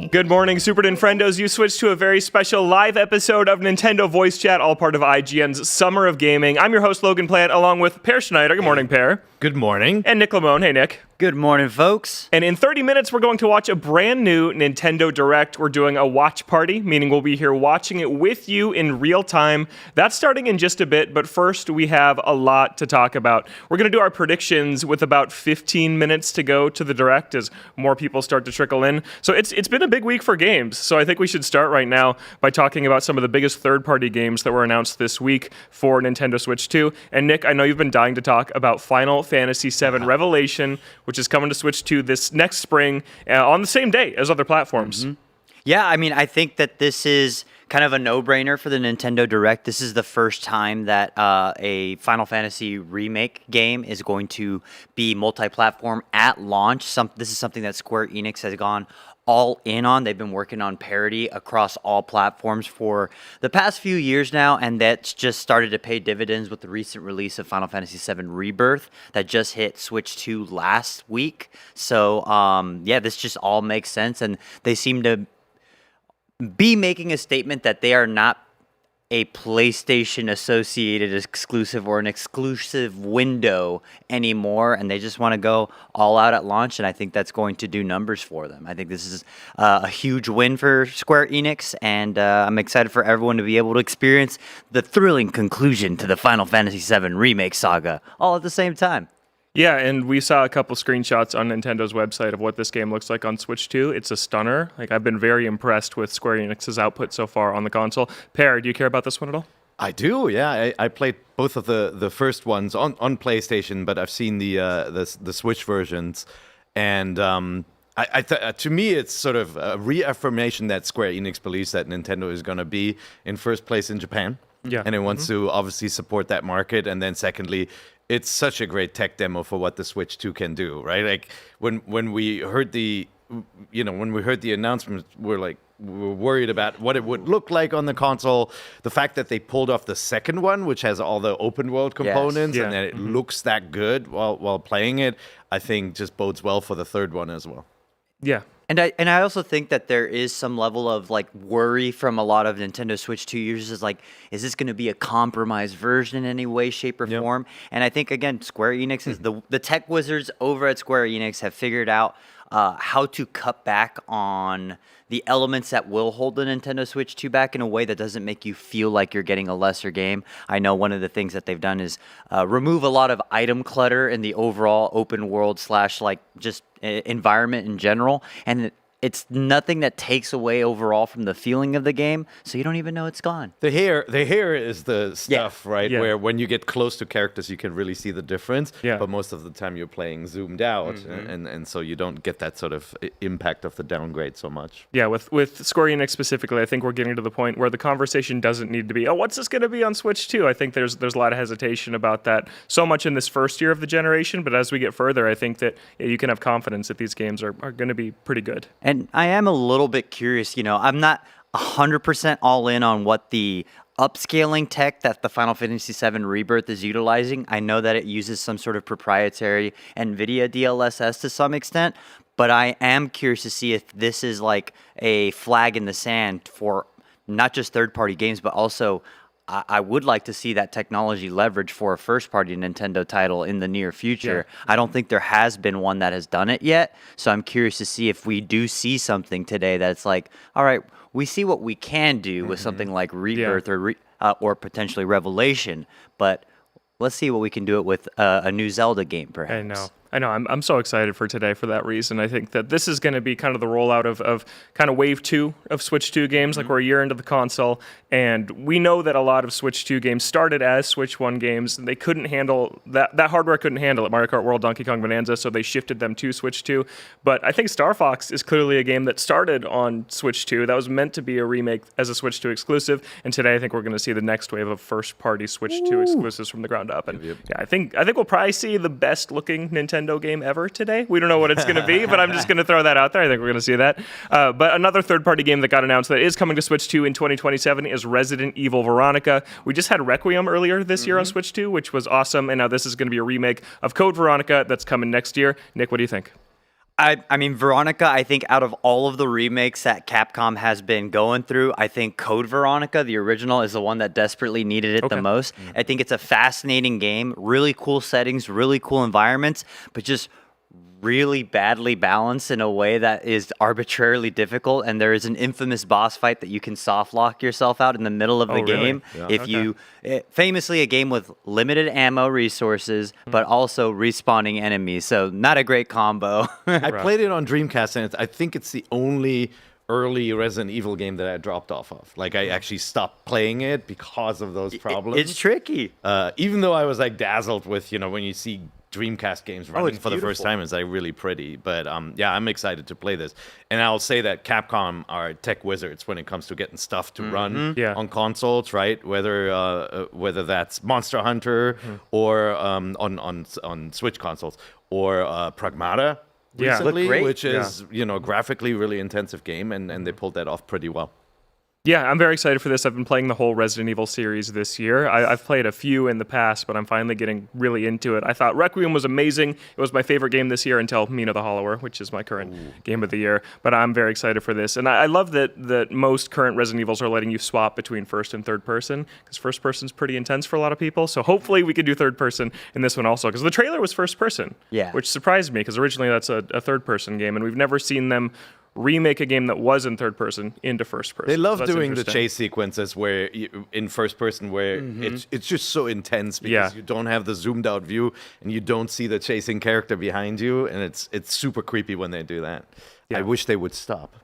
Good morning, Super Nintendos. You switched to a very special live episode of Nintendo Voice Chat, all part of IGN's Summer of Gaming. I'm your host, Logan Plant, along with Per Schneider. Good morning, Per. Good morning. And Nick Lamone. Hey, Nick. Good morning, folks. And in 30 minutes, we're going to watch a brand new Nintendo Direct. We're doing a watch party, meaning we'll be here watching it with you in real time. That's starting in just a bit, but first we have a lot to talk about. We're going to do our predictions with about 15 minutes to go to the Direct as more people start to trickle in. So it's been a big week for games. So I think we should start right now by talking about some of the biggest third-party games that were announced this week for Nintendo Switch 2. And Nick, I know you've been dying to talk about Final Fantasy VII Revelation, which is coming to Switch 2 this next spring on the same day as other platforms. Mm-hmm. Yeah, I mean, I think that this is kind of a no-brainer for the Nintendo Direct. This is the first time that a Final Fantasy remake game is going to be multi-platform at launch. This is something that Square Enix has gone all in on. They've been working on parity across all platforms for the past few years now, and that's just started to pay dividends with the recent release of Final Fantasy VII Rebirth that just hit Switch 2 last week. So, yeah, this just all makes sense, and they seem to be making a statement that they are not a PlayStation-associated exclusive or an exclusive window anymore, and they just want to go all out at launch, and I think that's going to do numbers for them. I think this is a huge win for Square Enix, and I'm excited for everyone to be able to experience the thrilling conclusion to the Final Fantasy VII Remake saga all at the same time. Yeah, and we saw a couple screenshots on Nintendo's website of what this game looks like on Switch 2. It's a stunner. Like, I've been very impressed with Square Enix's output so far on the console. Per, do you care about this one at all? I do, yeah. I played both of the first ones on PlayStation, but I've seen the Switch versions, and to me, it's sort of a reaffirmation that Square Enix believes that Nintendo is going to be in first place in Japan. Yeah. And it wants to obviously support that market. And then secondly, it's such a great tech demo for what the Switch 2 can do, right? Like when we heard the announcement, we're worried about what it would look like on the console. The fact that they pulled off the second one, which has all the open world components, and that it looks that good while playing it, I think just bodes well for the third one as well. Yeah. And I also think that there is some level of worry from a lot of Nintendo Switch 2 users is this going to be a compromised version in any way, shape, or form? And I think, again, Square Enix is the tech wizards over at Square Enix have figured out how to cut back on the elements that will hold the Nintendo Switch 2 back in a way that doesn't make you feel like you're getting a lesser game. I know one of the things that they've done is remove a lot of item clutter in the overall open world / just environment in general, and it's nothing that takes away overall from the feeling of the game, so you don't even know it's gone. The hair is the stuff, right? Yeah. Where when you get close to characters, you can really see the difference. Yeah. But most of the time, you're playing zoomed out, and so you don't get that sort of impact of the downgrade so much. Yeah, with Square Enix specifically, I think we're getting to the point where the conversation doesn't need to be, what's this going to be on Switch 2? I think there's a lot of hesitation about that so much in this first year of the generation, but as we get further, I think that you can have confidence that these games are going to be pretty good. And I am a little bit curious, I'm not 100% all in on what the upscaling tech that the Final Fantasy VII Rebirth is utilizing. I know that it uses some sort of proprietary NVIDIA DLSS to some extent, but I am curious to see if this is like a flag in the sand for not just third-party games, but also I would like to see that technology leverage for a first-party Nintendo title in the near future. Yeah. I don't think there has been one that has done it yet, so I'm curious to see if we do see something today that's like, all right, we see what we can do with something like Rebirth or potentially Revelation, but let's see what we can do it with a new Zelda game, perhaps. I know. I'm so excited for today for that reason. I think that this is going to be kind of the rollout of kind of wave 2 of Switch 2 games. Like, we're a year into the console, and we know that a lot of Switch 2 games started as Switch 1 games. And they couldn't handle that hardware couldn't handle it. Mario Kart World, Donkey Kong Bonanza, so they shifted them to Switch 2. But I think Star Fox is clearly a game that started on Switch 2. That was meant to be a remake as a Switch 2 exclusive. And today I think we're going to see the next wave of first-party Switch 2 exclusives from the ground up. And yeah, I think we'll probably see the best-looking Nintendo game ever today. We don't know what it's going to be, but I'm just going to throw that out there. I think we're going to see that. But another third-party game that got announced that is coming to Switch 2 in 2027 is Resident Evil Veronica. We just had Requiem earlier this year on Switch 2, which was awesome, and now this is going to be a remake of Code Veronica that's coming next year. Nick, what do you think? I mean, Veronica, I think out of all of the remakes that Capcom has been going through, I think Code Veronica, the original, is the one that desperately needed it the most. I think it's a fascinating game, really cool settings, really cool environments, but just really badly balanced in a way that is arbitrarily difficult. And there is an infamous boss fight that you can soft lock yourself out in the middle of the game. If you famously a game with limited ammo resources, but also respawning enemies. So not a great combo. I played it on Dreamcast, and I think it's the only early Resident Evil game that I dropped off of. Like, I actually stopped playing it because of those problems. It's tricky. Even though I was like dazzled with, when you see Dreamcast games running it's for the first beautiful. time, it's like really pretty. But yeah, I'm excited to play this. And I'll say that Capcom are tech wizards when it comes to getting stuff to run on consoles, right? Whether that's Monster Hunter or on Switch consoles or Pragmata recently, Look great. which is graphically really intensive game, and they pulled that off pretty well. Yeah, I'm very excited for this. I've been playing the whole Resident Evil series this year. I've played a few in the past, but I'm finally getting really into it. I thought Requiem was amazing. It was my favorite game this year until Mina the Hollower, which is my current game of the year. But I'm very excited for this. And I love that most current Resident Evils are letting you swap between first and third person, because first person's pretty intense for a lot of people. So hopefully we can do third person in this one also, because the trailer was first person, which surprised me, because originally that's a third person game, and we've never seen them remake a game that was in third person into first person. They love doing the chase sequences where in first person where it's just so intense because you don't have the zoomed out view and you don't see the chasing character behind you, and it's super creepy when they do that. I wish they would stop.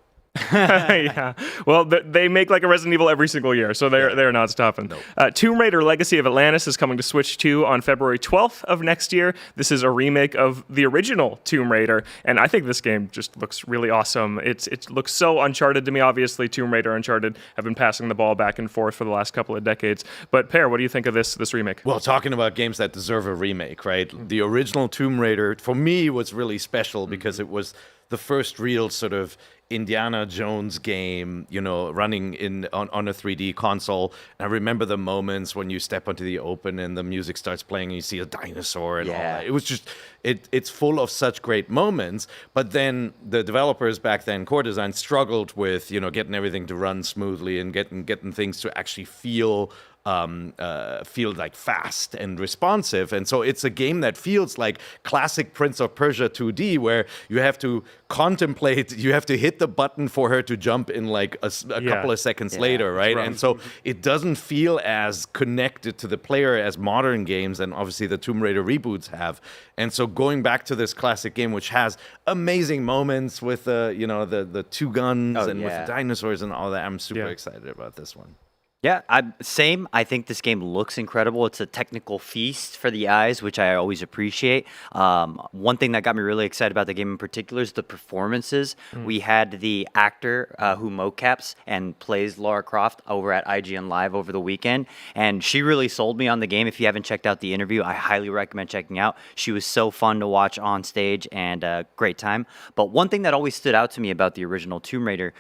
Yeah. Well, they make like a Resident Evil every single year, so they're not stopping. Tomb Raider Legacy of Atlantis is coming to Switch 2 on February 12th of next year. This is a remake of the original Tomb Raider, and I think this game just looks really awesome. It looks so Uncharted to me. Obviously, Tomb Raider, Uncharted have been passing the ball back and forth for the last couple of decades. But Per, what do you think of this remake? Well, talking about games that deserve a remake, right? The original Tomb Raider, for me, was really special because it was the first real sort of Indiana Jones game, running on a 3D console. And I remember the moments when you step onto the open and the music starts playing and you see a dinosaur and all that. It was just, it's full of such great moments. But then the developers back then, Core Design, struggled with, getting everything to run smoothly and getting things to actually feel like fast and responsive. And so it's a game that feels like classic Prince of Persia 2D, where you have to contemplate, you have to hit the button for her to jump in like a couple of seconds later, right? And so it doesn't feel as connected to the player as modern games and obviously the Tomb Raider reboots have. And so going back to this classic game, which has amazing moments with the two guns with the dinosaurs and all that, I'm super excited about this one. Yeah, same. I think this game looks incredible. It's a technical feast for the eyes, which I always appreciate. One thing that got me really excited about the game in particular is the performances. We had the actor who mocaps and plays Lara Croft over at ign-live over the weekend, and she really sold me on the game. If you haven't checked out the interview, I highly recommend checking out. She was so fun to watch on stage and a great time. But one thing that always stood out to me about the original Tomb Raider,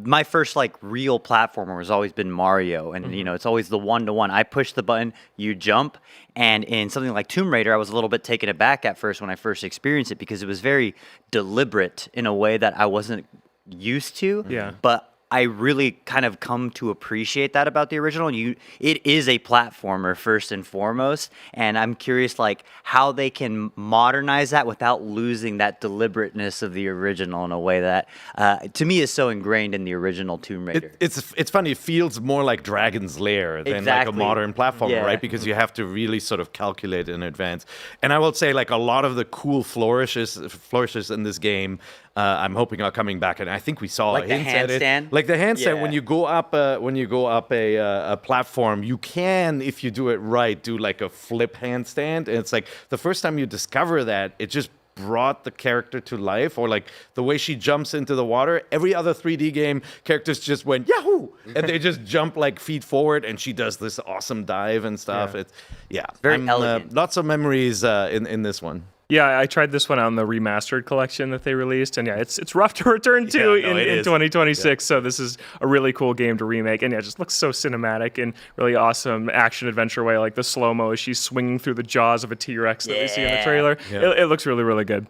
my first like real platformer has always been Mario. And, it's always the one-to-one. I push the button, you jump. And in something like Tomb Raider, I was a little bit taken aback at first when I first experienced it because it was very deliberate in a way that I wasn't used to. Yeah. But I really kind of come to appreciate that about the original. It is a platformer first and foremost, and I'm curious like how they can modernize that without losing that deliberateness of the original in a way that to me is so ingrained in the original Tomb Raider. It's funny. It feels more like Dragon's Lair than like a modern platformer, right? Because you have to really sort of calculate in advance. And I will say, like, a lot of the cool flourishes in this game, I'm hoping are coming back, and I think we saw like a the hint at it. handstand? Like the handstand, when you go up a platform, you can, if you do it right, do like a flip handstand, and it's like the first time you discover that, it just brought the character to life. Or like the way she jumps into the water. Every other 3D game, characters just went yahoo, and they just jump like feet forward, and she does this awesome dive and stuff. It's very elegant. Lots of memories in this one. Yeah, I tried this one out in the remastered collection that they released, and it's rough to return to in 2026. So this is a really cool game to remake, and it just looks so cinematic and really awesome action adventure way, like the slow mo as she's swinging through the jaws of a T-Rex that we see in the trailer. It looks really, really good.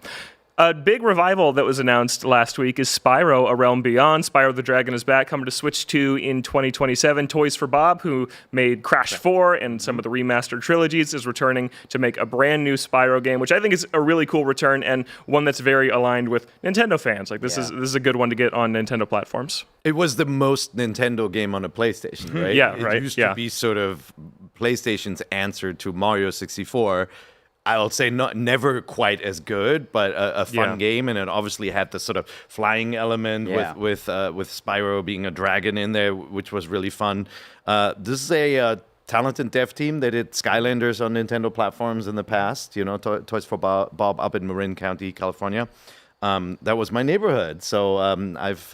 A big revival that was announced last week is Spyro: A Realm Beyond. Spyro the Dragon is back, coming to Switch 2 in 2027. Toys for Bob, who made Crash 4 and some of the remastered trilogies, is returning to make a brand new Spyro game, which I think is a really cool return and one that's very aligned with Nintendo fans. Like this is a good one to get on Nintendo platforms. It was the most Nintendo game on a PlayStation, right? Yeah, it right, It used yeah. to be sort of PlayStation's answer to Mario 64. I'll say never quite as good, but a fun game, and it obviously had the sort of flying element with Spyro being a dragon in there, which was really fun. This is a talented dev team. They did Skylanders on Nintendo platforms in the past. You know, Toys for Bob up in Marin County, California. That was my neighborhood, so I've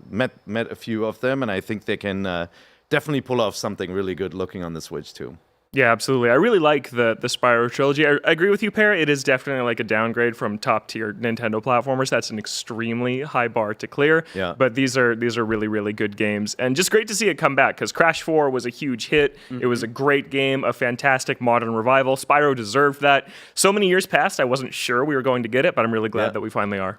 met a few of them, and I think they can definitely pull off something really good looking on the Switch too. Yeah, absolutely. I really like the Spyro trilogy. I agree with you, Per. It is definitely like a downgrade from top tier Nintendo platformers. That's an extremely high bar to clear. Yeah. But these are really, really good games. And just great to see it come back, because Crash 4 was a huge hit. It was a great game, a fantastic modern revival. Spyro deserved that. So many years passed, I wasn't sure we were going to get it, but I'm really glad that we finally are.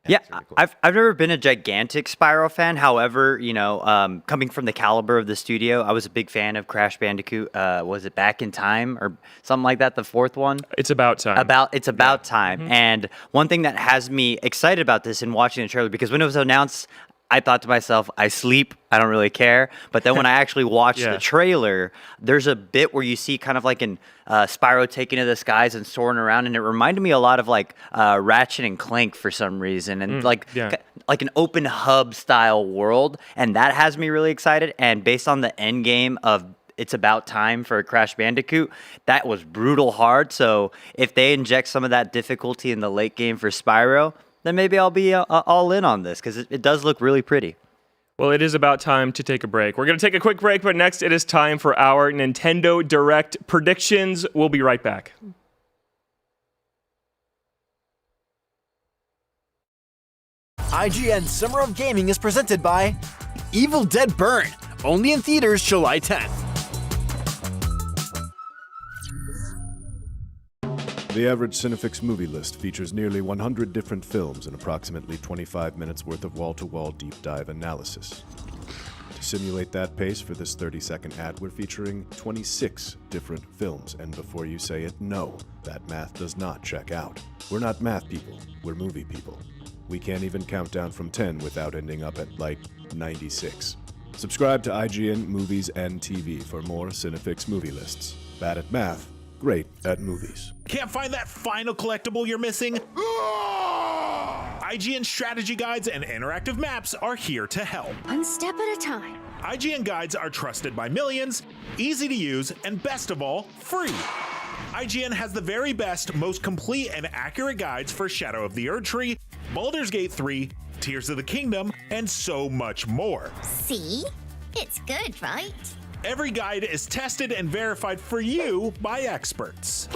Yeah, really cool. I've never been a gigantic Spyro fan. However, you know, coming from the caliber of the studio, I was a big fan of Crash Bandicoot. Was it Back in Time or something like that? The fourth one. It's about time. It's about time. And one thing that has me excited about this in watching the trailer, because when it was announced, I thought to myself, I sleep, I don't really care. But then when I actually watched the trailer, there's a bit where you see kind of like an Spyro taking to the skies and soaring around, and it reminded me a lot of like Ratchet and Clank for some reason, and like an open hub style world, and that has me really excited. And based on the end game of It's About Time for Crash Bandicoot, that was brutal hard. So if they inject some of that difficulty in the late game for Spyro, then maybe I'll be all in on this, because it does look really pretty. Well, it is about time to take a break. We're going to take a quick break, but next it is time for our Nintendo Direct predictions. We'll be right back. IGN Summer of Gaming is presented by Evil Dead Burn, only in theaters July 10th. The average Cinefix movie list features nearly 100 different films and approximately 25 minutes worth of wall-to-wall deep dive analysis. To simulate that pace for this 30-second ad, we're featuring 26 different films, and before you say it, no, that math does not check out. We're not math people, we're movie people. We can't even count down from 10 without ending up at, like, 96. Subscribe to IGN Movies and TV for more Cinefix movie lists. Bad at math, great at movies. Can't find that final collectible you're missing? IGN strategy guides and interactive maps are here to help. One step at a time. IGN guides are trusted by millions, easy to use, and best of all, free. IGN has the very best, most complete and accurate guides for Shadow of the Erdtree, Baldur's Gate 3, Tears of the Kingdom, and so much more. See? It's good, right? Every guide is tested and verified for you by experts.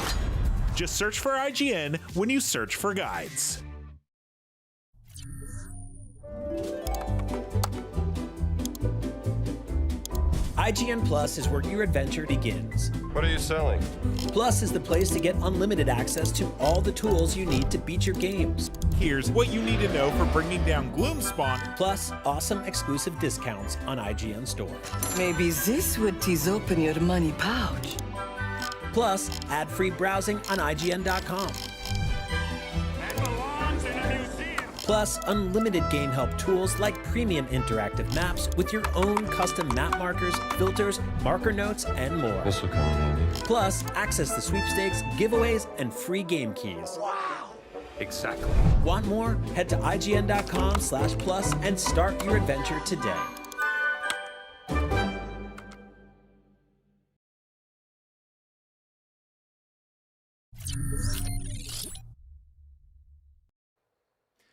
Just search for IGN when you search for guides. IGN Plus is where your adventure begins. What are you selling? Plus is the place to get unlimited access to all the tools you need to beat your games. Here's what you need to know for bringing down Gloomspawn. Plus, awesome exclusive discounts on IGN Store. Maybe this would tease open your money pouch. Plus, ad-free browsing on IGN.com. Plus, unlimited game help tools like premium interactive maps with your own custom map markers, filters, marker notes, and more. This will come in handy. Plus, access to sweepstakes, giveaways, and free game keys. Exactly. Want more? Head to IGN.com/plus and start your adventure today.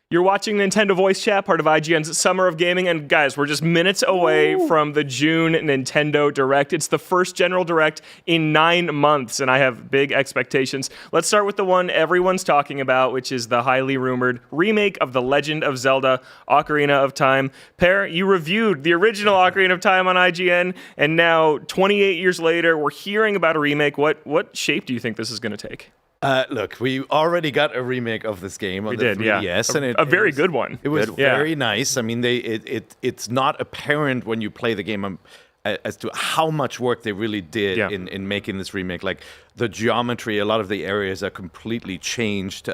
You're watching Nintendo Voice Chat, part of IGN's Summer of Gaming, and guys, we're just minutes away from the June Nintendo Direct. It's the first General Direct in 9 months, and I have big expectations. Let's start with the one everyone's talking about, which is the highly rumored remake of The Legend of Zelda: Ocarina of Time. Per, you reviewed the original Ocarina of Time on IGN, and now, 28 years later, we're hearing about a remake. What shape do you think this is going to take? Look, we already got a remake of this game on the 3DS, and a very good one. It was very nice. I mean, it's not apparent when you play the game as to how much work they really did in making this remake. Like the geometry, a lot of the areas are completely changed.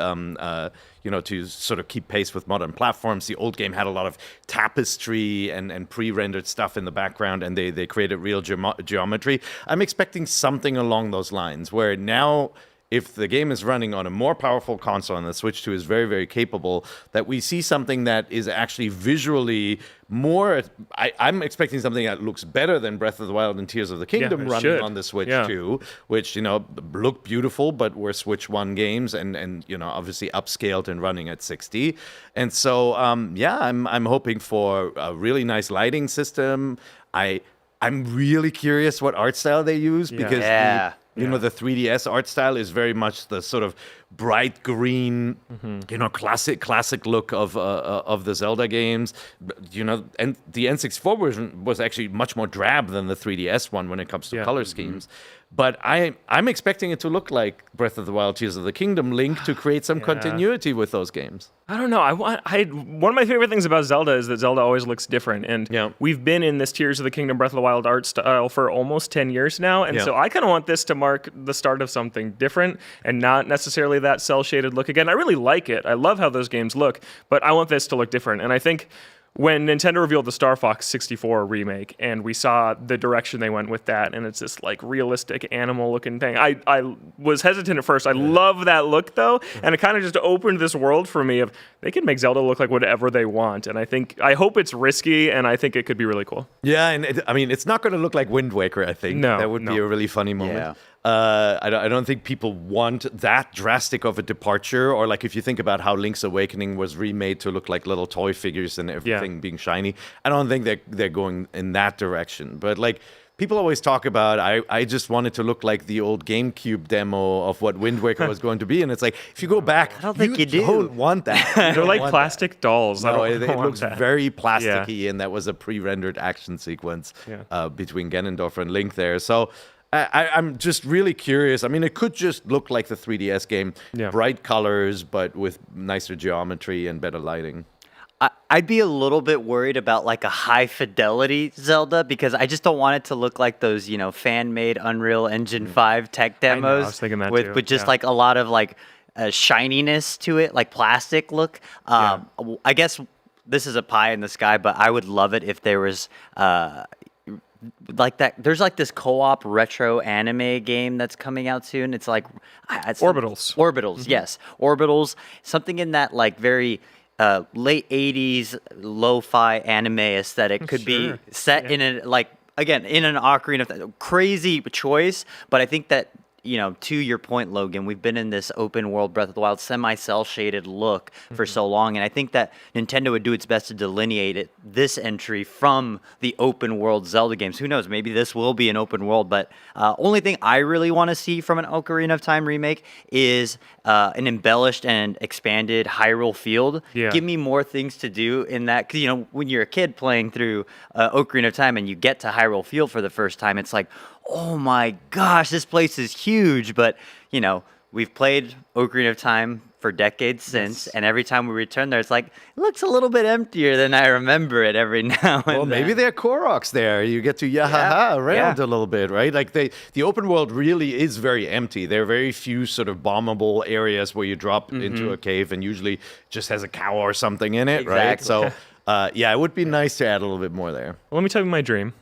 To sort of keep pace with modern platforms. The old game had a lot of tapestry and pre-rendered stuff in the background, and they created real geometry. I'm expecting something along those lines, where now, if the game is running on a more powerful console and the Switch 2 is very, very capable, that we see something that is actually visually more... I'm expecting something that looks better than Breath of the Wild and Tears of the Kingdom running on the Switch 2, which, look beautiful, but were Switch 1 games and obviously upscaled and running at 60. And so, I'm hoping for a really nice lighting system. I'm really curious what art style they use, because the 3DS art style is very much the sort of bright green, classic look of the Zelda games. And the N64 version was actually much more drab than the 3DS one when it comes to color schemes. But I'm expecting it to look like Breath of the Wild, Tears of the Kingdom, Link, to create some continuity with those games. I don't know. One of my favorite things about Zelda is that Zelda always looks different, and we've been in this Tears of the Kingdom, Breath of the Wild art style for almost 10 years now, and so I kind of want this to mark the start of something different and not necessarily that cel-shaded look again. I really like it. I love how those games look, but I want this to look different, and I think when Nintendo revealed the Star Fox 64 remake and we saw the direction they went with that, and it's this like realistic animal looking thing, I was hesitant at first. I love that look though, and it kind of just opened this world for me of they can make Zelda look like whatever they want, and I hope it's risky, and I think it could be really cool. Yeah, and it's not going to look like Wind Waker, I think. No, that would be a really funny moment. Yeah. I don't think people want that drastic of a departure, or like if you think about how Link's Awakening was remade to look like little toy figures and everything being shiny, I don't think they're going in that direction. But like people always talk about, I just want it to look like the old GameCube demo of what Wind Waker was going to be, and it's like if you go back, I don't think you don't want that. They're like plastic dolls. No, I it don't want looks that. very plasticky, and that was a pre-rendered action sequence between Ganondorf and Link there. So I'm just really curious. I mean, it could just look like the 3DS game, bright colors, but with nicer geometry and better lighting. I'd be a little bit worried about like a high fidelity Zelda, because I just don't want it to look like those, fan-made Unreal Engine 5 tech demos. I was thinking that too. With just like a lot of like shininess to it, like plastic look. I guess this is a pie in the sky, but I would love it if there was like that. There's like this co-op retro anime game that's coming out soon. It's like Orbitals. Yes, Orbitals. Something in that like very late 80s lo-fi anime aesthetic could be set in a like again in an Ocarina of crazy choice, but I think that to your point, Logan, we've been in this open world Breath of the Wild semi-cel shaded look for so long, and I think that Nintendo would do its best to delineate this entry from the open world Zelda games. Who knows? Maybe this will be an open world, but only thing I really want to see from an Ocarina of Time remake is an embellished and expanded Hyrule Field. Yeah. Give me more things to do in that, because when you're a kid playing through Ocarina of Time and you get to Hyrule Field for the first time, it's like, oh my gosh, this place is huge. But, we've played Ocarina of Time for decades since, and every time we return there, it's like, it looks a little bit emptier than I remember it every now and then. Well, maybe there are Koroks there. You get to around a little bit, right? Like the open world really is very empty. There are very few sort of bombable areas where you drop into a cave and usually just has a cow or something in it, right? So, it would be nice to add a little bit more there. Well, let me tell you my dream,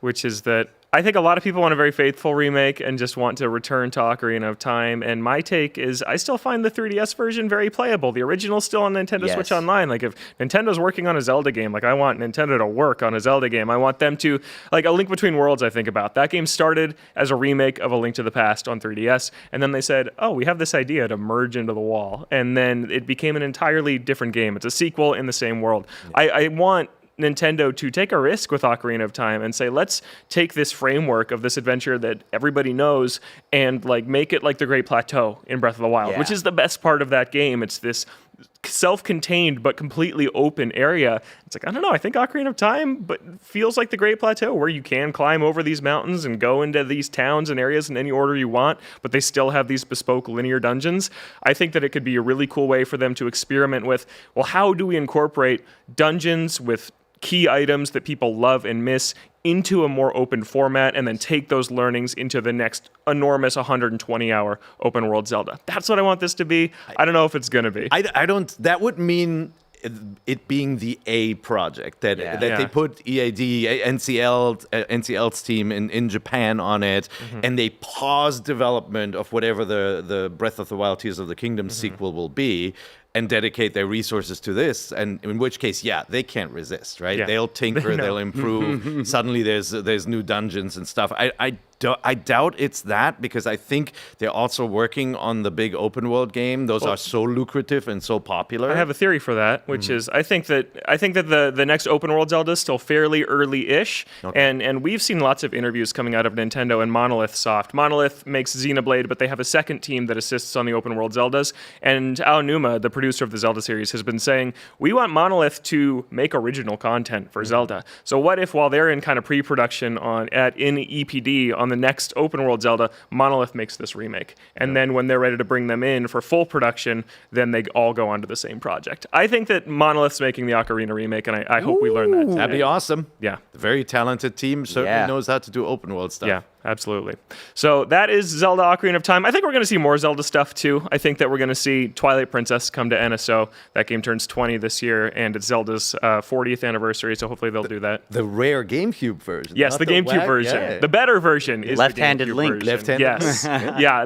which is that I think a lot of people want a very faithful remake and just want to return to Ocarina of Time. And my take is I still find the 3DS version very playable. The original's still on Nintendo Switch Online. Like if Nintendo's working on a Zelda game, like I want Nintendo to work on a Zelda game. I want them to, like A Link Between Worlds, I think about. That game started as a remake of A Link to the Past on 3DS. And then they said, oh, we have this idea to merge into the wall. And then it became an entirely different game. It's a sequel in the same world. I want Nintendo to take a risk with Ocarina of Time and say, let's take this framework of this adventure that everybody knows and like make it like the Great Plateau in Breath of the Wild, which is the best part of that game. It's this self-contained but completely open area. It's like, I don't know, I think Ocarina of Time but feels like the Great Plateau, where you can climb over these mountains and go into these towns and areas in any order you want, but they still have these bespoke linear dungeons. I think that it could be a really cool way for them to experiment with, well, how do we incorporate dungeons with key items that people love and miss into a more open format, and then take those learnings into the next enormous 120-hour open world Zelda. That's what I want this to be. I don't know if it's going to be. I don't. That would mean it being the A project that they put EAD, NCL's team in Japan on it, and they pause development of whatever the Breath of the Wild Tears of the Kingdom sequel will be, and dedicate their resources to this, and in which case, they can't resist, right? Yeah. They'll tinker, they'll improve. Suddenly, there's new dungeons and stuff. I doubt it's that, because I think they're also working on the big open world game. Those are so lucrative and so popular. I have a theory for that, which is I think that the next open world Zelda is still fairly early-ish, and we've seen lots of interviews coming out of Nintendo and Monolith Soft. Monolith makes Xenoblade, but they have a second team that assists on the open world Zeldas, and Aonuma, the producer of the Zelda series, has been saying, we want Monolith to make original content for Zelda. So what if, while they're in kind of pre-production in EPD on the next open world Zelda, Monolith makes this remake, and then when they're ready to bring them in for full production, then they all go onto the same project. I think that Monolith's making the Ocarina remake, and I hope we learn that today. That'd be awesome. Yeah. A very talented team, certainly knows how to do open world stuff. Yeah, absolutely. So that is Zelda Ocarina of Time. I think we're going to see more Zelda stuff too. I think that we're going to see Twilight Princess come to NSO. That game turns 20 this year, and it's Zelda's 40th anniversary, so hopefully they'll do that. The rare GameCube version. Yes, the GameCube version. Yeah. The better version is left-handed the GameCube Link. version. Left-handed Yes.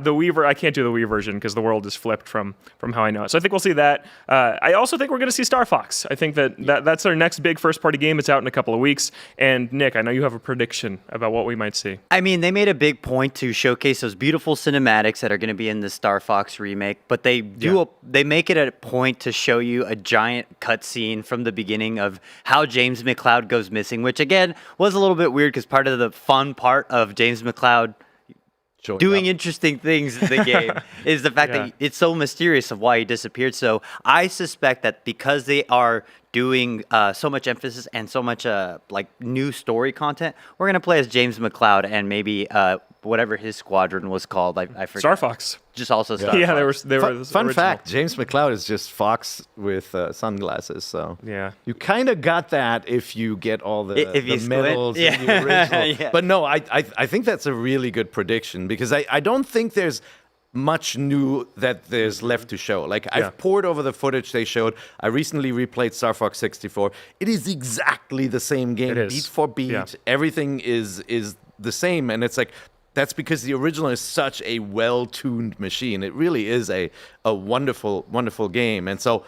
The Wii I can't do the Wii version because the world is flipped from how I know it. So I think we'll see that. I also think we're going to see Star Fox. I think that's our next big first-party game. It's out in a couple of weeks. And Nick, I know you have a prediction about what we might see. I mean, they made a big point to showcase those beautiful cinematics that are going to be in the Star Fox remake, but they make it a point to show you a giant cutscene from the beginning of how James McCloud goes missing, which again was a little bit weird because part of the fun part of James McCloud doing interesting things in the game is the fact that it's so mysterious of why he disappeared. So I suspect that because they are doing so much emphasis and so much new story content, we're going to play as James McCloud and maybe whatever his squadron was called. I forget. Star Fox. Just also Star Fox. Yeah, they were Fun original. fact, James McCloud is just Fox with sunglasses, so you kind of got that if you get all the medals in the original. But no, I think that's a really good prediction, because I don't think there's much new that there's left to show. I've poured over the footage they showed. I recently replayed Star Fox 64. It is exactly the same game, beat for beat. Yeah. Everything is the same, and it's like, that's because the original is such a well-tuned machine. It really is a wonderful, wonderful game. And so,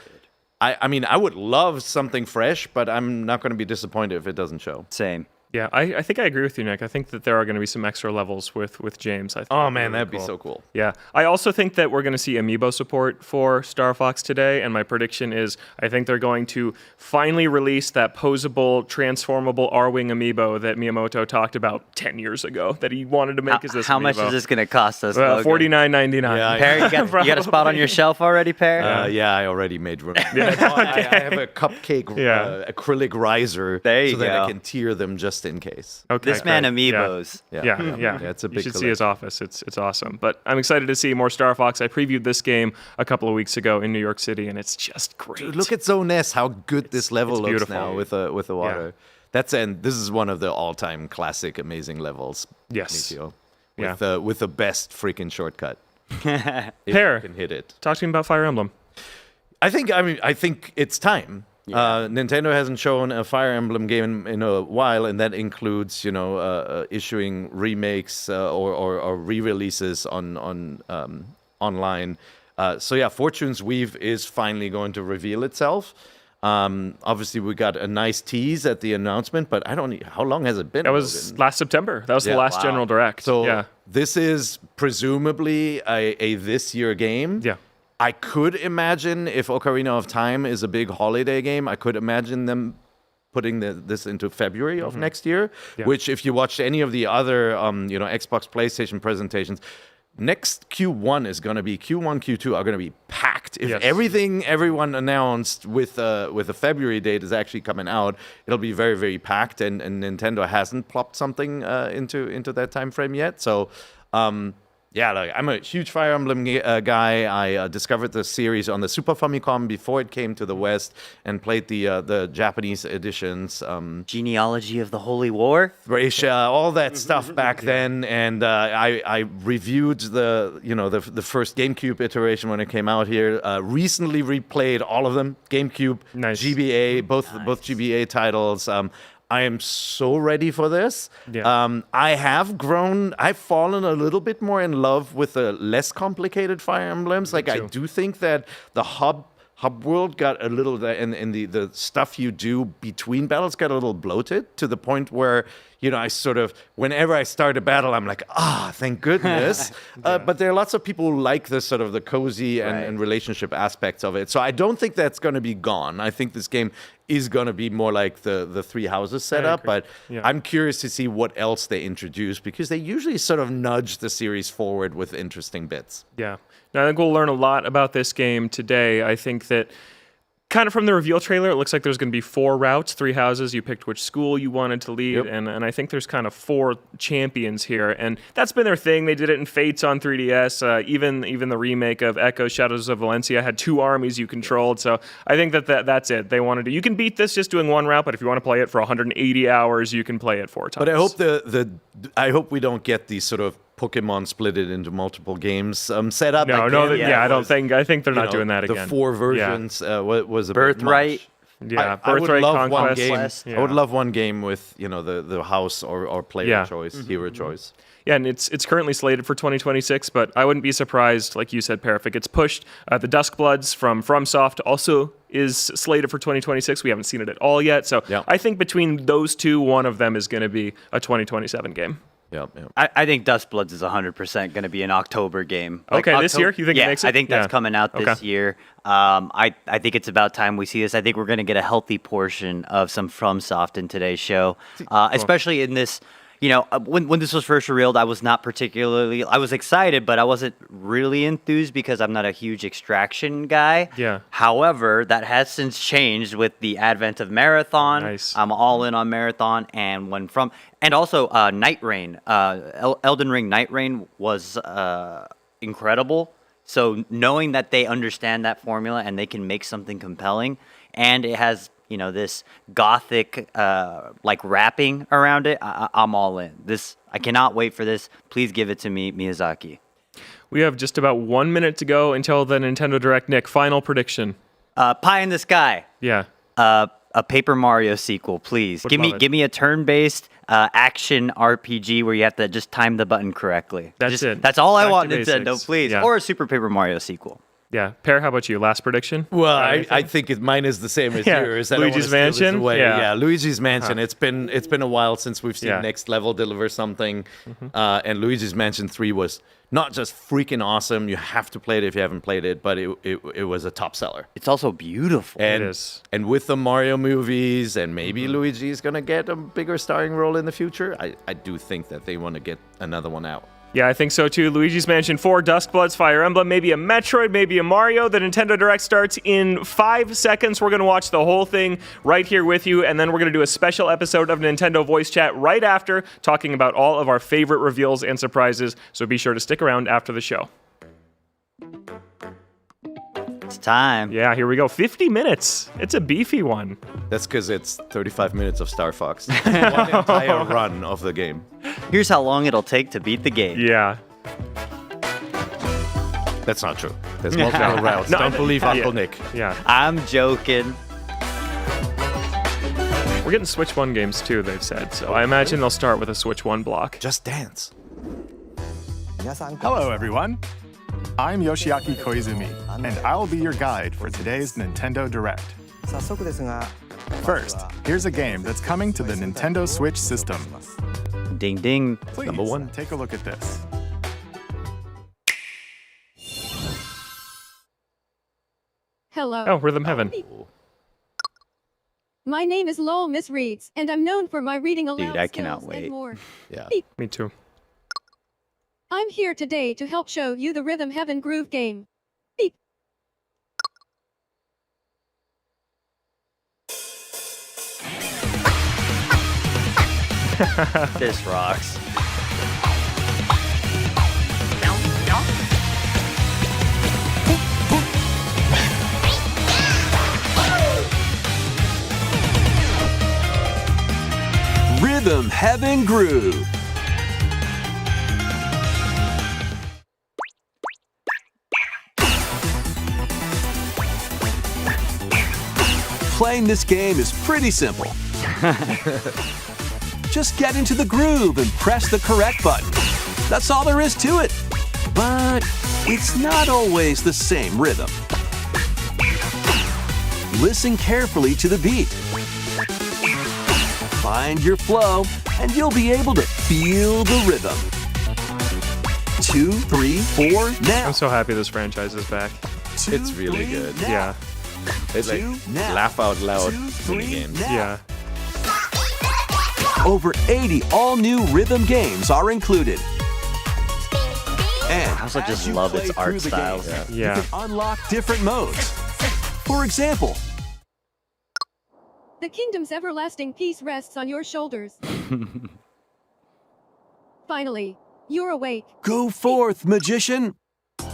I mean, I would love something fresh, but I'm not going to be disappointed if it doesn't show. Same. Yeah, I think I agree with you, Nick. I think that there are going to be some extra levels with James. I think that'd be so cool. Yeah. I also think that we're going to see amiibo support for Star Fox today, and my prediction is I think they're going to finally release that posable, transformable R-Wing amiibo that Miyamoto talked about 10 years ago that he wanted to make as this How amiibo. much is this going to cost us? $49.99. Yeah, Pear, you got a spot on your shelf already, Pear? I already made room. I have a cupcake acrylic riser that I can tier them just in case. Okay, this man amiibos. Yeah, it's a big You should see his office. It's awesome. But I'm excited to see more Star Fox. I previewed this game a couple of weeks ago in New York City, and it's just great. Dude, look at Zone S, how good this level looks beautiful. now with the water. This is one of the all-time classic amazing levels. Yes. Mitio, with the best freaking shortcut. Pear, you can hit it. Talk to me about Fire Emblem. I think it's time. Nintendo hasn't shown a Fire Emblem game in a while, and that includes, issuing remakes or re-releases on online. Fortune's Weave is finally going to reveal itself. Obviously, we got a nice tease at the announcement, but how long has it been? That was last September. That was the last General Direct. So this is presumably a this year game. Yeah. I could imagine if Ocarina of Time is a big holiday game, I could imagine them putting this into February of next year, which if you watched any of the other Xbox, PlayStation presentations, next Q1, Q2 are going to be packed packed. If Yes. everything everyone announced with a February date is actually coming out, it'll be very, very packed. And Nintendo hasn't plopped something into that time frame yet. So. Yeah, like, I'm a huge Fire Emblem guy. I discovered the series on the Super Famicom before it came to the West, and played the Japanese editions. Genealogy of the Holy War. Thracia, all that stuff back then, and I reviewed the first GameCube iteration when it came out here. Recently replayed all of them. GameCube, Nice. GBA, both GBA titles. I am so ready for this. Yeah. I've fallen a little bit more in love with the less complicated Fire Emblems. Like, I too. do think that the hub world got a little, and the stuff you do between battles got a little bloated, to the point where, I sort of, whenever I start a battle, I'm like, thank goodness. But there are lots of people who like this sort of the cozy and relationship aspects of it. So I don't think that's going to be gone. I think this game is going to be more like the Three Houses setup. agree. But Yeah. I'm curious to see what else they introduce, because they usually sort of nudge the series forward with interesting bits. Yeah. Now, I think we'll learn a lot about this game today. I think that kind of from the reveal trailer, it looks like there's going to be 4 routes, 3 houses. You picked which school you wanted to lead, Yep. and I think there's kind of 4 champions here, and that's been their thing. They did it in Fates on 3DS. Even the remake of Echo Shadows of Valencia had 2 armies you controlled. So I think that's it. They wanted to. You can beat this just doing 1 route, but if you want to play it for 180 hours, you can play it 4 times. But I hope I hope we don't get these sort of Pokemon split it into multiple games set up. No, again. I think they're not doing that the again. 4 versions was a Birthright. bit much. Yeah, I would Birthright, love one Conquest. game. Yeah. I would love one game with the house or player Yeah. choice, hero choice. Yeah, and it's currently slated for 2026, but I wouldn't be surprised, like you said, Parif, if it gets pushed. The Duskbloods from FromSoft also is slated for 2026. We haven't seen it at all yet, so Yeah. I think between those two, one of them is going to be a 2027 game. Yeah. I think Duskbloods is 100% going to be an October game. Okay, this year? You think it makes it? I think that's Yeah. coming out this Okay. year. I think it's about time we see this. I think we're going to get a healthy portion of some FromSoft in today's show, especially in this. When this was first revealed, I was not particularly. I was excited, but I wasn't really enthused because I'm not a huge Extraction guy. Yeah. However, that has since changed with the advent of Marathon. Nice. I'm all in on Marathon, and also Night Rain. Elden Ring Night Rain was incredible. So knowing that they understand that formula and they can make something compelling, and it has this gothic wrapping around it, I'm all in. I cannot wait for this. Please give it to me, Miyazaki. We have just about 1 minute to go until the Nintendo Direct. Nick, final prediction. Pie in the Sky. Yeah. A Paper Mario sequel, please. Would Give love it. me a turn-based action RPG where you have to just time the button correctly. That's it. That's all I Back want, to Nintendo, basics. please. Yeah. Or a Super Paper Mario sequel. Yeah. Per, how about you? Last prediction? Well, I think mine is the same as Yeah. yours. I don't wanna Luigi's steal this Mansion? away. Yeah. Yeah, Luigi's Mansion. It's been a while since we've seen Yeah. Next Level deliver something, and Luigi's Mansion 3 was not just freaking awesome. You have to play it if you haven't played it, but it was a top seller. It's also beautiful. And, is. and with the Mario movies, and maybe Luigi is going to get a bigger starring role in the future, I do think that they want to get another one out. Yeah, I think so too. Luigi's Mansion 4, Duskbloods, Fire Emblem, maybe a Metroid, maybe a Mario. The Nintendo Direct starts in 5 seconds. We're going to watch the whole thing right here with you, and then we're going to do a special episode of Nintendo Voice Chat right after, talking about all of our favorite reveals and surprises. So be sure to stick around after the show. It's time. Yeah, here we go. 50 minutes. It's a beefy one. That's because it's 35 minutes of Star Fox. One entire run of the game. Here's how long it'll take to beat the game. Yeah. That's not true. There's multiple routes. No, Don't believe Uncle yeah. Nick. Yeah. I'm joking. We're getting Switch 1 games too, they've said. So I imagine they'll start with a Switch 1 block. Just dance. Hello, everyone. I'm Yoshiaki Koizumi, and I'll be your guide for today's Nintendo Direct. First, here's a game that's coming to the Nintendo Switch system. Ding ding. Please, Number 1. take a look at this. Hello. Oh, Rhythm Heaven. My name is Lowell Miss Reeds, and I'm known for my reading aloud I cannot skills wait. and more. Yeah. Me too. I'm here today to help show you the Rhythm Heaven Groove game. Beep. This rocks. Rhythm Heaven Groove. Playing this game is pretty simple. Just get into the groove and press the correct button. That's all there is to it. But it's not always the same rhythm. Listen carefully to the beat. Find your flow, and you'll be able to feel the rhythm. 2, 3, 4, now. I'm so happy this franchise is back. It's really good. Yeah. It's like laugh out loud mini games. Yeah. Over 80 all-new rhythm games are included. And I also as just you love play its art through the style. game, Yeah. You can unlock different modes. For example, The kingdom's everlasting peace rests on your shoulders. Finally, you're awake. go forth, magician,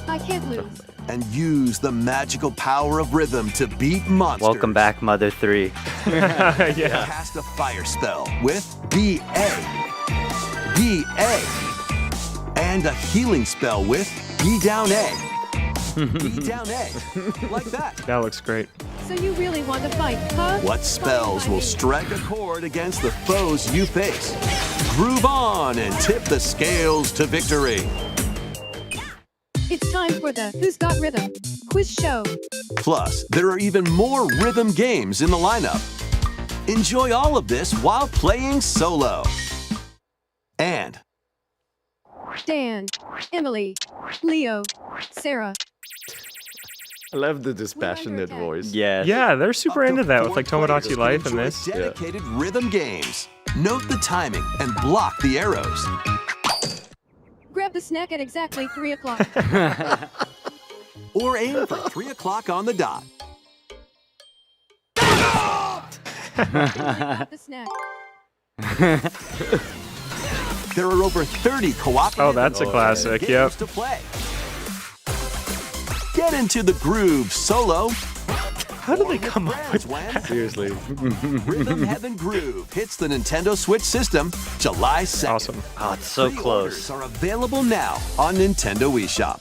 I can't lose. and use the magical power of rhythm to beat monsters. Welcome back, Mother 3. Yeah. Cast a fire spell with BA, and a healing spell with B down A. B down A, like that. That looks great. So you really want to fight, huh? What spells will strike a chord against the foes you face? Groove on and tip the scales to victory. It's time for the Who's Got Rhythm quiz show. Plus, there are even more rhythm games in the lineup. Enjoy all of this while playing solo. And Dan, Emily, Leo, Sarah. I love the dispassionate voice. Yes. Yeah, they're super up to into that with 4 like players Tomodachi can Life and enjoy this. dedicated rhythm games. Note the timing and block the arrows. Grab the snack at exactly 3 o'clock. Or aim for 3 o'clock on the dot. Grab the snack. There are over 30 cooperative Oh, that's a classic. games Yep. to play. Get into the groove solo. How do they come up with that? Seriously. Rhythm Heaven Groove hits the Nintendo Switch system July 2nd. Awesome. Oh, it's so Pre-orders close. are available now on Nintendo eShop.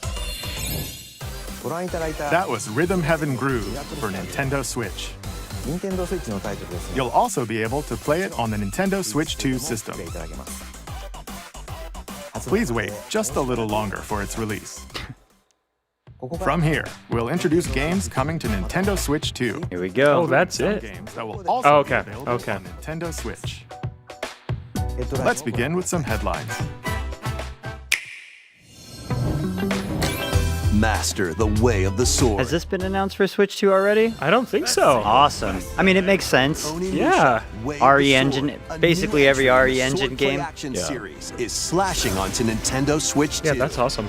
That was Rhythm Heaven Groove for Nintendo Switch. You'll also be able to play it on the Nintendo Switch 2 system. Please wait just a little longer for its release. From here, we'll introduce games coming to Nintendo Switch 2. Here we go. Oh, that's Some it. games that will also Oh, okay, be available okay. on Nintendo Switch. Let's begin with some headlines. Master the way of the sword. Has this been announced for Switch 2 already? I don't think so. Awesome. I mean, it makes sense. Yeah. Way of RE the engine, Sword, a basically new every RE action engine swordplay game. action series is slashing onto Nintendo Switch 2. Yeah, that's awesome.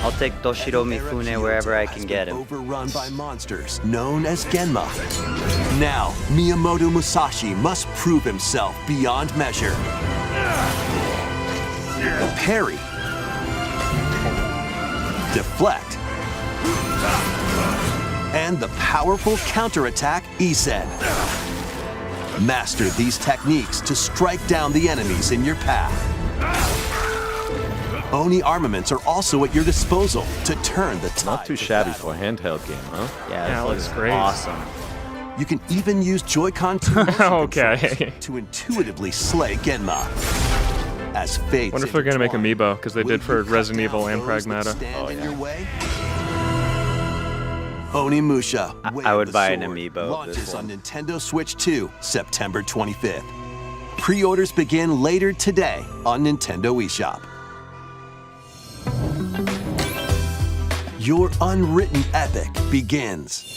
I'll take Toshiro Mifune wherever I can get him. Overrun by monsters known as Genma. Now, Miyamoto Musashi must prove himself beyond measure. Parry. Deflect. And the powerful counterattack Isen. Master these techniques to strike down the enemies in your path. Oni armaments are also at your disposal to turn the tide. Not too shabby for a handheld game, huh? Yeah, Yeah, this it looks looks great. awesome. You can even use Joy-Con 2 motion Okay. controls to intuitively slay Genma. As fate. Wonder if they're gonna make Amiibo because they did for Resident Evil and Pragmata. Oh, yeah. Onimusha. Way I of would the buy an Sword amiibo of launches this on one. Nintendo Switch 2, September 25th. Pre-orders begin later today on Nintendo eShop. Your unwritten epic begins.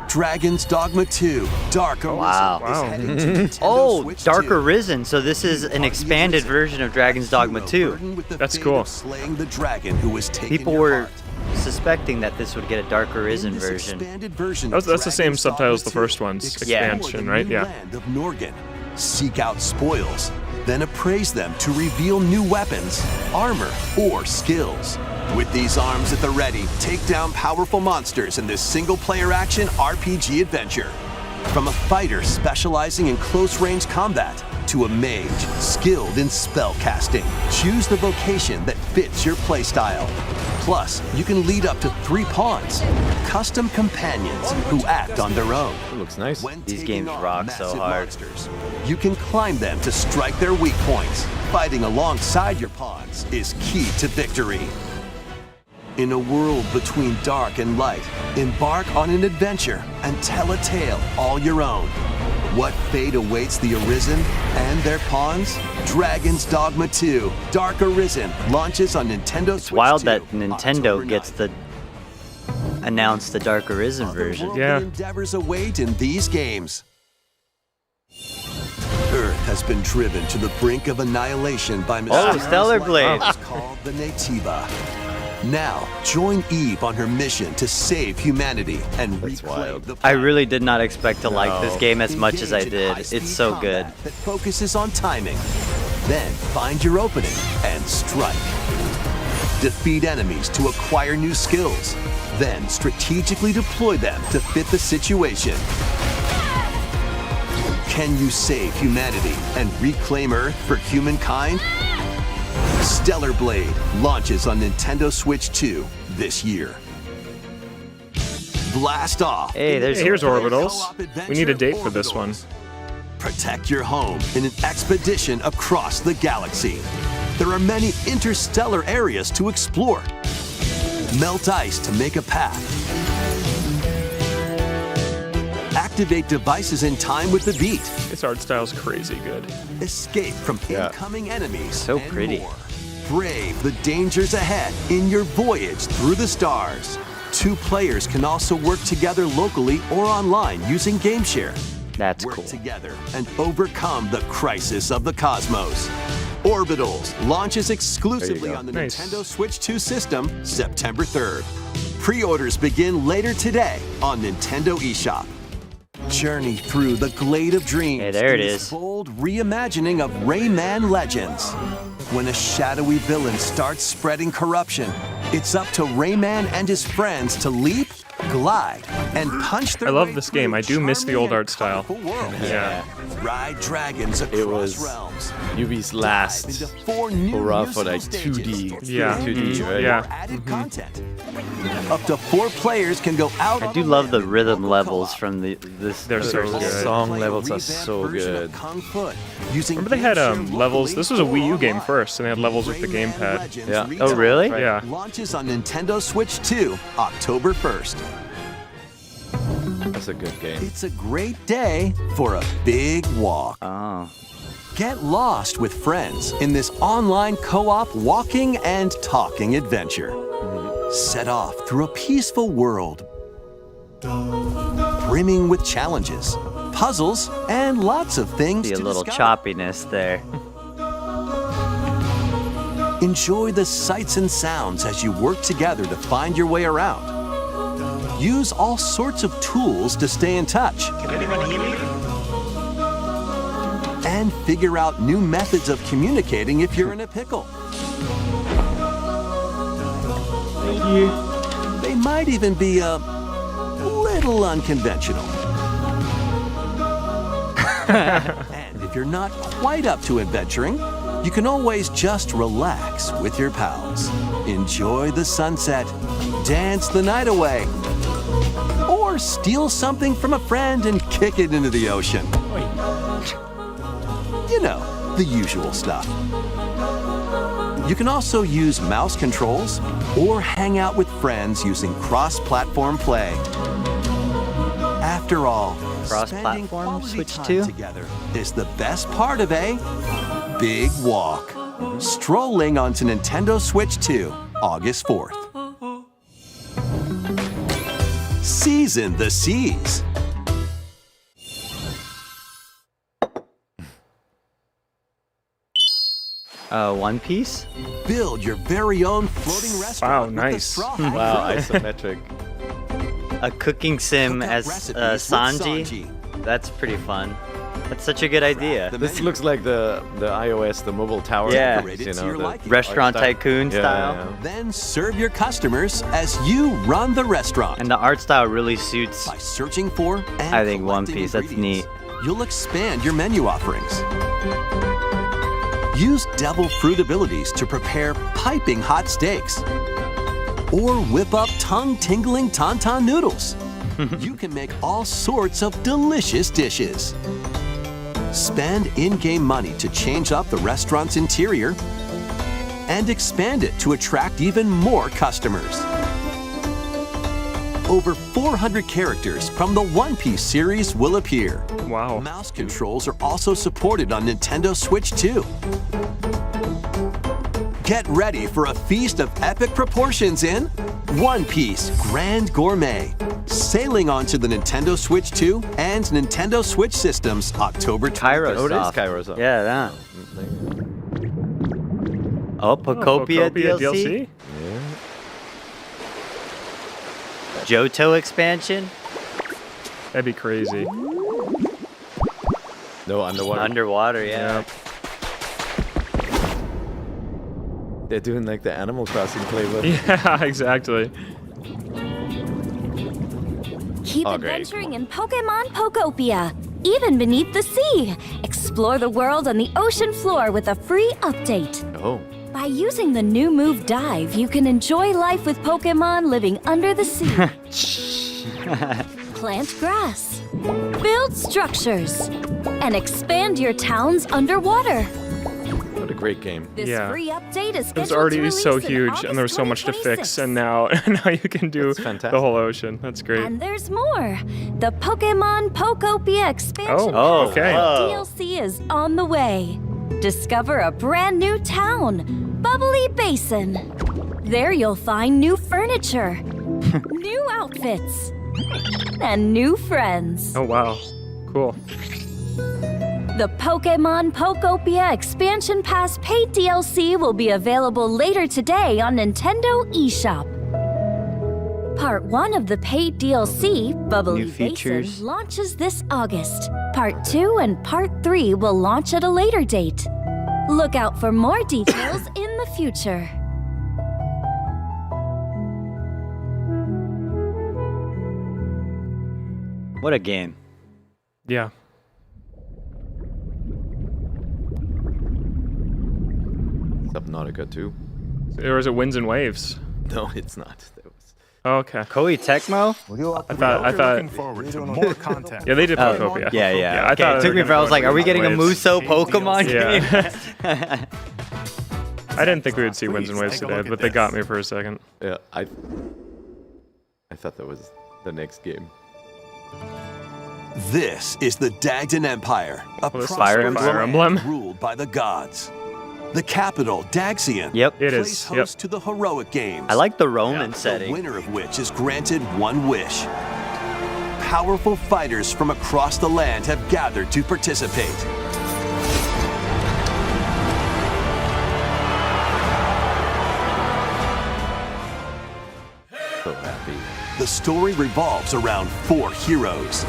Dragon's Dogma 2, Dark Arisen Wow. is heading to Nintendo Oh, Switch Dark 2. Arisen. So this is an expanded version of Dragon's Dogma 2. That's cool. Slaying the dragon who was taken People your were heart. suspecting that this would get a Dark Arisen In this version. expanded version That's of the same Dragon's Dogma subtitle as the 2, first one's explore expansion, the right? new Yeah. land of Norgan, seek out spoils, then appraise them to reveal new weapons, armor, or skills. With these arms at the ready, take down powerful monsters in this single-player action RPG adventure. From a fighter specializing in close-range combat to a mage skilled in spell casting, choose the vocation that fits your playstyle. Plus, you can lead up to 3 pawns, custom companions who act on their own. It looks nice. When These taking games on rock so massive hard. monsters, you can climb them to strike their weak points. Fighting alongside your pawns is key to victory. In a world between dark and light, embark on an adventure and tell a tale all your own. What fate awaits the Arisen and their pawns? Dragon's Dogma 2 Dark Arisen launches on Nintendo Switch. It's wild 2, that Nintendo October gets 9th. to announce the Dark Arisen version. Yeah. Endeavors await in these games. Earth has been driven to the brink of annihilation by mysterious Stellar life Blade. forms called the Nativa. Now, join Eve on her mission to save humanity and reclaim wild. the I planet. really did not expect to like this No. game as much as I Engage in did. high-speed It's so good. combat that focuses on timing. Then find your opening and strike. Defeat enemies to acquire new skills. Then strategically deploy them to fit the situation. Can you save humanity and reclaim Earth for humankind? Stellar Blade launches on Nintendo Switch 2 this year. Blast off! Hey, there's Here's Orbitals. Co-op We need a adventure date for this one. Orbitals. Protect your home in an expedition across the galaxy. There are many interstellar areas to explore. Melt ice to make a path. Activate devices in time with the beat. This art style's crazy good. Escape from incoming enemies. So and pretty. more. Brave the dangers ahead in your voyage through the stars. 2 players can also work together locally or online using GameShare. That's Work cool. together and overcome the crisis of the cosmos. Orbitals launches exclusively go. on the Nice. Nintendo Switch 2 system September 3rd. Pre-orders begin later today on Nintendo eShop. Journey through the Glade of Dreams. Hey, there it in this is. bold reimagining of Rayman Legends. When a shadowy villain starts spreading corruption, it's up to Rayman and his friends to leap, glide, and punch their I love way this through game. I do miss the charming old and art style. colorful worlds. Yeah. Ride dragons across was realms. Yubi's Dive last into 4 new hurrah for musical like stages. 2D. Yeah. 2D, right? Yeah. More added content. Up to 4 players can go out. I on do a love the limb in rhythm local levels co-op. from this. They're so version. good. Song Play a levels are revamped so version of good. Kung Fu using Remember they had GameShare levels? locally This was a Wii U or game online. first, and they had levels with the Rayman gamepad. Legends Yeah. Retail Oh, really? Play Yeah. Launches on Nintendo Switch 2, October 1st. That's a good game. It's a great day for a big walk. Oh. Get lost with friends in this online co-op walking and talking adventure. Set off through a peaceful world, brimming with challenges, puzzles, and lots of things See a to little discover. choppiness there. Enjoy the sights and sounds as you work together to find your way around. Use all sorts of tools to stay in touch. And figure out new methods of communicating if you're in a pickle. They might even be a little unconventional. And if you're not quite up to adventuring, you can always just relax with your pals. Enjoy the sunset, dance the night away, or steal something from a friend and kick it into the ocean. You know, the usual stuff. You can also use mouse controls or hang out with friends using cross-platform play. After all, spending Cross-platform quality Switch time 2? together is the best part of a big walk. Strolling onto Nintendo Switch 2, August 4th. Season the seas. One Piece? Build your very own floating restaurant. Wow, with the nice. Straw Hat Wow, Grill. isometric. A cooking sim Cook up as recipes with Sanji? Sanji. That's pretty fun. That's such a good idea. This looks like the iOS, the mobile tower. Yeah. You know, the Restaurant art style. tycoon style. Yeah. Then serve your customers as you run the restaurant. And the art style really suits, By searching for and I think, One collecting Piece. That's ingredients, neat. You'll expand your menu offerings. Use devil fruit abilities to prepare piping hot steaks. Or whip up tongue-tingling tauntaun noodles. You can make all sorts of delicious dishes. Spend in-game money to change up the restaurant's interior and expand it to attract even more customers. Over 400 characters from the One Piece series will appear. Wow. Mouse controls are also supported on Nintendo Switch 2. Get ready for a feast of epic proportions in One Piece Grand Gourmet, sailing onto the Nintendo Switch 2 and Nintendo Switch systems October 20th. Kairos. Oh, it is Kairos. Yeah, that. Oh, Pocopia DLC? Johto expansion? That'd be crazy. No, underwater. Underwater, yeah. They're doing like the Animal Crossing playbook. Yeah, exactly. Keep Oh, great. adventuring in Pokemon Pokopia, even beneath the sea. Explore the world on the ocean floor with a free update. Oh. By using the new move Dive, you can enjoy life with Pokemon living under the sea. Plant grass, build structures, and expand your towns underwater. What a great game. This Yeah. free update is It was scheduled to already release so in huge, and there was so much to fix, 2026. and now you can do That's the fantastic. whole ocean. That's great. And there's more. The Pokemon Pokopia expansion Oh, okay. DLC is on the way. Discover a brand new town, Bubbly Basin. There you'll find new furniture, new outfits, and new friends. Oh, wow. Cool. The Pokemon Pokopia Expansion Pass paid DLC will be available later today on Nintendo eShop. Part 1 of the paid DLC, Bubbly New features. Basin, launches this August. Part 2 and Part 3 will launch at a later date. Look out for more details in the future. What a game. Yeah. Subnautica 2. Or is it Winds and Waves? No, it's not. That was... Oh, okay. Koei Tecmo? I thought. Looking forward to more content. Yeah, they did Oh, Pokopia. yeah. I Okay, thought it they took were me forever. I was gonna like, go are we Winds getting a and Waves. Muso Pokemon game? Yeah. I didn't think we would see Winds and Waves today, but they got me for a second. Yeah, I thought that was the next game. This is the Dagdan Empire, a Well, this is Fire prosperous Emblem? land ruled by the gods. The capital, Daxian, Yep. It plays is. host to the heroic games. I like the Roman The setting. winner of which is granted one wish. Powerful fighters from across the land have gathered to participate. So happy. The story revolves around 4 heroes.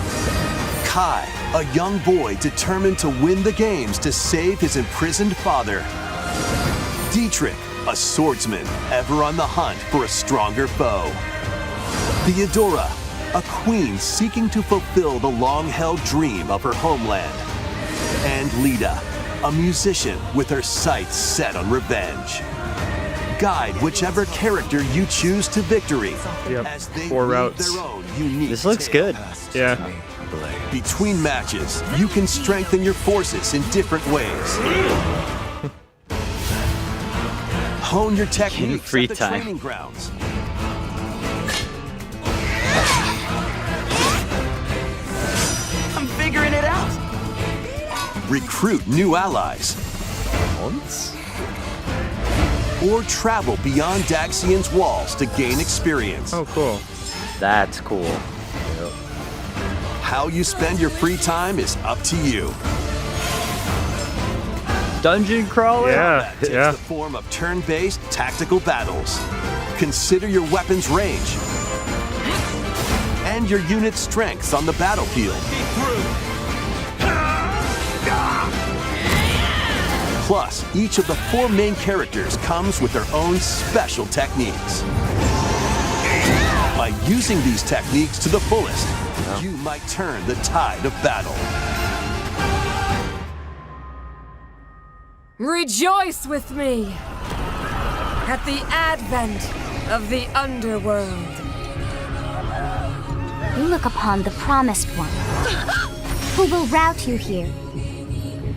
Kai, a young boy determined to win the games to save his imprisoned father. Dietrich, a swordsman ever on the hunt for a stronger foe. Theodora, a queen seeking to fulfill the long-held dream of her homeland. And Lita, a musician with her sights set on revenge. Guide whichever character you choose to victory Yep. as they 4 lead routes. their own unique This looks tale. good. Yeah. Between matches, you can strengthen your forces in different ways. Hone your techniques free at the time. training grounds. I'm figuring it out. Recruit new allies. Or travel beyond Daxian's walls to gain experience. Oh, cool. That's cool. How you spend your free time is up to you. Dungeon crawler? Yeah. Takes Yeah. the form of turn-based tactical battles. Consider your weapon's range and your unit's strengths on the battlefield. Plus, each of the 4 main characters comes with their own special techniques. By using these techniques to the fullest, you might turn the tide of battle. Rejoice with me at the advent of the underworld. You look upon the promised one, who will route you here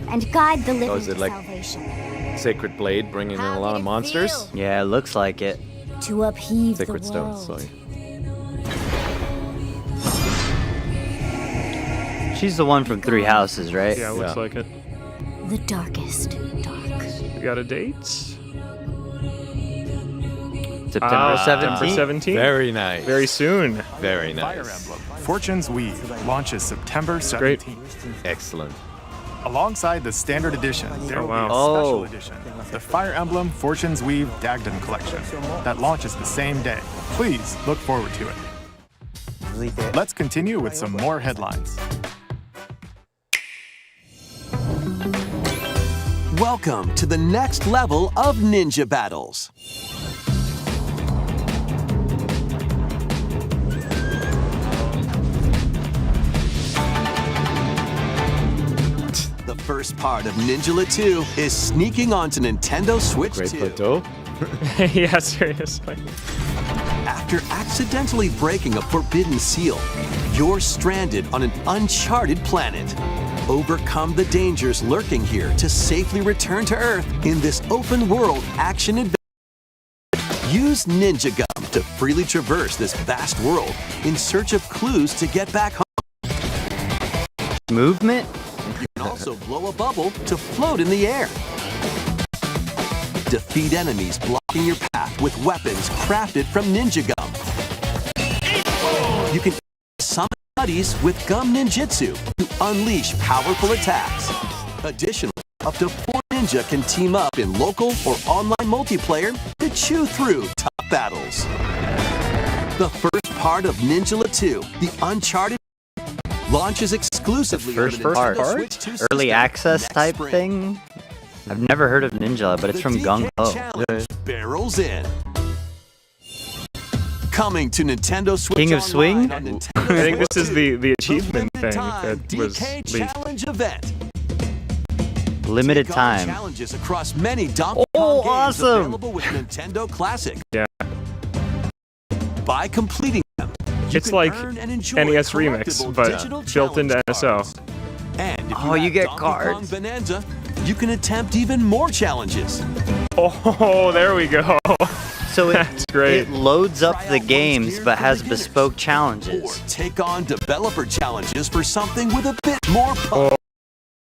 and guide the living is it to like salvation. Sacred Blade bringing in a lot of monsters. Yeah, it looks like it. To upheave Sacred the Stones, world. sorry. She's the one from Three Houses, right? Yeah, looks like it. The darkest dark. You got a date? September 17th. 17th. Very nice. Very soon. Very Fire nice. Emblem Fortune's Weave launches September great. 17th. Excellent. Alongside the standard edition, there will wow. be a special edition, the Fire Emblem Fortune's Weave Dagden Collection, that launches the same day. Please look forward to it. Let's continue with some more headlines. Welcome to the next level of ninja battles. The first part of Ninja 2 is sneaking onto Nintendo Switch Great 2. plateau. Yeah, seriously. After accidentally breaking a forbidden seal, you're stranded on an uncharted planet. Overcome the dangers lurking here to safely return to Earth in this open-world action adventure. Use Ninja Gum to freely traverse this vast world in search of clues to get back home. Movement? You can also blow a bubble to float in the air. Defeat enemies blocking your path with weapons crafted from Ninja Gum. You can summon buddies with Gum Ninjutsu to unleash powerful attacks. Additionally, up to 4 ninja can team up in local or online multiplayer to chew through tough battles. The first part of Ninja 2, the Uncharted, launches exclusively on the First Nintendo part? Switch 2 Early system access next type spring. thing? I've never heard of Ninja, but it's The from DK Gung Ho. Challenge barrels in. Coming to Nintendo Switch King of Online Swing? on Nintendo I think Switch this is 2, the achievement limited thing time that was DK leaked. Challenge event. Limited Take on time. challenges across many Donkey Oh, Kong games awesome. available with Nintendo Classic. Yeah. By completing them, you It's can like earn and enjoy NES Remix, collectible but digital built into challenge NSO. cards. And if Oh, you have get Donkey Kong cards. Bonanza, you can attempt even more challenges. Oh, there we go. So That's great. it loads up Try the out games, once geared but for has beginners. bespoke Or challenges. take on developer challenges for something with a bit more fun.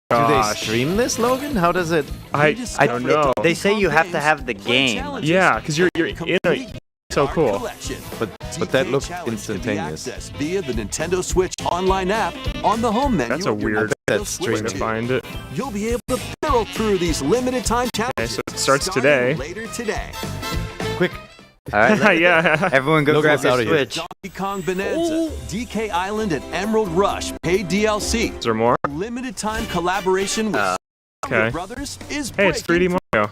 Do they Gosh. stream this, Logan? How does it? I don't know. They say you have to have the game. Yeah, because you're in a... So cool. But that looked instantaneous. Via the Nintendo Switch online app on the home menu. That's a of your weird Nintendo That's Switch way streaming. to 2. find it. You'll be able to barrel through these limited time challenges. so it starts starting today. Later today. Quick. All right, Yeah. everyone go Look grab what's your out of here. Switch. Donkey Kong Bonanza, DK Island, and Emerald Rush paid DLC. Is there more? Limited time collaboration with okay. Mario Brothers is Hey, it's 3D Mario.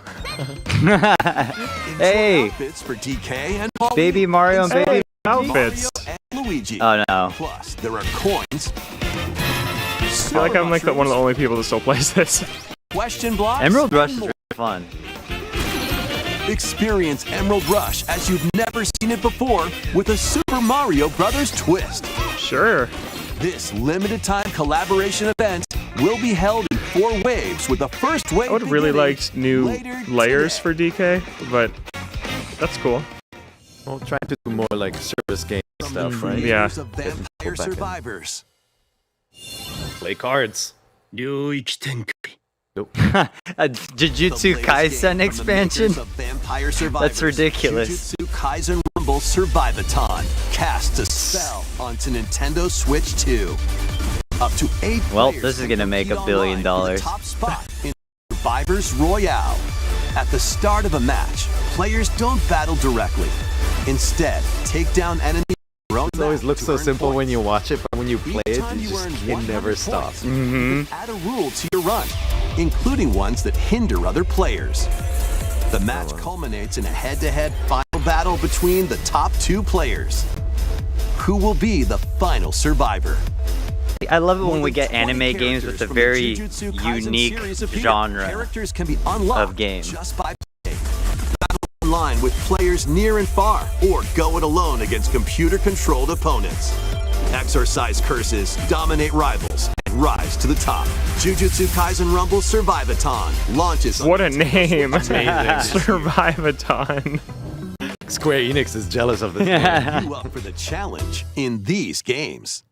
Hey, outfits for DK and Paul Baby Mario and Baby. Outfits. Mario and Luigi. Oh no. Plus, there are coins. I feel like I'm like one of the only people that still plays this. Question blocks. Emerald Rush is and really fun. Experience Emerald Rush as you've never seen it before with a Super Mario Brothers twist. Sure. This limited time collaboration event will be held in 4 waves with the first wave I would have really beginning liked new later layers today. for DK, but that's cool. Well, trying to do more like service game stuff, right? Yeah. Creators of Vampire Go back in. Survivors. Play cards. A The Jujutsu latest Kaisen game from the expansion? makers of Vampire Survivors. That's ridiculous. Jujutsu Kaisen Rumble Survivathon casts a spell onto Nintendo Switch 2. Up to 8 Well, players this is can gonna make compete $1 billion. online for the top spot in Survivors Royale. At the start of a match, players don't battle directly. Instead, take down enemies. It always looks so simple when you watch it, but when you play it, Each time you earn one it never hundred stops. points, you can add a rule to your run. including ones that hinder other players. The match culminates in a head-to-head final battle between the top 2 players. Who will be the final survivor? I love it when More we than get 20 anime games with characters a from the very Jujutsu Kaisen unique series appear. genre Characters can be unlocked of game. just by playing. Battle online with players near and far, or go it alone against computer-controlled opponents. Exorcise curses, dominate rivals, and rise to the top. Jujutsu Kaisen Rumble Survivathon launches on What a name. Amazing. Survivathon. Square Enix is jealous of this. you up for the challenge in these games.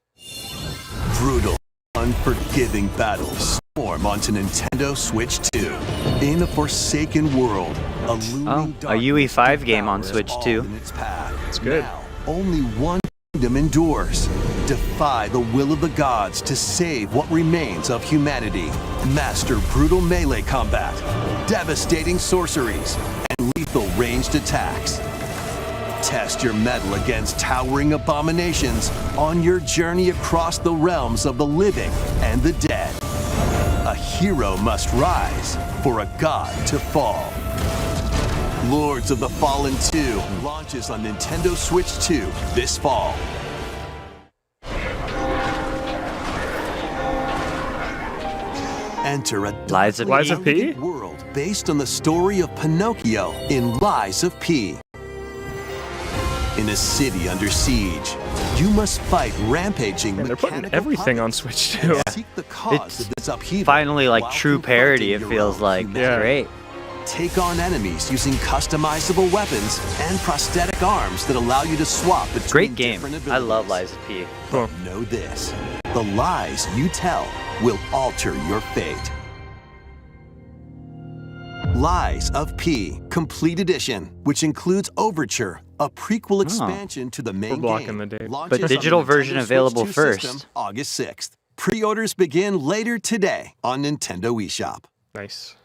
Brutal, unforgiving battles swarm onto Nintendo Switch 2. In a forsaken world, a looming a UE5 game on darkness Switch all 2. in its path. It's good. Now, only one kingdom endures. Defy the will of the gods to save what remains of humanity. Master brutal melee combat, devastating sorceries, and lethal ranged attacks. Test your mettle against towering abominations on your journey across the realms of the living and the dead. A hero must rise for a god to fall. Lords of the Fallen 2 launches on Nintendo Switch 2 this fall. Enter a Lies of Lies of P? world based on the story of Pinocchio in Lies of P. In a city under siege, you must fight rampaging Man, they're putting mechanical everything on puppets Switch and 2. seek the cause It's of this upheaval Finally, like while true parody, it confronting your feels own like. humanity. Yeah. Great. Take on enemies using customizable weapons and prosthetic arms that allow you to swap between Great game. different I abilities. love Lies of P. Cool. Know this, the lies you tell will alter your fate. Lies of P Complete Edition, which includes Overture, a prequel expansion to the main blocking game. the date. launches But on the digital Nintendo version Switch available 2 first. system August 6th. Pre-orders begin later today on Nintendo eShop. Nice.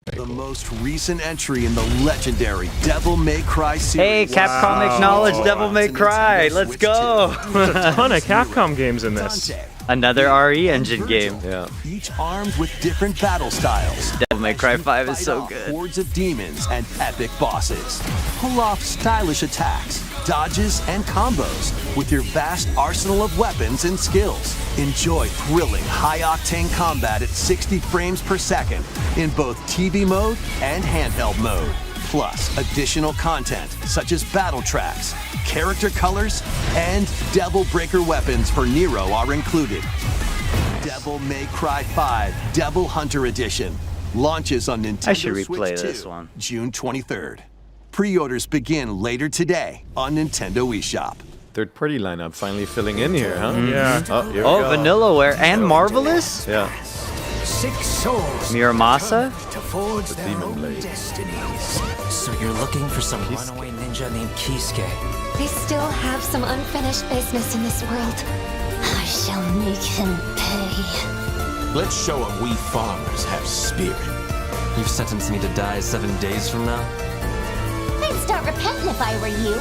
The most recent entry in the legendary Devil May Cry Hey, series. Capcom acknowledged Devil May To Cry. Nintendo Let's Switch go. 2. There's a ton of Capcom games in this. Dante, Another RE engine game. Yeah. each armed with different battle styles. Devil May Cry 5 is Fight so off good. Hordes of demons and epic bosses. Pull off stylish attacks, dodges, and combos with your vast arsenal of weapons and skills. Enjoy thrilling, high-octane combat at 60 frames per second in both TV mode and handheld mode. Plus, additional content such as battle tracks, character colors, and Devil Breaker weapons for Nero are included. Devil May Cry 5 Devil Hunter Edition launches on Nintendo I should replay Switch 2, this one. June 23rd. Pre-orders begin later today on Nintendo eShop. Third-party lineup finally filling in here, huh? Yeah. Oh, here we Oh, go. Vanillaware and Marvelous? Yeah. 6 souls Miramasa? to forge their Demon own Blade. destinies. So you're looking for some runaway ninja named Kisuke. I still have some unfinished business in this world. I shall make him pay. Let's show him we farmers have spirit. You've sentenced me to die 7 days from now? I'd start repenting if I were you.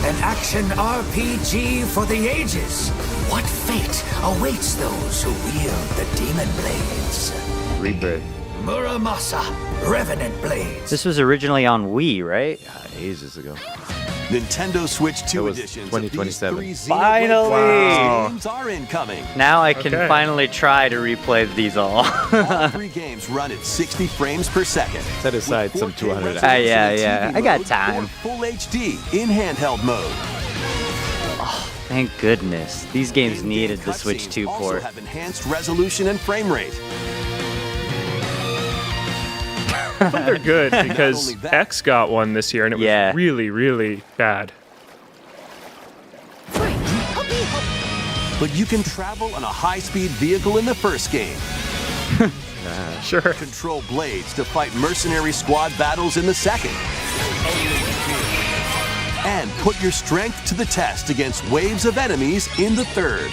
An action RPG for the ages. What fate awaits those who wield the demon blades? Rebirth. Muramasa, Revenant Blades. This was originally on Wii, right? Ages ago. Nintendo Switch 2 That was editions 2027. of these 3 Finally! Xenoblade games are incoming. Now I can Okay. finally try to replay these all. All 3 games run at 60 frames per second. Set aside With some 4K 200 resolution Ah, yeah, in yeah. TV I got mode time. or Full HD in handheld mode. Thank goodness. These games In-game needed the Switch cutscenes 2 also port. have enhanced resolution and frame rate. But they're good because only that- X got one this year and it was Yeah. really, really bad. But you can travel on a high-speed vehicle in the first game. Sure. Control blades to fight mercenary squad battles in the second. And put your strength to the test against waves of enemies in the third.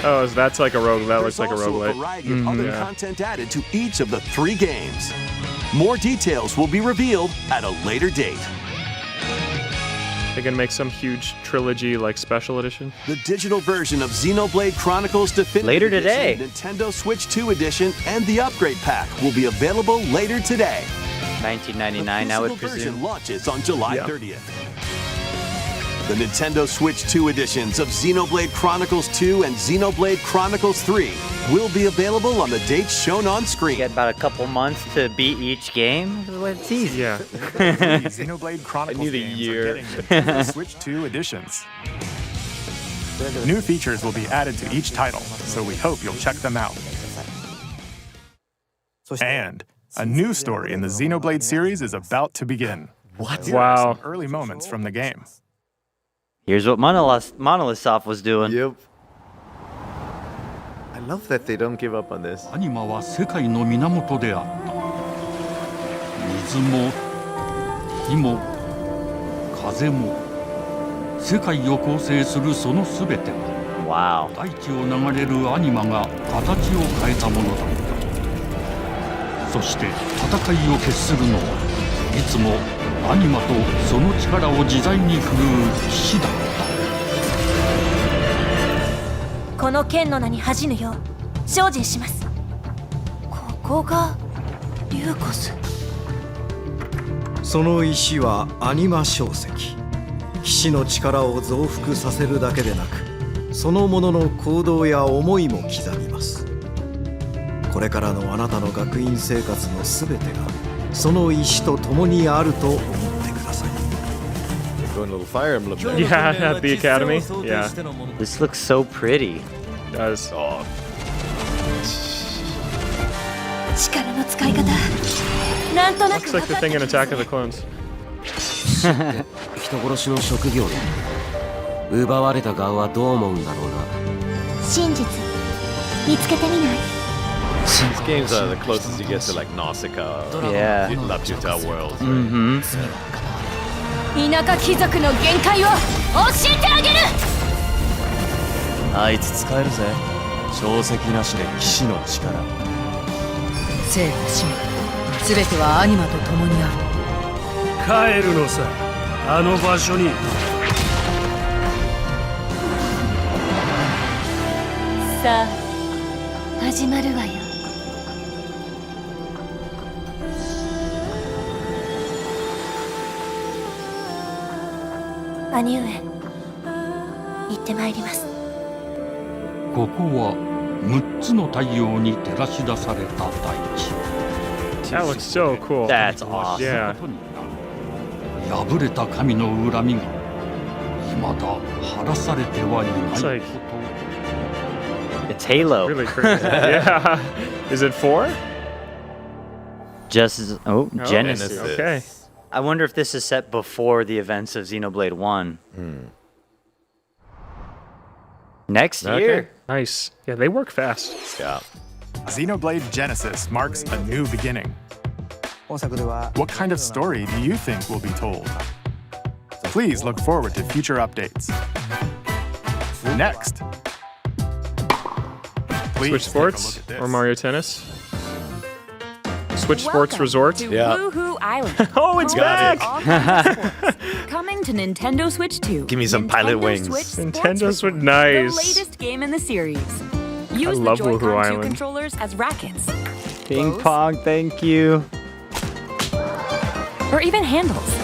Oh, so that's like a rogue. That looks There's like a also a roguelite. variety of other yeah. content added to each of the 3 games. More details will be revealed at a later date. They're gonna make some huge trilogy like special edition. The digital version of Xenoblade Chronicles Definitive Later today. Edition, Nintendo Switch 2 Edition, and the upgrade pack will be available later today. $19.99, I would physical version presume. launches on July 30th. The Nintendo Switch 2 editions of Xenoblade Chronicles 2 and Xenoblade Chronicles 3 will be available on the dates shown on screen. Get about a couple months to beat each game. It's easy. Yeah. Xenoblade Chronicles need a games year. are getting Nintendo Switch 2 editions. New features will be added to each title, so we hope you'll check them out. And a new story in the Xenoblade series is about to begin. What? Here are Wow. some early moments from the game. Here's what Monolith Soft was doing. Yep. I love that they don't give up on this. アニマは世界の源であった水も火も風も世界を構成するそのすべては Wow. 大地を流れるアニマが形を変えたものだったそして戦いを決するのはいつもアニマとその力を自在に振るう騎士だったこの剣の名に恥じぬよう精進します。ここがリューコス。その石はアニマ晶石。騎士の力を増幅させるだけでなく、そのものの行動や思いも刻みます。これからのあなたの学院生活のすべてがその石と共にあると思ってください。 Going a little Fire Emblem there. Yeah, at the academy. Yeah, This looks so pretty. it does. Oh, 力の使い方。なんとなく Looks like the thing in Attack of the Clones. 人殺しの職業だ。奪われた側はどう思うんだろうな。真実見つけてみない？ these games are the closest you get to like Nausicaa. Yeah. Laputa world. Mm-hmm. 田舎貴族の限界を教えてあげる。あいつ使えるぜ。小石なしで騎士の力。生と死すべてはアニマと共にある。帰るのさ。あの場所に。さあ始まるわよ。兄上行ってまいります。ここは6つの太陽に照らし出された大地。 That looks so cool. That's awesome. Yeah. 破れた神の恨みが未だ晴らされてはいない It's like こと。 It's Halo. really crazy. Yeah. Is it 4? Genesis. Oh, Oh, Genesis. Okay. I wonder if this is set before the events of Xenoblade 1. Next year. Nice. Yeah, they work fast. Yeah. Xenoblade Genesis marks a new beginning. What kind of story do you think will be told? Please look forward to future updates. Next. Please Switch take a Sports look at this. or Mario Tennis? Switch Sports Resort? To Yeah. Woohoo Island. Oh, it's Home to back! all kinds of sports. Coming to Nintendo Switch 2. Give me some pilot Nintendo wings. Switch Sports Nintendo Switch, Resort, nice. The latest game in the series. Use love the Woohoo Joy-Con 2 Island. controllers as rackets. Ping Bows, pong, thank you. Or even handles.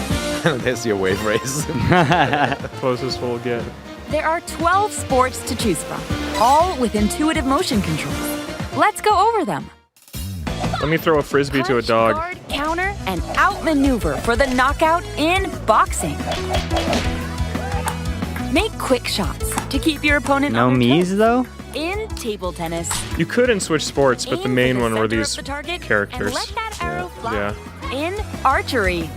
There's your wave race. Closest we'll get. There are 12 sports to choose from, all with intuitive motion controls. Let's go over them. Let me throw a frisbee to a Punch, dog. guard, counter, and outmaneuver for the knockout in boxing. Make quick shots to keep your opponent No on their me's toes. though? In table tennis, You could in Switch Sports, but the aim main for one were center of these the target characters. And let that arrow fly. Yeah. In archery,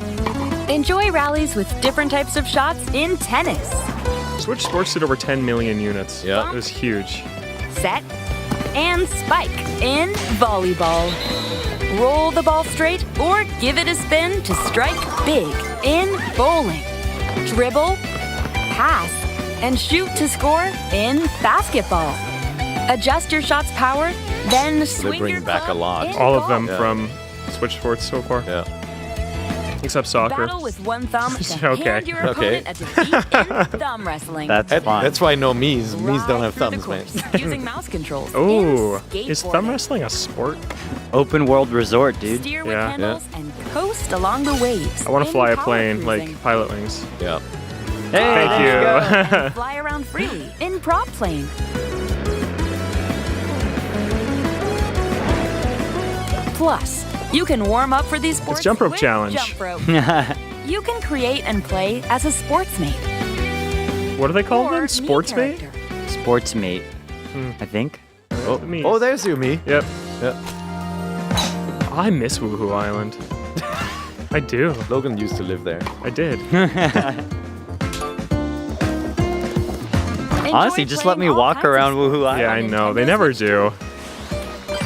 enjoy rallies with different types of shots in tennis. Switch Sports did over 10 million units. Yeah. It was huge. Set and spike in volleyball. Roll the ball straight or give it a spin to strike big in bowling. Dribble, pass, and shoot to score in basketball. Adjust your shot's power, then swing bring your back a club lot. in All of golf. them Yeah. from Switch Sports so far. Yeah. Except soccer. Battle with one thumb to Okay. hand your opponent a defeat in thumb wrestling. That's fun. That's why no Mii's. Mii's don't have Ride through thumbs, the man. course using mouse controls. Oh, and is skateboarding. thumb wrestling a sport? Open world resort, dude. Steer with Yeah. handles and coast along the waves. I want to in fly a power plane, cruising. like Pilot Wings. Yeah. Hey, Thank there you. And fly around freely in prop plane. Plus, you can warm up for these sports jump rope with challenge. Jump rope. You can create and play as a sportsmate. What do they call or them? me Sportsmate? character. Sportsmate, I think. Oh, Mii's. oh, there's your Mii. Yep. Yep. I miss Woohoo Island. I do. Logan used to live there. I did. Honestly, just let me walk around Woohoo Island. Yeah, I know. They never do.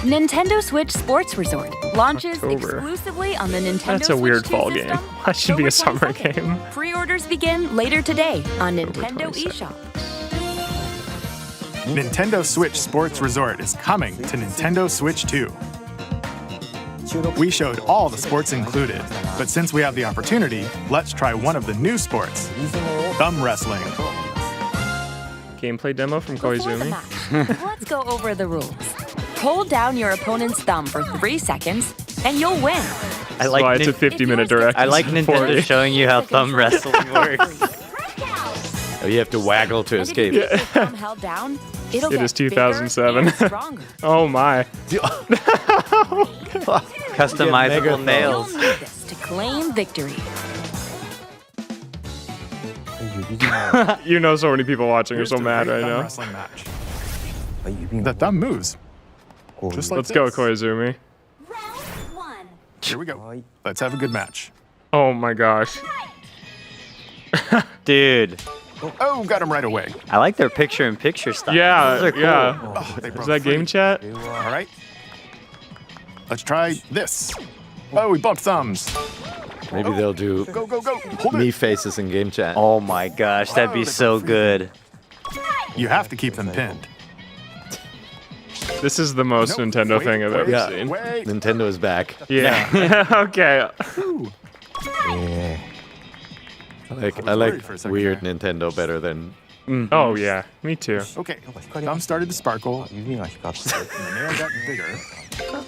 Nintendo Switch Sports Resort launches October. exclusively on the Nintendo That's a Switch weird 2 fall system, game. That should be a summer October 22nd. game. Pre-orders begin later today on Nintendo 22nd. eShop. Nintendo Switch Sports Resort is coming to Nintendo Switch 2. We showed all the sports included, but since we have the opportunity, let's try one of the new sports, thumb wrestling. Gameplay demo from Before the Koizumi. match, let's go over the rules. Hold down your opponent's thumb for 3 seconds, and you'll win. I That's why it's a Nin- 50-minute direct. I like instead of 40. Nintendo showing you how thumb wrestling works. Oh, you have to waggle to And if you escape. keep your thumb held down, it'll It get is bigger 2007. and stronger. Oh my. Customizable You'll nails. need this to claim victory. You know so many people watching are Here's so to a mad great right thumb now. wrestling match. The thumb moves. Just like Let's go, this. Koizumi. Here we go. Let's have a good match. Oh my gosh. Dude, Oh, got him right away. I like their picture-in-picture stuff. Yeah, Those are cool. yeah. Oh, they Is broke that free. game chat? All right. Let's try this. Oh, we bumped thumbs. Maybe they'll do Go, go, go. Hold Mii it. faces in game chat. Oh my gosh, that'd be so good. You have to keep them pinned. This is the most Nope. Nintendo Wait, thing I've ever Yeah. seen. Wait. Nintendo is back. Yeah. Okay. Ooh. I like worried for a second weird there. Nintendo better than. Oh yeah, me too. Okay. Thumb started to sparkle. And the nail got bigger.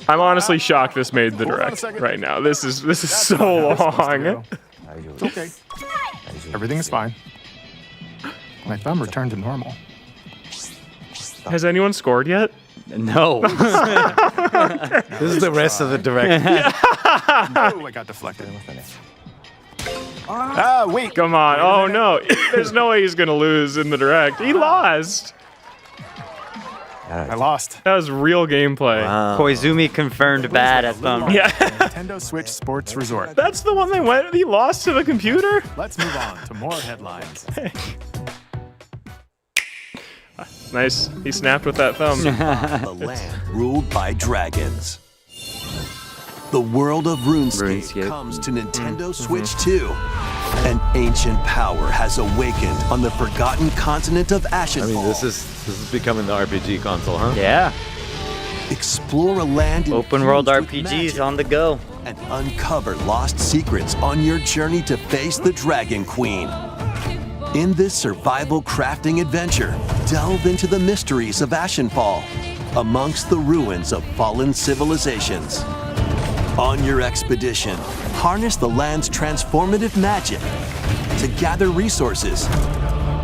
I'm honestly shocked this made the Hold on a direct second. right now. This is That's so not how it's supposed to long. go. It's okay. Everything is fine. My thumb returned to normal. Has anyone scored yet? No. This is the rest of the direct. Oh, I got deflected. Ah, wait. Come on. Oh no. There's no way he's gonna lose in the direct. He lost. I lost. That was real gameplay. Koizumi confirmed bad at thumb. Yeah. Nintendo Switch Sports Resort. That's the one they went. He lost to the computer. Let's move on to more headlines. Nice. He snapped with that thumb. The land ruled by dragons. The world of RuneScape comes to Nintendo Switch 2. An ancient power has awakened on the forgotten continent of Ashenfall. I mean, this is becoming the RPG console, huh? Yeah. Explore a land Open world infused with RPGs magic on the go. and uncover lost secrets on your journey to face the Dragon Queen. In this survival crafting adventure, delve into the mysteries of Ashenfall, amongst the ruins of fallen civilizations. On your expedition, harness the land's transformative magic to gather resources,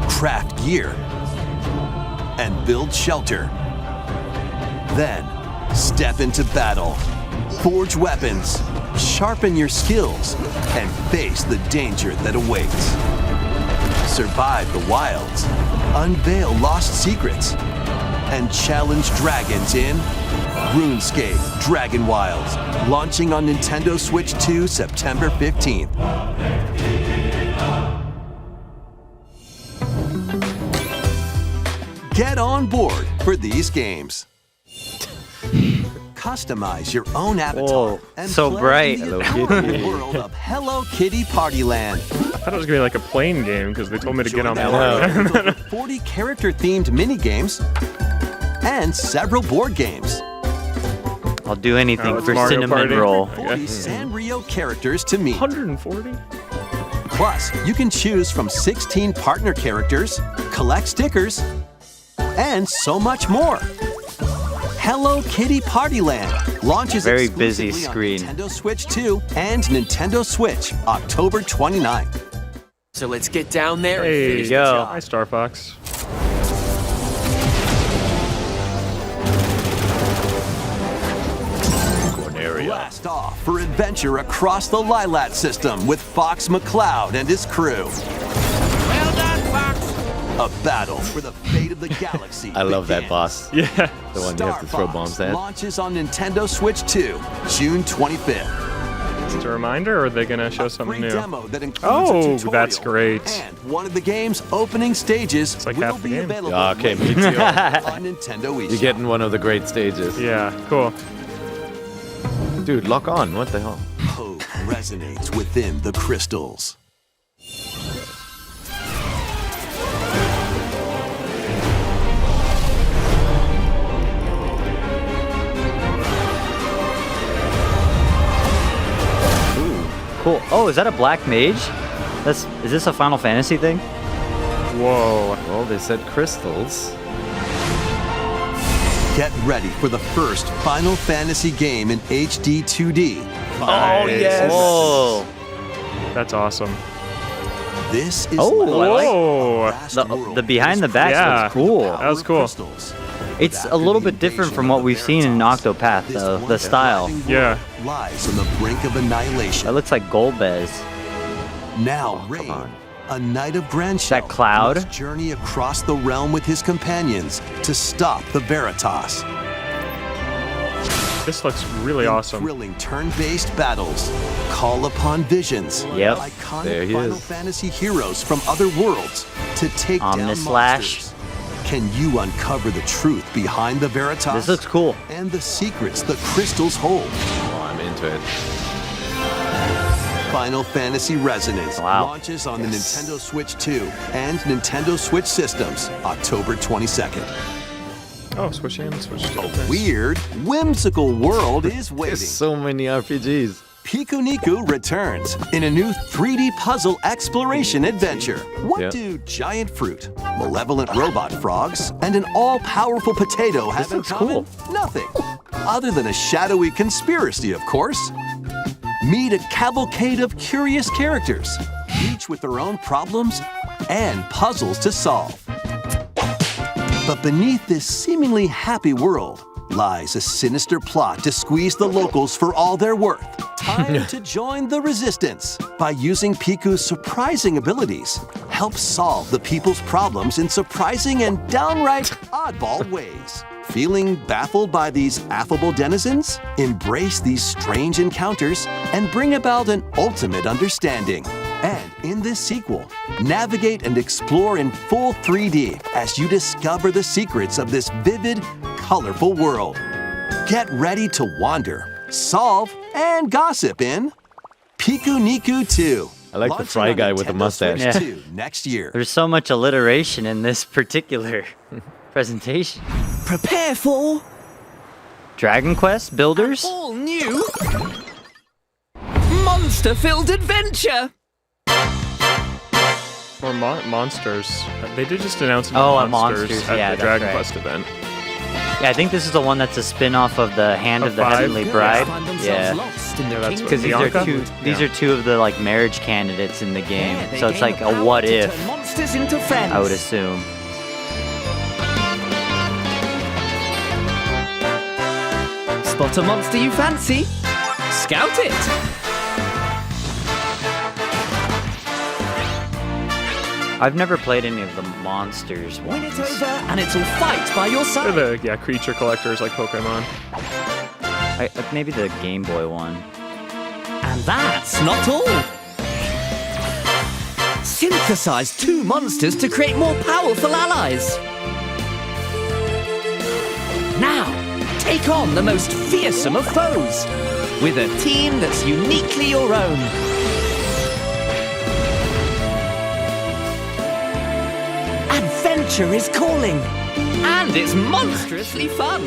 craft gear, and build shelter. Then, step into battle, forge weapons, sharpen your skills, and face the danger that awaits. Survive the wilds, unveil lost secrets, and challenge dragons in RuneScape Dragon Wilds, launching on Nintendo Switch 2 September 15th. Get on board for these games. Customize your own avatar Whoa, and so play bright. in Hello the adorable Kitty. world of Hello Kitty Party Land. I thought it was gonna be like a plane game because they told me to get on Join board. over 40 character-themed mini games and several board games. I'll do anything it's for Mario cinnamon Party. roll. 40 Sanrio characters to meet. 140? Plus, you can choose from 16 partner characters, collect stickers, and so much more. Hello Kitty Party Land launches Very busy exclusively screen. on Nintendo Switch 2 and Nintendo Switch October 29th. So let's get down there and Hey, finish the go. job. Hi, Star Fox. Blast off for adventure across the Lilat system with Fox McCloud and his crew. Well done, Fox. A battle for the fate of the galaxy. I love that begins. boss. Yeah. The one you have to throw bombs at. Launches on Nintendo Switch 2, June 25th. Is it a reminder, or are they going to show something Free new? demo that includes a Oh, tutorial, that's great. And one of the game's opening stages It's like will half the be game. available Yeah, okay, me later too. on Nintendo eShop. You're getting one of the great stages. Yeah, cool. Dude, lock on. What the hell? Hope resonates within the crystals. Cool. Oh, is that a black mage? Is this a Final Fantasy thing? Whoa. Well, they said crystals. Get ready for the first Final Fantasy game in HD 2D. Oh, yes. Oh, That's awesome. This is Oh, I like- Whoa. the behind the back Yeah. looks cool. That was cool. It's a little bit different from what we've seen in Octopath, though. The style. Yeah. Lies on the brink of annihilation. That looks like Golbez. Now, Rain, a knight of Grandshell, That Cloud? must journey across the realm with his companions to stop the Veritas. This looks really awesome. Thrilling turn-based battles call upon visions. Yep. Iconic There he Final is. Fantasy heroes from other worlds to take down Omnislash. monsters. Can you uncover the truth behind the Veritas? This looks cool. And the secrets the crystals hold. Oh, I'm into it. Final Fantasy Resonance Wow. launches on the Nintendo Switch 2 and Nintendo Switch systems October 22nd. Oh, Switch and Switch 2. A weird, whimsical world is waiting. There's so many RPGs. Piku Niku returns in a new 3D puzzle exploration adventure. What Yeah. do giant fruit, malevolent robot frogs, and an all-powerful potato have in looks common? Nothing. Other than a shadowy conspiracy, of course. Meet a cavalcade of curious characters, each with their own problems and puzzles to solve. But beneath this seemingly happy world lies a sinister plot to squeeze the locals for all they're worth. Time to join the resistance by using Piku's surprising abilities. Help solve the people's problems in surprising and downright oddball ways. Feeling baffled by these affable denizens? Embrace these strange encounters and bring about an ultimate understanding. And in this sequel, navigate and explore in full 3D as you discover the secrets of this vivid, colorful world. Get ready to wander, solve, and gossip in Piku Niku 2. I like the Launching fry on guy with the Nintendo mustache. Switch Yeah. 2 next year. There's so much alliteration in this particular presentation. Prepare for Dragon Quest Builders? all new monster-filled adventure. Or monsters. They did just announce Oh, monsters Monsters. at Yeah, the that's Dragon right. Quest event. Yeah, I think this is the one that's a spin-off of the Hand of the 5? Heavenly Yeah. Bride. Find themselves Yeah. lost in Yeah, the that's kingdom. Because these are Bianca? these Yeah. are two of the like marriage candidates in the game. There they So it's gain like the a power what to if, turn monsters into friends. I would assume. Spot a monster you fancy? Scout it. I've never played any of the monsters Win ones. it over, and it's all fight by your side. They're the creature collectors like Pokemon. Maybe the Game Boy one. And that's not all. Synthesize two monsters to create more powerful allies. Now, take on the most fearsome of foes with a team that's uniquely your own. Adventure is calling, and it's monstrously fun.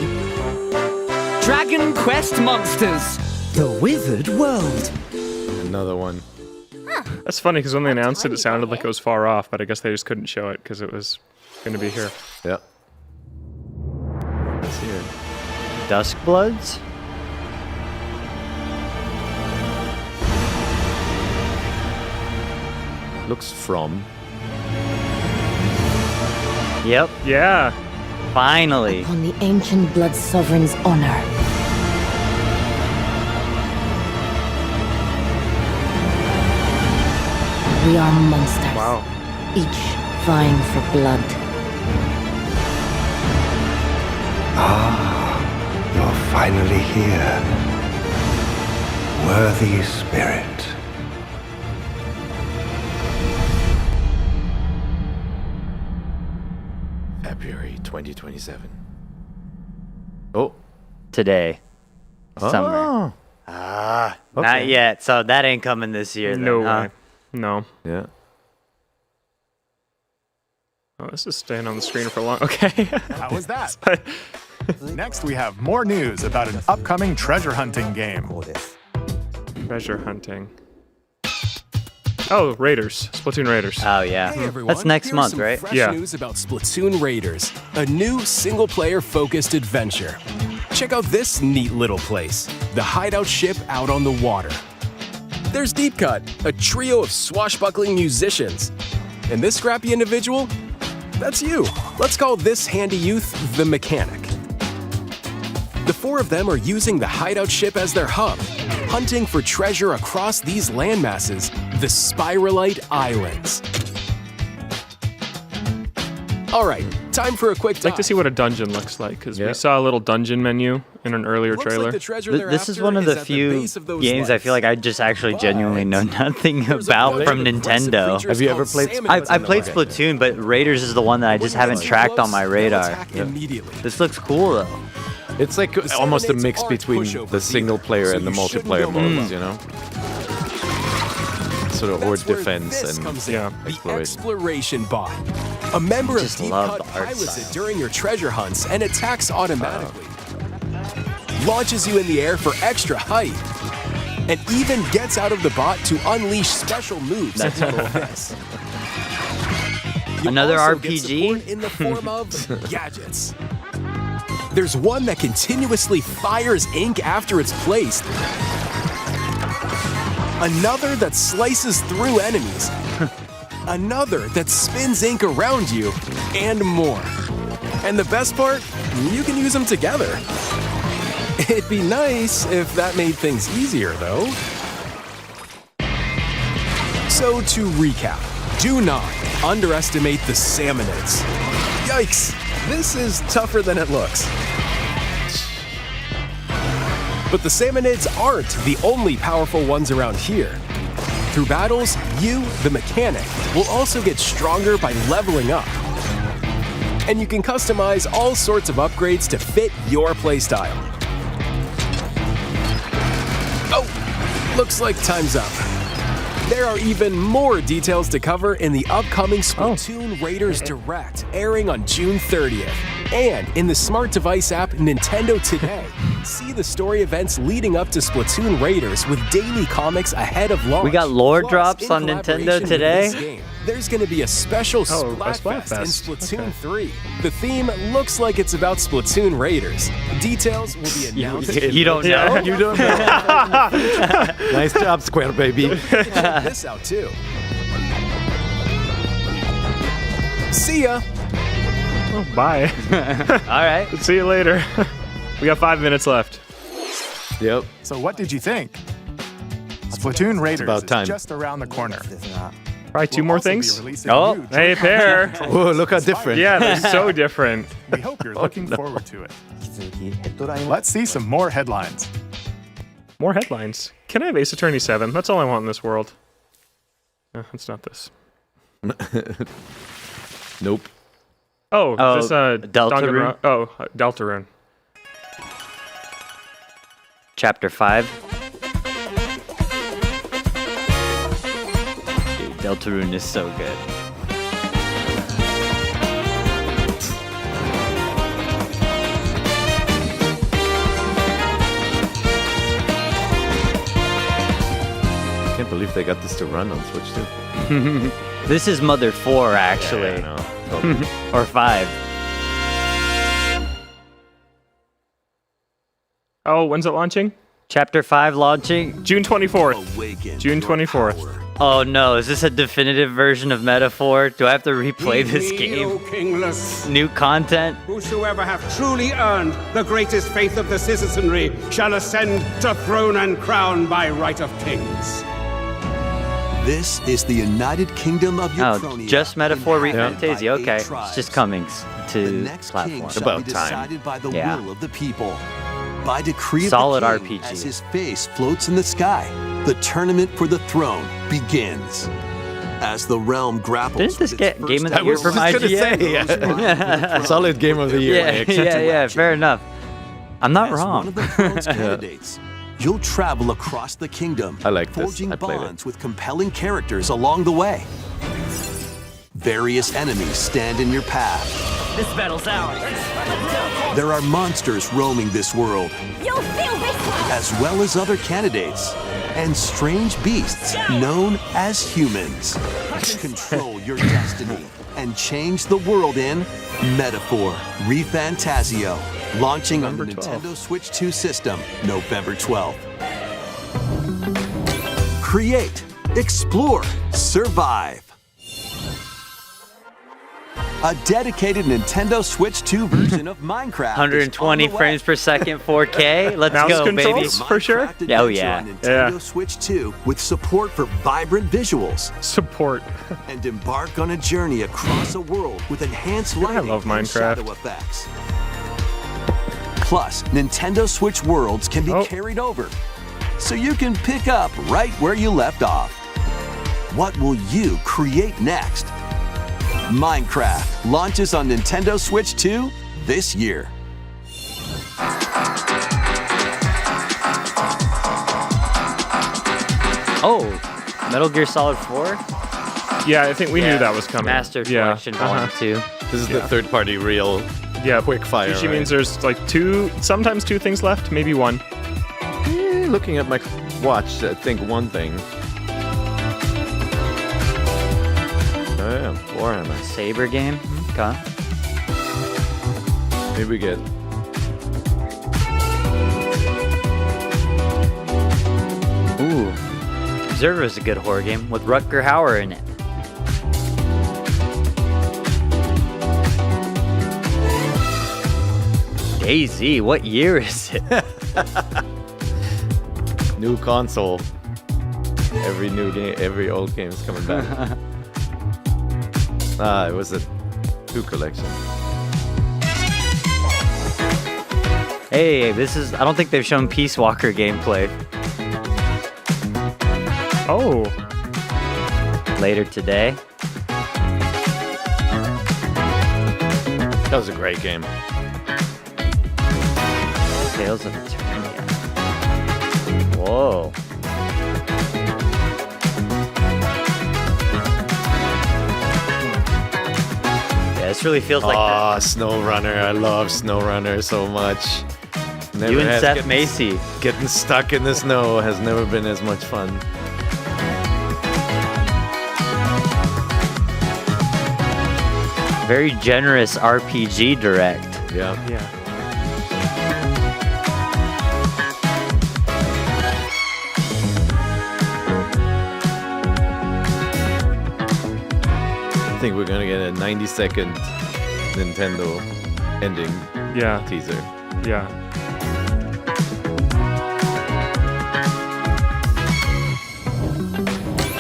Dragon Quest Monsters. The Wizard World. Another one. That's funny because when they announced it, it sounded like it was far off, but I guess they just couldn't show it because it was going to be here. Yeah. Let's see it. Duskbloods? Looks from. Yep. Yeah. Finally. Upon the ancient blood sovereign's honor. We are monsters. Wow. Each vying for blood. You're finally here. Worthy spirit. February 2027. Oh. Today. Oh. Summer. Not yet. So that ain't coming this year then, No huh? way. No. Yeah. Oh, this is staying on the screen for long. Okay. How was that? Next, we have more news about an upcoming treasure hunting game. Treasure hunting. Oh, Raiders. Splatoon Raiders. Oh, yeah. Hey everyone, That's next here's month, some right? Fresh Yeah. news about Splatoon Raiders, a new single-player focused adventure. Check out this neat little place, the hideout ship out on the water. There's Deep Cut, a trio of swashbuckling musicians. And this scrappy individual? That's you. Let's call this handy youth the mechanic. The four of them are using the hideout ship as their hub, hunting for treasure across these landmasses, the Spiralite Islands. All right, time for a quick I'd like to see what a dungeon looks like because we saw a little dungeon menu in an earlier trailer. This is one of the few games I feel like I just actually genuinely know nothing about from Nintendo. Have you ever played I played Splatoon, but Raiders is the one that I just haven't tracked on my radar. This looks cool though. It's like almost a mix between the single player and the multiplayer modes, you know? Sort of horde defense and the exploration bot. A member of Deep Cut pilots it during your treasure hunts and attacks automatically. Launches you in the air for extra height. And even gets out of the bot to unleash special moves like this. Another also get RPG? support in the form of gadgets. There's one that continuously fires ink after it's placed. Another that slices through enemies. Another that spins ink around you, and more. And the best part, you can use them together. It'd be nice if that made things easier, though. So to recap, do not underestimate the Salmonids. Yikes, this is tougher than it looks. But the Salmonids aren't the only powerful ones around here. Through battles, you, the mechanic, will also get stronger by leveling up. And you can customize all sorts of upgrades to fit your playstyle. Oh, looks like time's up. There are even more details to cover in the upcoming Splatoon Raiders Direct, airing on June 30th. And in the smart device app Nintendo Today, see the story events leading up to Splatoon Raiders with daily comics ahead of launch. We got lore Plus, drops in on Nintendo collaboration with today. this game, there's going to be a special Splatfest in Splatoon 3. The theme looks like it's about Splatoon Raiders. Details will be announced. You don't know? You don't know. Nice job, Square Baby. Check this out too. See ya. Oh, bye. All right. See you later. We got 5 minutes left. Yep. So what did you think? Splatoon Raiders about time. is just around the corner. Probably two We'll more also be things. releasing Oh, new hey, Joy-Con pair. controllers Whoa, look how different. Yeah, they're so different. We hope you're looking forward to it. Let's see some more headlines. More headlines. Can I have Ace Attorney 7? That's all I want in this world. No, it's not this. Nope. Oh, Oh, this Deltarune? Deltarune. Chapter 5. Dude, Deltarune is so good. believe they got this to run on Switch too. This is Mother 4, actually. Yeah, I know. Totally. Or 5. Oh, when's it launching? Chapter 5 launching? June 24th. June 24th. Oh no, is this a definitive version of Metaphor? Do I have to replay this game? Kingless. New content? Whosoever hath truly earned the greatest faith of the citizenry shall ascend to throne and crown by right of kings. This is the United Kingdom of Euphronia. Oh, just Metaphor Refantasia. Okay, it's tribes. just coming to The next king platform. shall be decided by the will of the people. By decree Solid of the king, RPG. as his face floats in the sky, the tournament for the throne begins. As the realm grapples. Didn't this get Game of the I Year was from just gonna IGN? say, Solid Game of the Year. Yeah, fair enough. I'm not As wrong. one of the throne's candidates, you'll travel across the kingdom, I like this. forging I played it. bonds with compelling characters along the way. Various enemies stand in your path. This battle's ours. There are monsters roaming this world, You'll feel this one! as well as other candidates, and strange beasts known as humans. Control your destiny and change the world in Metaphor Refantasio, launching on the Nintendo Switch 2 system November 12th. Create, explore, survive. A dedicated Nintendo Switch 2 version of Minecraft. 120 frames per second, 4K. Let's Mouse go, baby. controls, for sure. Oh, yeah. On Nintendo Switch 2 with support for vibrant visuals. Support. And embark on a journey across a world with enhanced lighting love and Minecraft. shadow effects. Plus, Nintendo Switch worlds can be carried over, so you can pick up right where you left off. What will you create next? Minecraft launches on Nintendo Switch 2 this year. Oh, Metal Gear Solid 4? Yeah, I think we knew that was coming. Master Collection Volume 2. This is the third-party real quick fire. Usually right? means there's like sometimes two things left, maybe one. Looking at my watch, I think one thing. Oh yeah, Warhammer. Saber game? Okay. Maybe we get. Ooh. Observer is a good horror game with Rutger Hauer in it. DayZ, what year is it? New console. Every new game, every old game is coming back. It was a 2 collection. Hey, I don't think they've shown Peace Walker gameplay. Oh. Later today. That was a great game. Tales of Eternia. Whoa. Yeah, this really feels like SnowRunner. I love SnowRunner so much. You and Seth Macy. Getting stuck in the snow has never been as much fun. Very generous RPG direct. Yeah. Yeah. I think we're gonna get a 90-second Nintendo ending teaser. Yeah.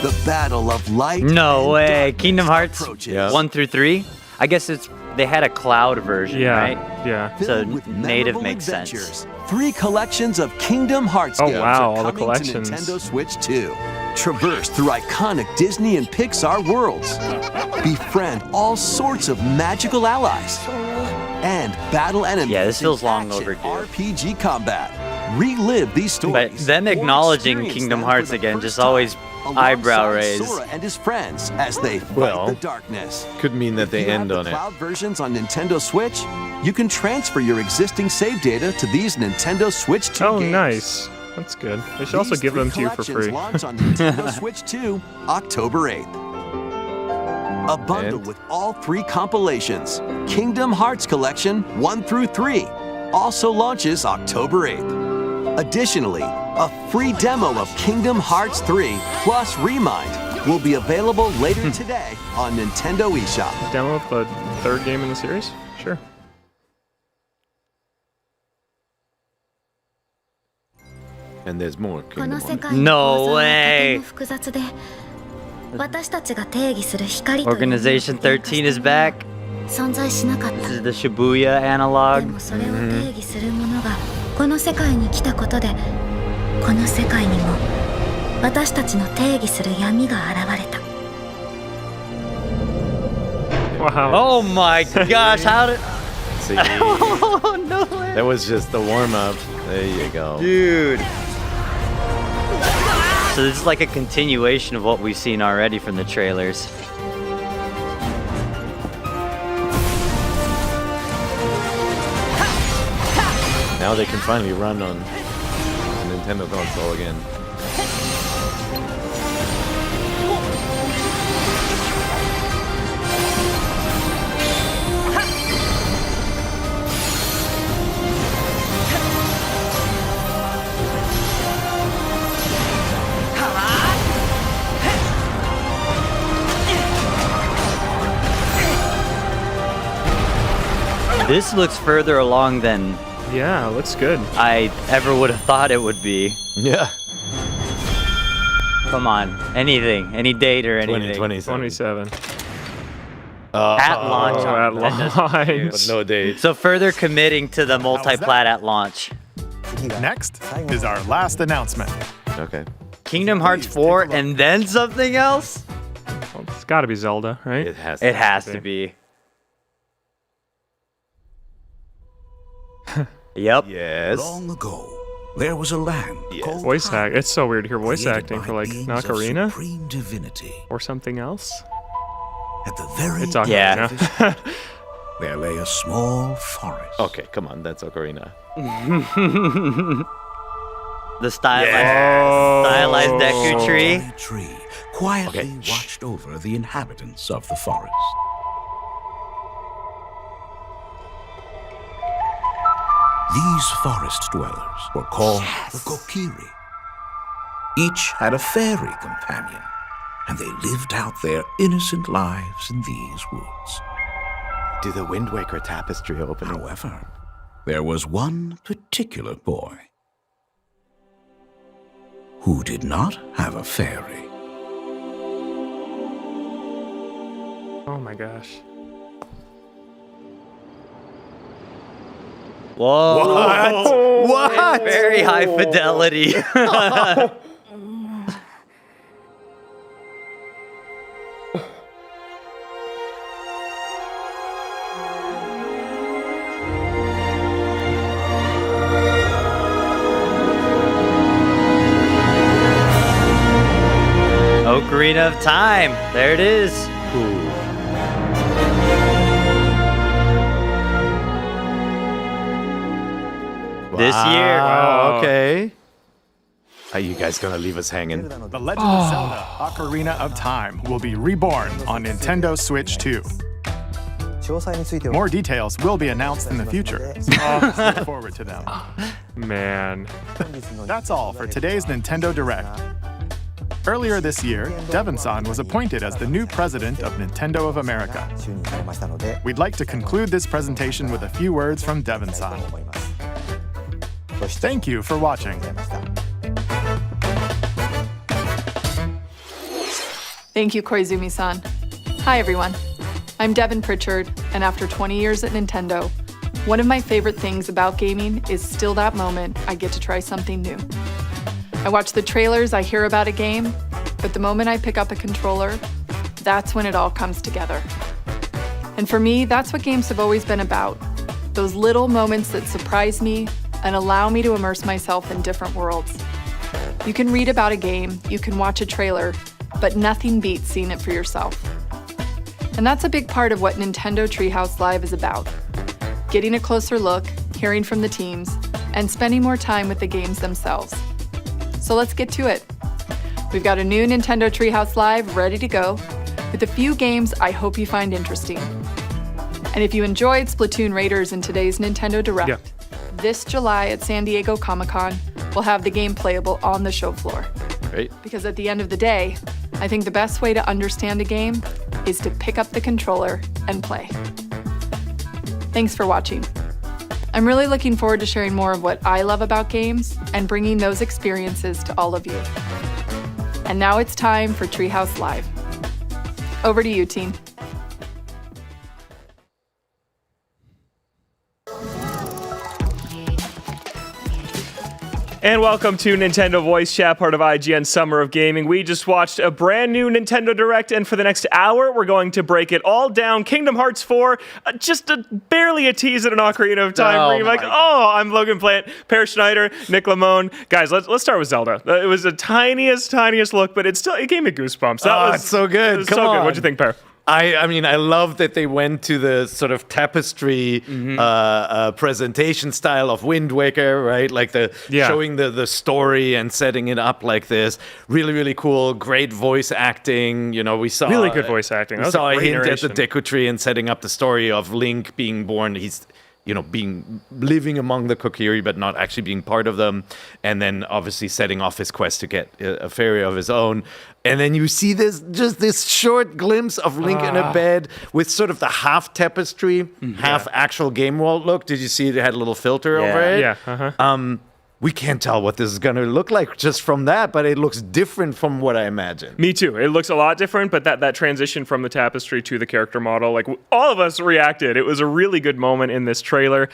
The battle of light. No way. Kingdom Hearts approaches. 1 through 3? I guess they had a cloud version, Yeah, right? yeah. So Filled with native memorable makes adventures. sense. 3 collections of Kingdom Hearts Oh, games wow, are all the coming collections. to Nintendo Switch 2. Traverse through iconic Disney and Pixar worlds. Befriend all sorts of magical allies. And battle enemies. Yeah, this feels in long action overdue. RPG combat. Relive these But stories. them or acknowledging experience Kingdom them Hearts for the again first just always time, eyebrow alongside raise. Sora and his friends as they fight Well, the darkness. Could mean that they If you end have on the it. cloud versions on Nintendo Switch, you can transfer your existing save data to these Nintendo Switch 2 Oh, games. nice. That's good. They should also give them to you for free. Launch on Nintendo Switch 2, October 8th. A bundle with all 3 compilations. Kingdom Hearts Collection 1 through 3 also launches October 8th. Additionally, a free demo of Kingdom Hearts 3 plus Remind will be available later today on Nintendo eShop. Demo of the 3rd game in the series? Sure. And there's more. No way. Organization 13 is back. This is the Shibuya analog. この世界に来たことで、この世界にも私たちの定義する闇が現れた。Wow. Oh my gosh, how did... See, Oh, no way. that was just the warm-up. There you go. Dude. So this is like a continuation of what we've seen already from the trailers. Now they can finally run on the Nintendo console again. This looks further along than Yeah, looks good. I ever would have thought it would be. Yeah. Come on, anything, any date or anything. 27. At launch. At launch. But no date. So further committing to the multi-plat at launch. Next is our last announcement. Okay. Kingdom Hearts 4 and then something else? Well, it's got to be Zelda, right? It has. It has to be. Yep. Yes. Long ago, there was a land called Voice act. It's so weird to hear voice created acting by for like beings of Ocarina supreme divinity. or something else. At the very It's end Ocarina. of this land, there lay a small forest. Okay, come on, that's Ocarina. The stylized Deku tree. A tree quietly watched over the inhabitants of the forest. These forest dwellers were called the Kokiri. Each had a fairy companion, and they lived out their innocent lives in these woods. Do the Wind Waker tapestry open? However, there was one particular boy who did not have a fairy. Oh my gosh. Whoa. What? Very high fidelity. Ocarina of Time. There it is. This year. Oh, okay. Are you guys gonna leave us hanging? The Legend of Zelda Ocarina of Time will be reborn on Nintendo Switch 2. More details will be announced in the future, so look forward to them. Man. That's all for today's Nintendo Direct. Earlier this year, Devon-san was appointed as the new president of Nintendo of America. We'd like to conclude this presentation with a few words from Devon-san. Thank you for watching. Thank you, Koizumi-san. Hi, everyone. I'm Devin Pritchard, and after 20 years at Nintendo, one of my favorite things about gaming is still that moment I get to try something new. I watch the trailers, I hear about a game, but the moment I pick up a controller, that's when it all comes together. And for me, that's what games have always been about. Those little moments that surprise me and allow me to immerse myself in different worlds. You can read about a game, you can watch a trailer, but nothing beats seeing it for yourself. And that's a big part of what Nintendo Treehouse Live is about. Getting a closer look, hearing from the teams, and spending more time with the games themselves. So let's get to it. We've got a new Nintendo Treehouse Live ready to go, with a few games I hope you find interesting. And if you enjoyed Splatoon Raiders in today's Nintendo Direct, this July at San Diego Comic-Con, we'll have the game playable on the show floor. Great. Because at the end of the day, I think the best way to understand a game is to pick up the controller and play. Thanks for watching. I'm really looking forward to sharing more of what I love about games and bringing those experiences to all of you. And now it's time for Treehouse Live. Over to you, team. And welcome to Nintendo Voice Chat, part of IGN Summer of Gaming. We just watched a brand new Nintendo Direct, and for the next hour, we're going to break it all down. Kingdom Hearts 4, barely a tease at an Ocarina of Time remake. I'm Logan Plant, Per Schneider, Nick Lamone. Guys, let's start with Zelda. It was the tiniest look, but it gave me goosebumps. It's so good. It was so good. What'd you think, Per? I mean, I love that they went to the sort of tapestry presentation style of Wind Waker, right? Like showing the story and setting it up like this. Really, really cool. Great voice acting. You know, we saw really good voice acting. We saw a hint at the Deku Tree and setting up the story of Link being born. He's living among the Kokiri, but not actually being part of them. And then obviously setting off his quest to get a fairy of his own. And then you see this short glimpse of Link in a bed with sort of the half tapestry, half actual game world look. Did you see it had a little filter over it? Yeah. We can't tell what this is going to look like just from that, but it looks different from what I imagined. Me too. It looks a lot different, but that transition from the tapestry to the character model, like all of us reacted. It was a really good moment in this trailer.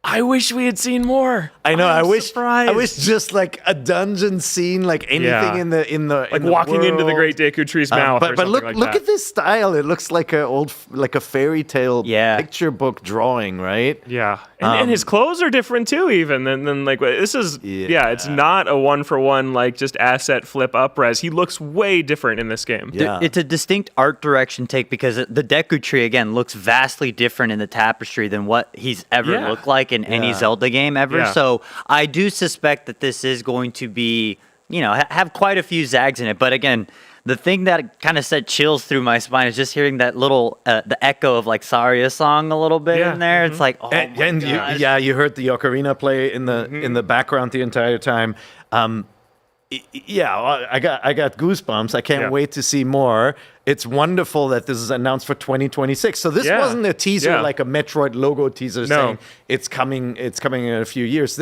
I wish we had seen more. I know. I wish surprised. just like a dungeon scene, like anything in the like walking into the Great Deku Tree's mouth. But look at this style. It looks like a fairy tale picture book drawing, right? Yeah, and his clothes are different too. Even than like this is it's not a 1-for-1 like just asset flip up res. He looks way different in this game. Yeah. It's a distinct art direction take because the Deku Tree again looks vastly different in the tapestry than what he's ever looked like in any Zelda game ever. Yeah. So I do suspect that this is going to be, have quite a few zags in it. But again, the thing that kind of sent chills through my spine is just hearing that little, the echo of like Saria song a little bit in there. It's like, you heard the ocarina play in the background the entire time. I got goosebumps. I can't wait to see more. It's wonderful that this is announced for 2026. So this wasn't a teaser like a Metroid logo teaser saying it's coming in a few years.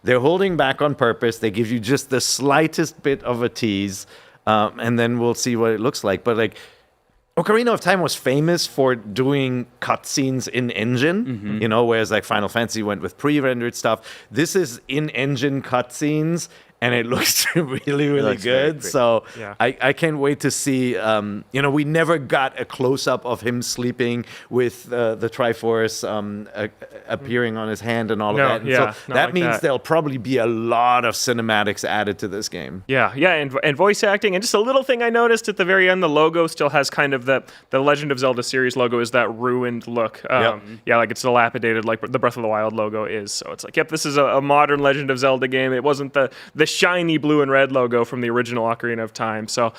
They're holding back on purpose. They give you just the slightest bit of a tease, and then we'll see what it looks like. But like Ocarina of Time was famous for doing cutscenes in engine, whereas like Final Fantasy went with pre-rendered stuff. This is in-engine cutscenes. And it looks really, really good. So I can't wait to see. We never got a close-up of him sleeping with the Triforce appearing on his hand and all of that. And so that means there'll probably be a lot of cinematics added to this game. Yeah, and voice acting. And just a little thing I noticed at the very end, the logo still has kind of the Legend of Zelda series logo is that ruined look. Yeah, like it's dilapidated like the Breath of the Wild logo is. So it's like, this is a modern Legend of Zelda game. It wasn't the shiny blue and red logo from the original Ocarina of Time. So,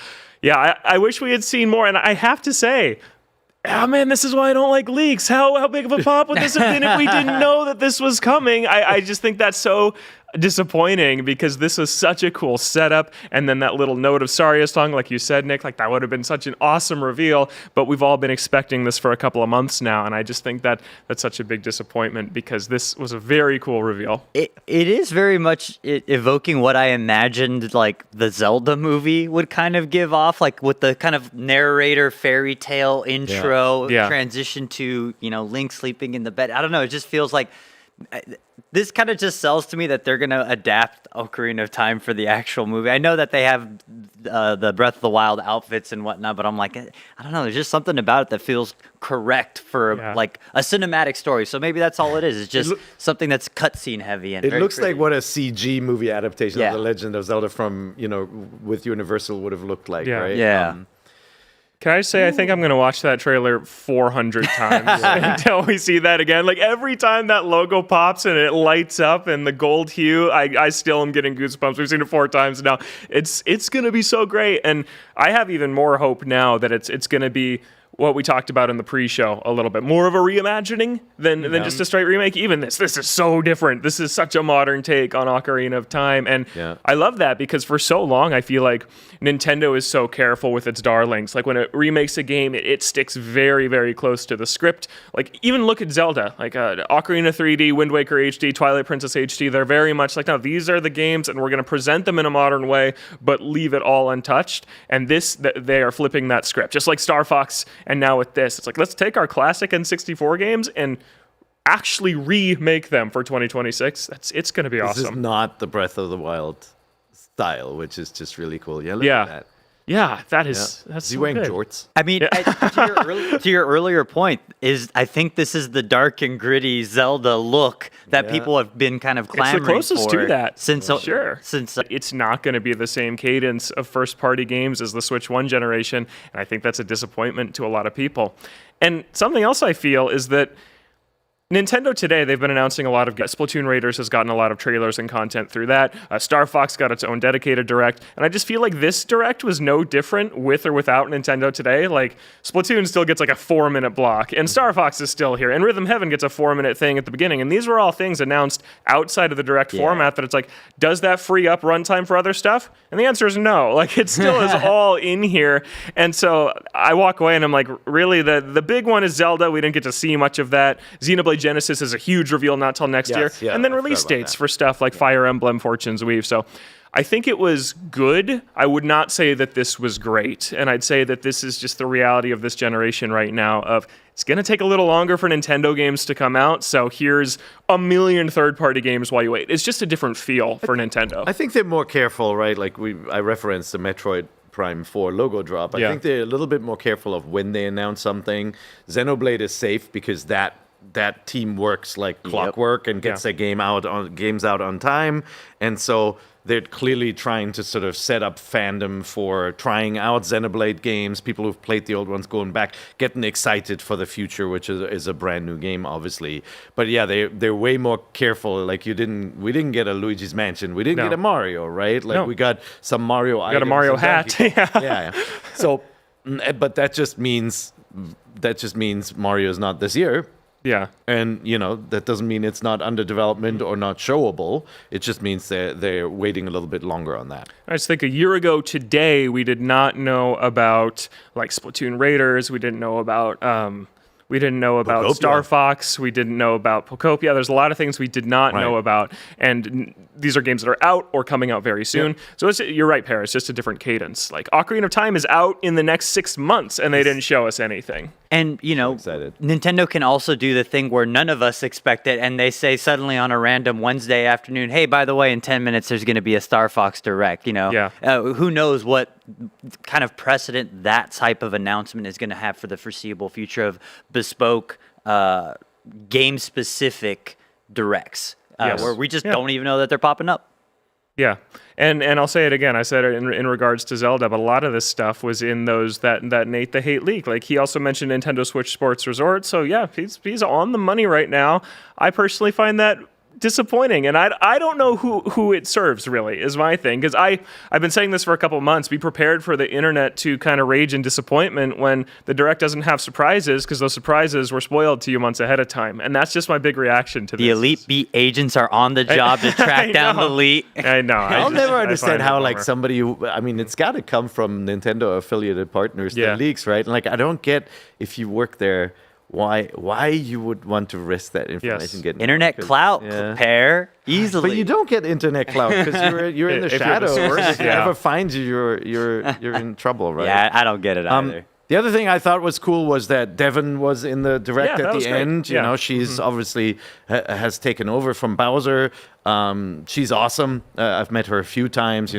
I wish we had seen more. And I have to say, man, this is why I don't like leaks. How big of a pop would this have been if we didn't know that this was coming? I just think that's so disappointing because this was such a cool setup, and then that little note of Saria's song, like you said, Nick, like that would have been such an awesome reveal, but we've all been expecting this for a couple of months now, and I just think that that's such a big disappointment because this was a very cool reveal. It is very much evoking what I imagined like the Zelda movie would kind of give off, like with the kind of narrator fairy tale intro transition to, Link sleeping in the bed. I don't know, it just feels like this kind of just sells to me that they're going to adapt Ocarina of Time for the actual movie. I know that they have the Breath of the Wild outfits and whatnot, but I'm like, I don't know. There's just something about it that feels correct for like a cinematic story. So maybe that's all it is. It's just something that's cutscene heavy. And it looks like what a CG movie adaptation of The Legend of Zelda from, with Universal would have looked like, right? Yeah. Can I say, I think I'm going to watch that trailer 400 times until we see that again. Like, every time that logo pops and it lights up in the gold hue, I still am getting goosebumps. We've seen it 4 times now. It's going to be so great. And I have even more hope now that it's going to be what we talked about in the pre-show a little bit. More of a reimagining than just a straight remake. Even this is so different. This is such a modern take on Ocarina of Time. And I love that because for so long, I feel like Nintendo is so careful with its darlings. Like when it remakes a game, it sticks very, very close to the script. Like even look at Zelda, like Ocarina 3D, Wind Waker HD, Twilight Princess HD. They're very much like, no, these are the games and we're going to present them in a modern way, but leave it all untouched. And they are flipping that script. Just like Star Fox. And now with this, it's like, let's take our classic N64 games and actually remake them for 2026. It's going to be awesome. This is not the Breath of the Wild style, which is just really cool. Yeah, look at that. Yeah, that's Is he wearing jorts? I mean, to your earlier point, I think this is the dark and gritty Zelda look that people have been kind of clamoring for. It's the closest to that. Since it's not going to be the same cadence of first-party games as the Switch 1 generation, and I think that's a disappointment to a lot of people. And something else I feel is that Nintendo today, they've been announcing a lot of Splatoon Raiders has gotten a lot of trailers and content through that. Star Fox got its own dedicated direct. And I just feel like this direct was no different with or without Nintendo today. Like Splatoon still gets like a 4-minute block and Star Fox is still here and Rhythm Heaven gets a 4-minute thing at the beginning. And these were all things announced outside of the direct format that it's like, does that free up runtime for other stuff? And the answer is no. Like it still is all in here. And so I walk away and I'm like, really the big one is Zelda. We didn't get to see much of that. Xenoblade Genesis is a huge reveal not till next year. Yeah, and then release dates for stuff like Fire Emblem, Fortune's Weave. So I think it was good. I would not say that this was great. And I'd say that this is just the reality of this generation right now of it's going to take a little longer for Nintendo games to come out. So here's a million third-party games while you wait. It's just a different feel for Nintendo. I think they're more careful, right? Like I referenced the Metroid Prime 4 logo drop. I think they're a little bit more careful of when they announce something. Xenoblade is safe because that team works like clockwork and gets their games out on time, and so they're clearly trying to sort of set up fandom for trying out Xenoblade games. People who've played the old ones going back, getting excited for the future, which is a brand new game, obviously. But yeah, they're way more careful. Like we didn't get a Luigi's Mansion, we didn't get a Mario, right? Like we got some Mario. Got a Mario hat. yeah. So, but that just means Mario's not this year. Yeah. And, that doesn't mean it's not under development or not showable. It just means they're waiting a little bit longer on that. I just think a year ago today, we did not know about, like, Splatoon Raiders. We didn't know about Pokopia. Star Fox. We didn't know about Pokopia. There's a lot of things we did not know about. And these are games that are out or coming out very soon. So you're right, Paris. Just a different cadence. Like Ocarina of Time is out in the next 6 months, and they didn't show us anything. And, Nintendo can also do the thing where none of us expect it, and they say suddenly on a random Wednesday afternoon, hey, by the way, in 10 minutes, there's going to be a Star Fox Direct, who knows what kind of precedent that type of announcement is going to have for the foreseeable future of bespoke, game-specific directs, where we just don't even know that they're popping up. Yeah, and I'll say it again. I said it in regards to Zelda, but a lot of this stuff was in that Nate the Hate leak. Like he also mentioned Nintendo Switch Sports Resort. So yeah, he's on the money right now. I personally find that disappointing, and I don't know who it serves, really, is my thing, because I've been saying this for a couple months. Be prepared for the internet to kind of rage in disappointment when the Direct doesn't have surprises, because those surprises were spoiled to you months ahead of time, and that's just my big reaction to this. The Elite Beat agents are on the job to track down the leak. I know. I'll never understand how somebody it's got to come from Nintendo affiliated partners, the leaks, right? Like I don't get, if you work there, why you would want to risk that information getting internet clout, prepare easily. But you don't get internet clout because you're in the shadows. If it ever finds you, you're in trouble, right? Yeah, I don't get it either. The other thing I thought was cool was that Devin was in the direct at the end. Great. She's obviously has taken over from Bowser. She's awesome. I've met her a few times.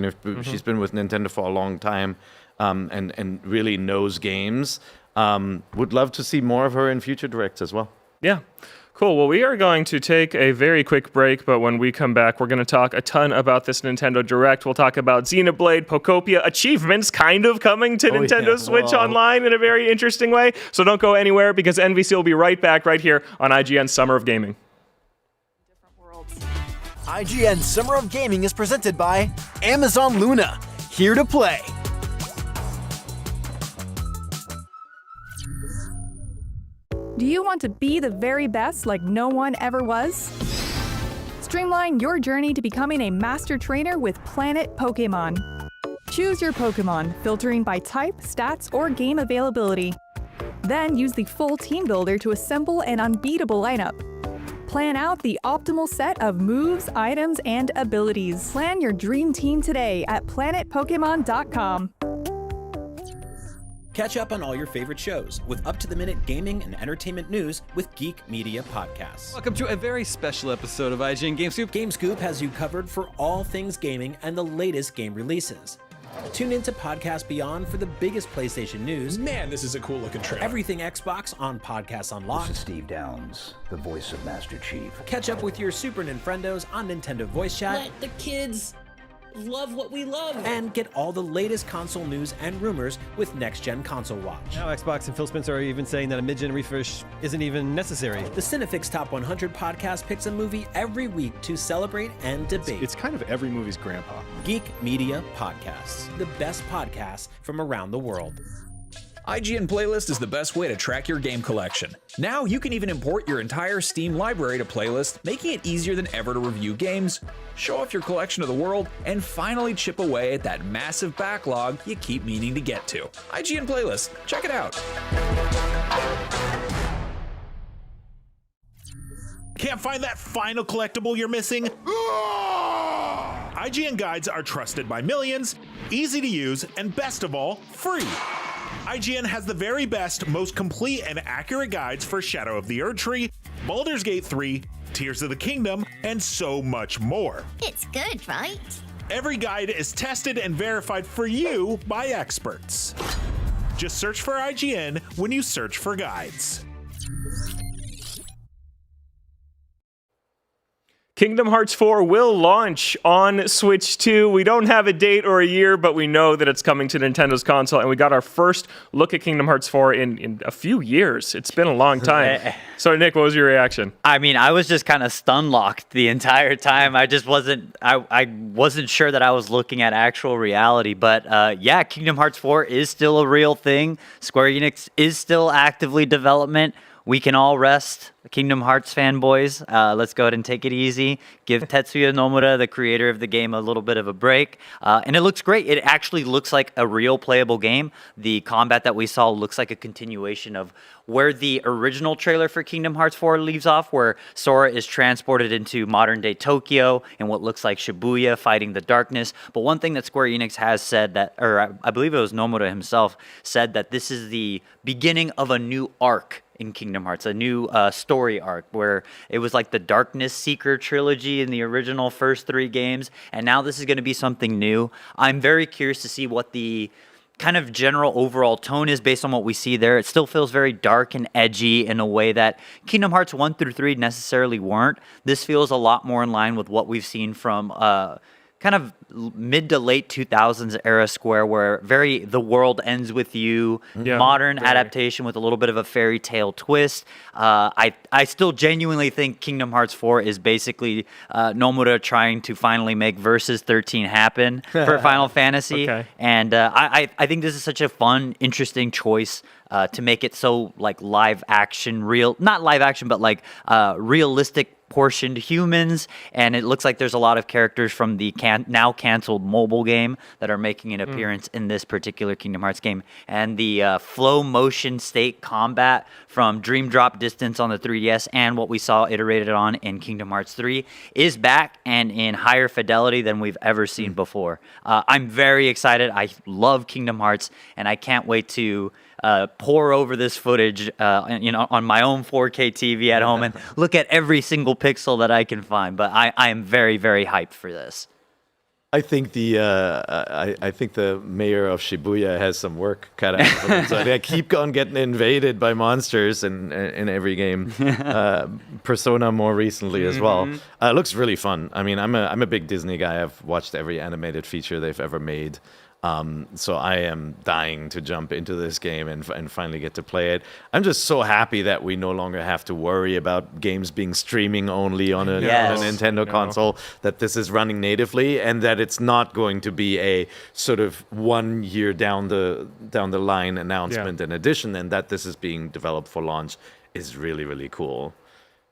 She's been with Nintendo for a long time, and really knows games. Would love to see more of her in future directs as well. Yeah. Cool. Well, we are going to take a very quick break, but when we come back, we're going to talk a ton about this Nintendo Direct. We'll talk about Xenoblade, Pokopia achievements kind of coming to Nintendo Switch Online in a very interesting way. So don't go anywhere because NVC will be right back right here on IGN Summer of Gaming. IGN Summer of Gaming is presented by Amazon Luna. Here to play. Do you want to be the very best like no one ever was? Streamline your journey to becoming a master trainer with Planet Pokemon. Choose your Pokemon, filtering by type, stats, or game availability. Then use the full team builder to assemble an unbeatable lineup. Plan out the optimal set of moves, items, and abilities. Plan your dream team today at planetpokemon.com. Catch up on all your favorite shows with up-to-the-minute gaming and entertainment news with Geek Media Podcasts. Welcome to a very special episode of IGN Game Scoop. Game Scoop has you covered for all things gaming and the latest game releases. Tune into Podcast Beyond for the biggest PlayStation news. Man, this is a cool looking trailer. Everything Xbox on Podcasts Unlocked. This is Steve Downs, the voice of Master Chief. Catch up with your Super Nintendos on Nintendo Voice Chat. Let the kids love what we love. And get all the latest console news and rumors with Next Gen Console Watch. Now Xbox and Phil Spencer are even saying that a mid-gen refresh isn't even necessary. The Cinefix Top 100 podcast picks a movie every week to celebrate and debate. It's kind of every movie's grandpa. Geek Media Podcasts, the best podcasts from around the world. IGN Playlist is the best way to track your game collection. Now you can even import your entire Steam library to Playlist, making it easier than ever to review games, show off your collection to the world, and finally chip away at that massive backlog you keep meaning to get to. IGN Playlist, check it out. Can't find that final collectible you're missing? IGN guides are trusted by millions, easy to use, and best of all, free. IGN has the very best, most complete and accurate guides for Shadow of the Erdtree, Baldur's Gate 3, Tears of the Kingdom, and so much more. It's good, right? Every guide is tested and verified for you by experts. Just search for IGN when you search for guides. Kingdom Hearts 4 will launch on Switch 2. We don't have a date or a year, but we know that it's coming to Nintendo's console, and we got our first look at Kingdom Hearts 4 in a few years. It's been a long time. So, Nick, what was your reaction? I mean, I was just kind of stun-locked the entire time. I just wasn't sure that I was looking at actual reality. But, yeah, Kingdom Hearts 4 is still a real thing. Square Enix is still actively development. We can all rest, Kingdom Hearts fanboys. Let's go ahead and take it easy. Give Tetsuya Nomura, the creator of the game, a little bit of a break. And it looks great. It actually looks like a real playable game. The combat that we saw looks like a continuation of where the original trailer for Kingdom Hearts 4 leaves off, where Sora is transported into modern-day Tokyo and what looks like Shibuya fighting the darkness. But one thing that Square Enix has said that, or I believe it was Nomura himself, said that this is the beginning of a new arc in Kingdom Hearts, a new story arc, where it was like the Darkness Seeker trilogy in the original first 3 games, and now this is going to be something new. I'm very curious to see what the kind of general overall tone is based on what we see there. It still feels very dark and edgy in a way that Kingdom Hearts 1 through 3 necessarily weren't. This feels a lot more in line with what we've seen from kind of mid to late 2000s era Square, where the world ends with you, modern adaptation with a little bit of a fairy tale twist. I still genuinely think Kingdom Hearts 4 is basically Nomura trying to finally make Versus 13 happen for Final Fantasy. And I think this is such a fun, interesting choice to make it so like live action, not live action, but like realistic portioned humans, and it looks like there's a lot of characters from the now canceled mobile game that are making an appearance in this particular Kingdom Hearts game. And the flow motion state combat from Dream Drop Distance on the 3DS and what we saw iterated on in Kingdom Hearts 3 is back and in higher fidelity than we've ever seen before. I'm very excited. I love Kingdom Hearts, and I can't wait to pour over this footage, on my own 4K TV at home and look at every single pixel that I can find. But I am very, very hyped for this. I think the mayor of Shibuya has some work cut out for them. So they keep on getting invaded by monsters in every game. Persona more recently as well. It looks really fun. I mean, I'm a big Disney guy. I've watched every animated feature they've ever made. So I am dying to jump into this game and finally get to play it. I'm just so happy that we no longer have to worry about games being streaming only on a Nintendo console, that this is running natively, and that it's not going to be a sort of 1 year down the line announcement and addition, and that this is being developed for launch is really, really cool.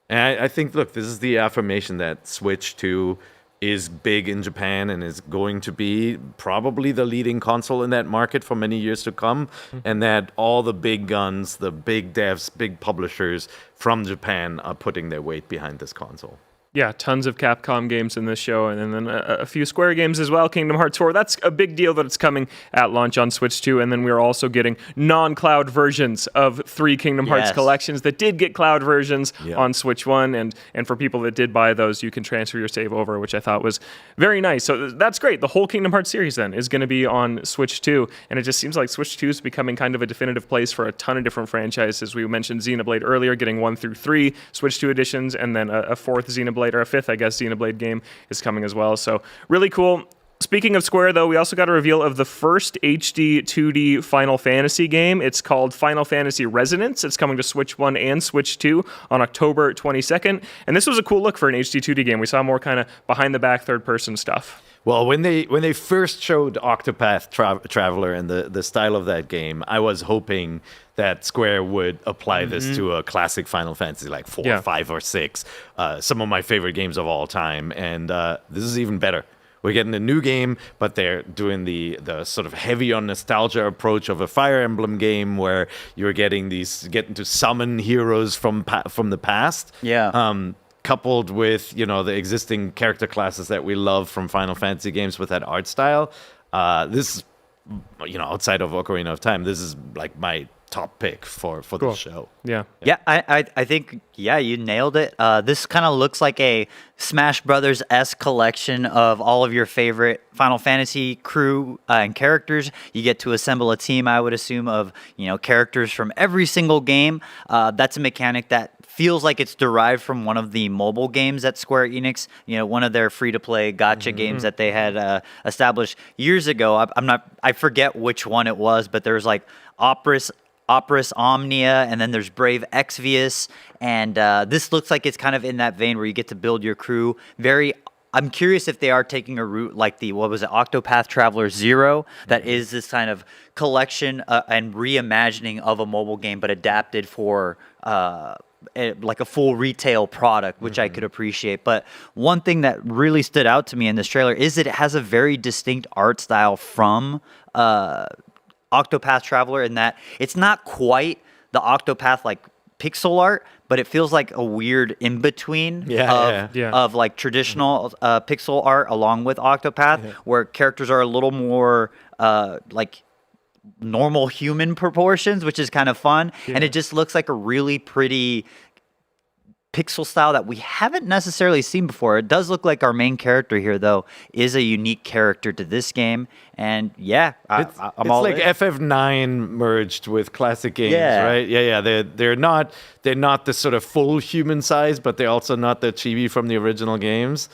And I think, look, this is the affirmation that Switch 2 is big in Japan and is going to be probably the leading console in that market for many years to come, and that all the big guns, the big devs, big publishers from Japan are putting their weight behind this console. Yeah, tons of Capcom games in this show, and then a few Square games as well. Kingdom Hearts 4, that's a big deal that it's coming at launch on Switch 2, and then we're also getting non-cloud versions of 3 Kingdom Hearts collections that did get cloud versions on Switch 1, and for people that did buy those, you can transfer your save over, which I thought was very nice. So that's great. The whole Kingdom Hearts series then is going to be on Switch 2, and it just seems like Switch 2 is becoming kind of a definitive place for a ton of different franchises. We mentioned Xenoblade earlier, getting 1 through 3 Switch 2 editions, and then a 4th Xenoblade, or a 5th, I guess, Xenoblade game is coming as well. So really cool. Speaking of Square, though, we also got a reveal of the first HD 2D Final Fantasy game. It's called Final Fantasy Resonance. It's coming to Switch 1 and Switch 2 on October 22nd. And this was a cool look for an HD 2D game. We saw more kind of behind-the-back third-person stuff. Well, when they first showed Octopath Traveler and the style of that game, I was hoping that Square would apply this to a classic Final Fantasy like 4, 5, or 6. Some of my favorite games of all time. And this is even better. We're getting a new game, but they're doing the sort of heavy on nostalgia approach of a Fire Emblem game where you're getting to summon heroes from the past. Coupled with, the existing character classes that we love from Final Fantasy games with that art style. This, outside of Ocarina of Time, this is like my top pick for the show. I think you nailed it. This kind of looks like a Smash Brothers-esque collection of all of your favorite Final Fantasy crew and characters. You get to assemble a team, I would assume, of characters from every single game. That's a mechanic that feels like it's derived from one of the mobile games at Square Enix, one of their free-to-play gacha games that they had established years ago. I forget which one it was, but there's like Operis Omnia, and then there's Brave Exvius, and this looks like it's kind of in that vein where you get to build your crew. I'm curious if they are taking a route like Octopath Traveler 0, that is this kind of collection and reimagining of a mobile game, but adapted for like a full retail product, which I could appreciate. But one thing that really stood out to me in this trailer is that it has a very distinct art style from Octopath Traveler, in that it's not quite the Octopath like pixel art, but it feels like a weird in between of like traditional pixel art along with Octopath, where characters are a little more like normal human proportions, which is kind of fun. And it just looks like a really pretty pixel style that we haven't necessarily seen before. It does look like our main character here, though, is a unique character to this game. And it's like FF9 merged with classic games, right? They're not the sort of full human size, but they're also not the chibi from the original games.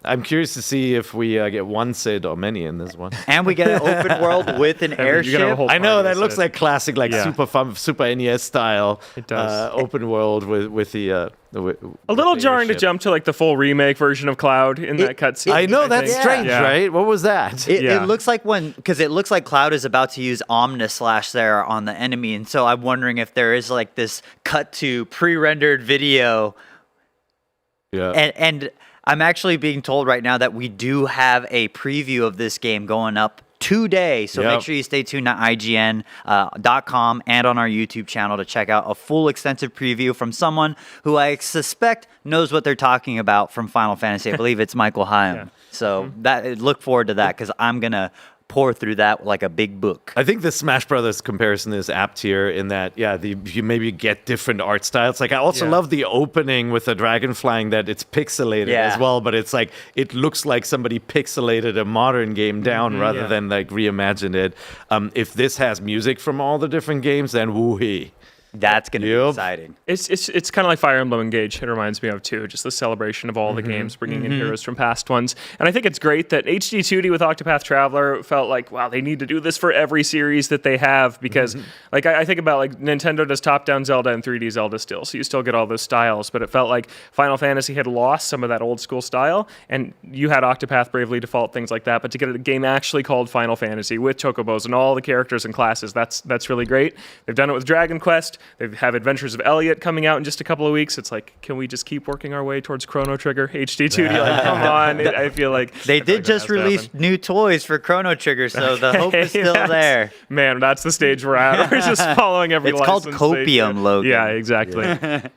I'm curious to see if we get one Sid or many in this one. And we get an open world with an airship. I know, that looks like classic, super fun, Super NES style. It does. Open world with the... a little jarring to jump to like the full remake version of Cloud in that cutscene. I know, that's strange, right? What was that? It looks like because it looks like Cloud is about to use Omnislash there on the enemy, and so I'm wondering if there is like this cut to pre-rendered video. And I'm actually being told right now that we do have a preview of this game going up today. So make sure you stay tuned to ign.com and on our YouTube channel to check out a full extensive preview from someone who I suspect knows what they're talking about from Final Fantasy. I believe it's Michael Haim. So look forward to that, because I'm going to pour through that like a big book. I think the Smash Brothers comparison is apt here in that, you maybe get different art styles. Like, I also love the opening with the dragon flying, that it's pixelated as well, but it's like, it looks like somebody pixelated a modern game down rather than like reimagined it. If this has music from all the different games, then woo-hee. That's going to be exciting. It's kind of like Fire Emblem Engage. It reminds me of too, just the celebration of all the games, bringing in heroes from past ones. And I think it's great that HD 2D with Octopath Traveler felt like, wow, they need to do this for every series that they have, because like I think about like Nintendo does top-down Zelda and 3D Zelda still, so you still get all those styles. But it felt like Final Fantasy had lost some of that old school style, and you had Octopath Bravely Default, things like that. But to get a game actually called Final Fantasy with chocobos and all the characters and classes, that's really great. They've done it with Dragon Quest. They have Adventures of Elliot coming out in just a couple of weeks. It's like, can we just keep working our way towards Chrono Trigger HD 2D? Like, come on. I feel like they did just release new toys for Chrono Trigger, so the hope is still there. Man, that's the stage we're at. We're just following every license. It's called Copium, Logan. Yeah, exactly.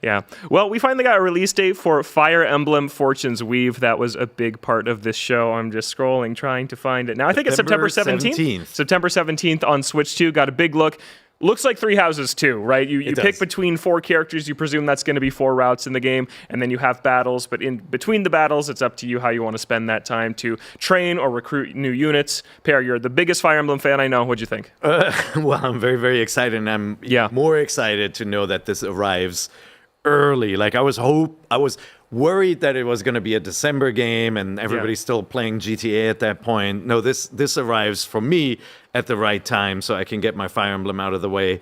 Yeah. Well, we finally got a release date for Fire Emblem Fortune's Weave. That was a big part of this show. I'm just scrolling, trying to find it. Now, I think it's September 17th. September 17th on Switch 2. Got a big look. Looks like Three Houses too, right? You pick between 4 characters. You presume that's going to be 4 routes in the game, and then you have battles. But in between the battles, it's up to you how you want to spend that time to train or recruit new units. Per, you're the biggest Fire Emblem fan I know. What'd you think? Well, I'm very, very excited, and I'm more excited to know that this arrives early. Like, I was worried that it was going to be a December game and everybody's still playing GTA at that point. No, this arrives for me at the right time, so I can get my Fire Emblem out of the way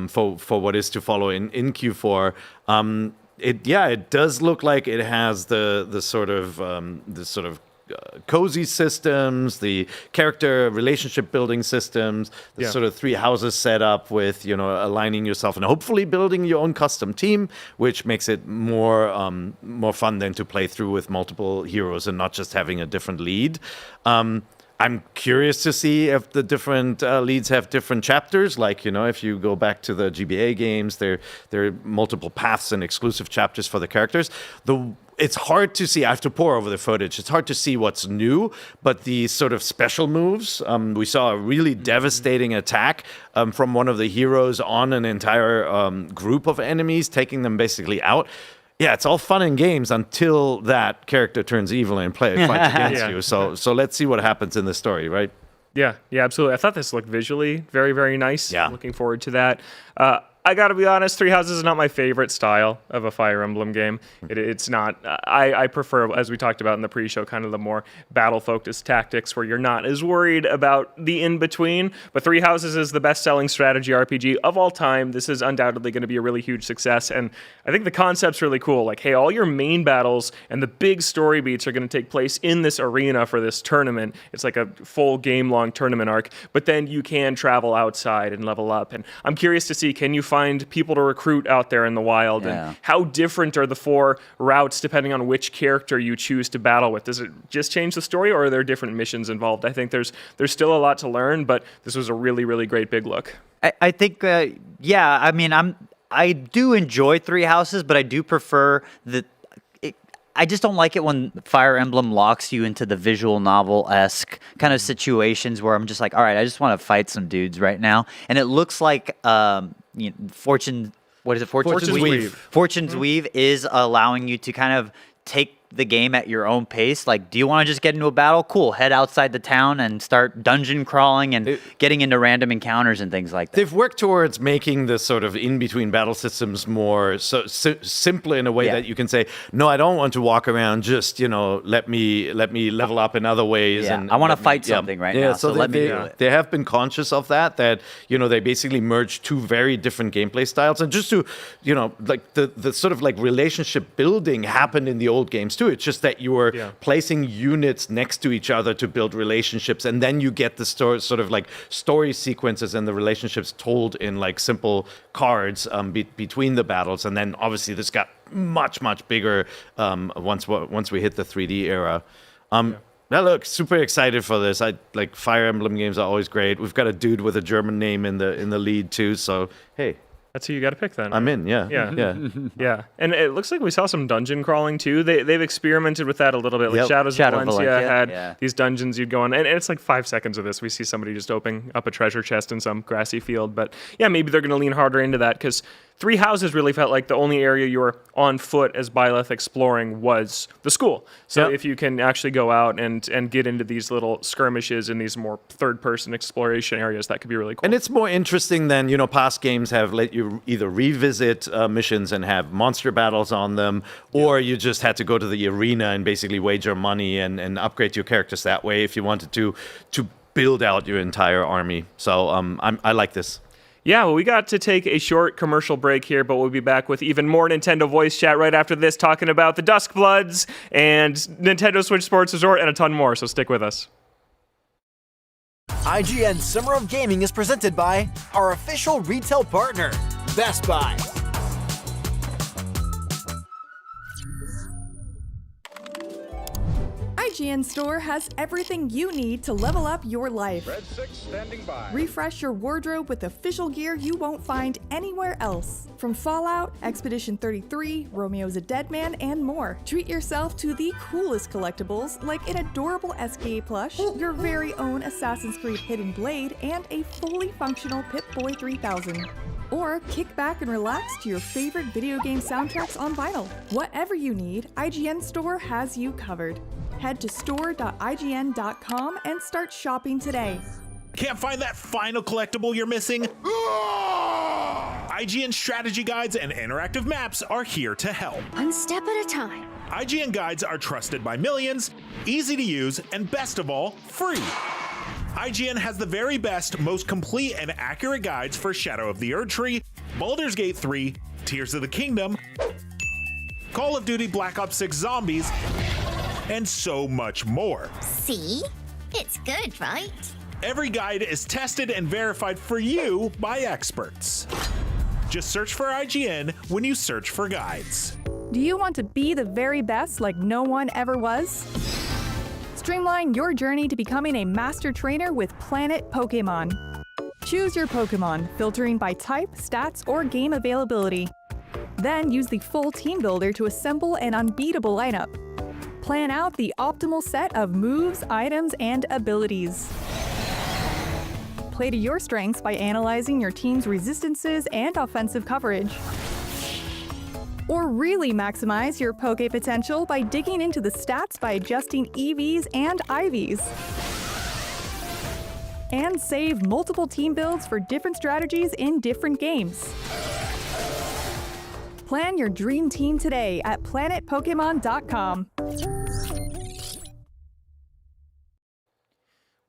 for what is to follow in Q4. It does look like it has the sort of cozy systems, the character relationship building systems, the sort of 3 houses set up with, aligning yourself and hopefully building your own custom team, which makes it more fun than to play through with multiple heroes and not just having a different lead. I'm curious to see if the different leads have different chapters. Like, if you go back to the GBA games, there are multiple paths and exclusive chapters for the characters. It's hard to see. I have to pore over the footage. It's hard to see what's new, but the sort of special moves, we saw a really devastating attack from one of the heroes on an entire group of enemies, taking them basically out. Yeah, it's all fun and games until that character turns evil and fights against you. So let's see what happens in the story, right? Yeah, absolutely. I thought this looked visually very, very nice. Yeah. Looking forward to that. I gotta be honest, Three Houses is not my favorite style of a Fire Emblem game. It's not. I prefer, as we talked about in the pre-show, kind of the more battle-focused tactics where you're not as worried about the in-between. But Three Houses is the best-selling strategy RPG of all time. This is undoubtedly going to be a really huge success, and I think the concept's really cool. Like, hey, all your main battles and the big story beats are going to take place in this arena for this tournament. It's like a full game-long tournament arc, but then you can travel outside and level up. And I'm curious to see, can you find people to recruit out there in the wild, and how different are the 4 routes depending on which character you choose to battle with? Does it just change the story, or are there different missions involved? I think there's still a lot to learn, but this was a really, really great big look. I think, I mean, I do enjoy Three Houses, but I do prefer I just don't like it when Fire Emblem locks you into the visual novel-esque kind of situations where I'm just like, all right, I just want to fight some dudes right now. And it looks like Fortune's Weave. Fortune's Weave is allowing you to kind of take the game at your own pace. Like, do you want to just get into a battle? Cool. Head outside the town and start dungeon crawling and getting into random encounters and things like that. They've worked towards making the sort of in-between battle systems more simple in a way that you can say, no, I don't want to walk around. Just, let me level up in other ways. Yeah. And I want to fight something right now. So let me do it. They have been conscious of that, they basically merged 2 very different gameplay styles. And just to, like the sort of like relationship building happened in the old games too. It's just that you were placing units next to each other to build relationships, and then you get the sort of like story sequences and the relationships told in like simple cards between the battles. And then obviously this got much bigger once we hit the 3D era. Now look, super excited for this. I like Fire Emblem games are always great. We've got a dude with a German name in the lead too, so hey. That's who you got to pick then. I'm in, yeah. Yeah. And it looks like we saw some dungeon crawling too. They've experimented with that a little bit. Like Shadows of Valencia had these dungeons you'd go on. And it's like 5 seconds of this. We see somebody just opening up a treasure chest in some grassy field. But yeah, maybe they're going to lean harder into that because Three Houses really felt like the only area you were on foot as Byleth exploring was the school. So if you can actually go out and get into these little skirmishes in these more third-person exploration areas, that could be really cool. And it's more interesting than, past games have let you either revisit missions and have monster battles on them, or you just had to go to the arena and basically wager money and upgrade your characters that way if you wanted to build out your entire army. So I like this. Yeah, well, we got to take a short commercial break here, but we'll be back with even more Nintendo voice chat right after this, talking about the Duskbloods and Nintendo Switch Sports Resort and a ton more, so stick with us. IGN Summer of Gaming is presented by our official retail partner, Best Buy. IGN Store has everything you need to level up your life. Red 6 standing by. Refresh your wardrobe with official gear you won't find anywhere else. From Fallout, Expedition 33, Romeo's a Dead Man, and more. Treat yourself to the coolest collectibles like an adorable SKA plush, your very own Assassin's Creed Hidden Blade, and a fully functional Pip-Boy 3000. Or kick back and relax to your favorite video game soundtracks on vinyl. Whatever you need, IGN Store has you covered. Head to store.ign.com and start shopping today. Can't find that final collectible you're missing? IGN strategy guides and interactive maps are here to help. One step at a time. IGN guides are trusted by millions, easy to use, and best of all, free. IGN has the very best, most complete and accurate guides for Shadow of the Erdtree, Baldur's Gate 3, Tears of the Kingdom, Call of Duty Black Ops 6 Zombies, and so much more. See? It's good, right? Every guide is tested and verified for you by experts. Just search for IGN when you search for guides. Do you want to be the very best like no one ever was? Streamline your journey to becoming a master trainer with Planet Pokemon. Choose your Pokemon, filtering by type, stats, or game availability. Then use the full team builder to assemble an unbeatable lineup. Plan out the optimal set of moves, items, and abilities. Play to your strengths by analyzing your team's resistances and offensive coverage. Or really maximize your Poke potential by digging into the stats by adjusting EVs and IVs. And save multiple team builds for different strategies in different games. Plan your dream team today at planetpokemon.com.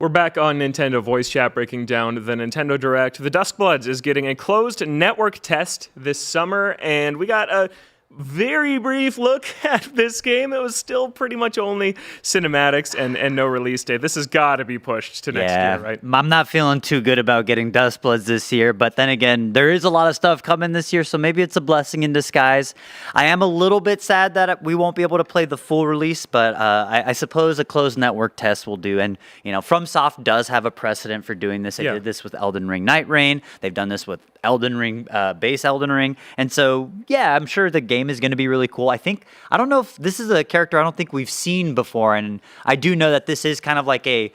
We're back on Nintendo Voice Chat breaking down the Nintendo Direct. The Duskbloods is getting a closed network test this summer, and we got a very brief look at this game. It was still pretty much only cinematics and no release date. This has got to be pushed to next year, right? I'm not feeling too good about getting Duskbloods this year, but then again, there is a lot of stuff coming this year, so maybe it's a blessing in disguise. I am a little bit sad that we won't be able to play the full release, but I suppose a closed network test will do. And, FromSoft does have a precedent for doing this. They did this with Elden Ring Night Rain. They've done this with Elden Ring, base Elden Ring. And so, yeah, I'm sure the game is going to be really cool. I don't know if this is a character I don't think we've seen before. And I do know that this is kind of like a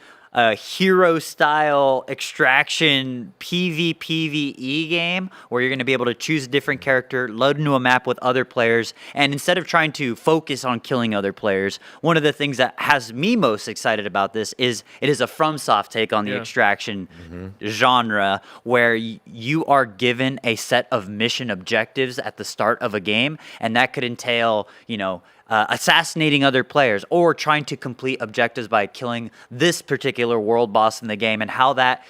hero style extraction PvPvE game where you're going to be able to choose a different character, load into a map with other players, and instead of trying to focus on killing other players, one of the things that has me most excited about this is it is a FromSoft take on the extraction genre where you are given a set of mission objectives at the start of a game, and that could entail, assassinating other players or trying to complete objectives by killing this particular world boss in the game, and how that,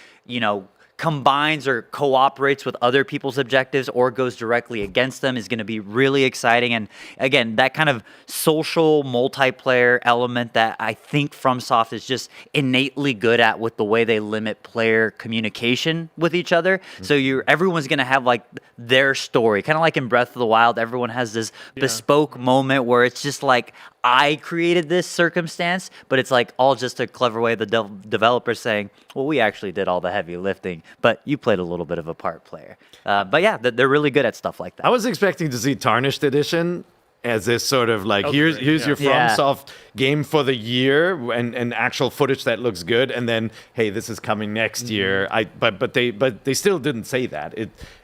combines or cooperates with other people's objectives or goes directly against them is going to be really exciting. And again, that kind of social multiplayer element that I think FromSoft is just innately good at with the way they limit player communication with each other. So everyone's going to have like their story, kind of like in Breath of the Wild. Everyone has this bespoke moment where it's just like, I created this circumstance, but it's like all just a clever way of the developer saying, well, we actually did all the heavy lifting. but you played a little bit of a part player. But yeah, they're really good at stuff like that. I was expecting to see Tarnished Edition as this sort of like, here's your FromSoft game for the year and actual footage that looks good, and then hey, this is coming next year. But they still didn't say that.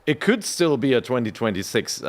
It could still be a 2026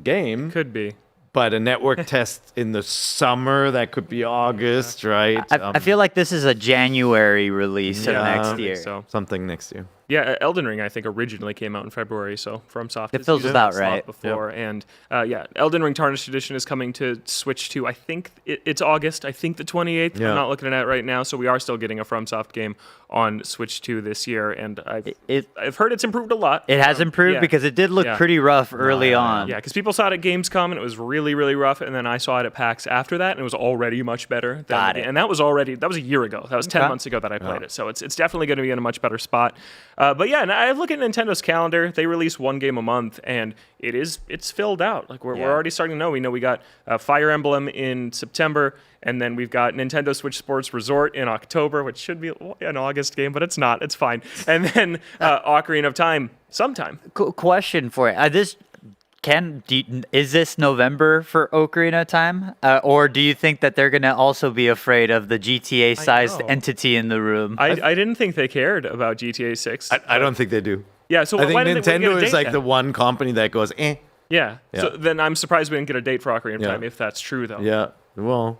game. Could be. But a network test in the summer, that could be August, right? I feel like this is a January release of next year. So. Something next year. Yeah, Elden Ring, I think, originally came out in February, so FromSoft it feels about right before. Yep. And Elden Ring Tarnished Edition is coming to Switch 2. I think it's August. I think the 28th. Yeah. I'm not looking at it right now, so we are still getting a FromSoft game on Switch 2 this year, and I've heard it's improved a lot. It has improved because it did look pretty rough early on. Yeah, because people saw it at Gamescom and it was really, really rough, and then I saw it at PAX after that, and it was already much better. And that was a year ago. That was 10 months ago that I played it, so it's definitely going to be in a much better spot. But yeah, and I look at Nintendo's calendar. They release one game a month, and it's filled out. Like we're already starting to know. We know we got Fire Emblem in September, and then we've got Nintendo Switch Sports Resort in October, which should be an August game, but it's not. It's fine. And then Ocarina of Time sometime. Question for you. Is this November for Ocarina of Time? Or do you think that they're going to also be afraid of the GTA-sized entity in the room? I didn't think they cared about GTA 6. I don't think they do. Yeah, so I think Nintendo is like then? the one company that goes, Yeah. So then I'm surprised we didn't get a date for Ocarina of Time, if that's true, though. Yeah. Well,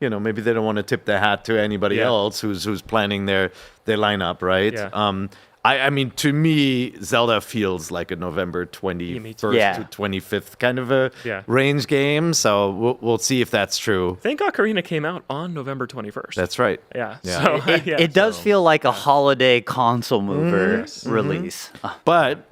maybe they don't want to tip their hat to anybody else who's planning their lineup, right? Yeah. I mean, to me, Zelda feels like a November 21st to 25th kind of a range game. So we'll see if that's true. I think Ocarina came out on November 21st. That's right. Yeah. So, it does feel like a holiday console mover release. But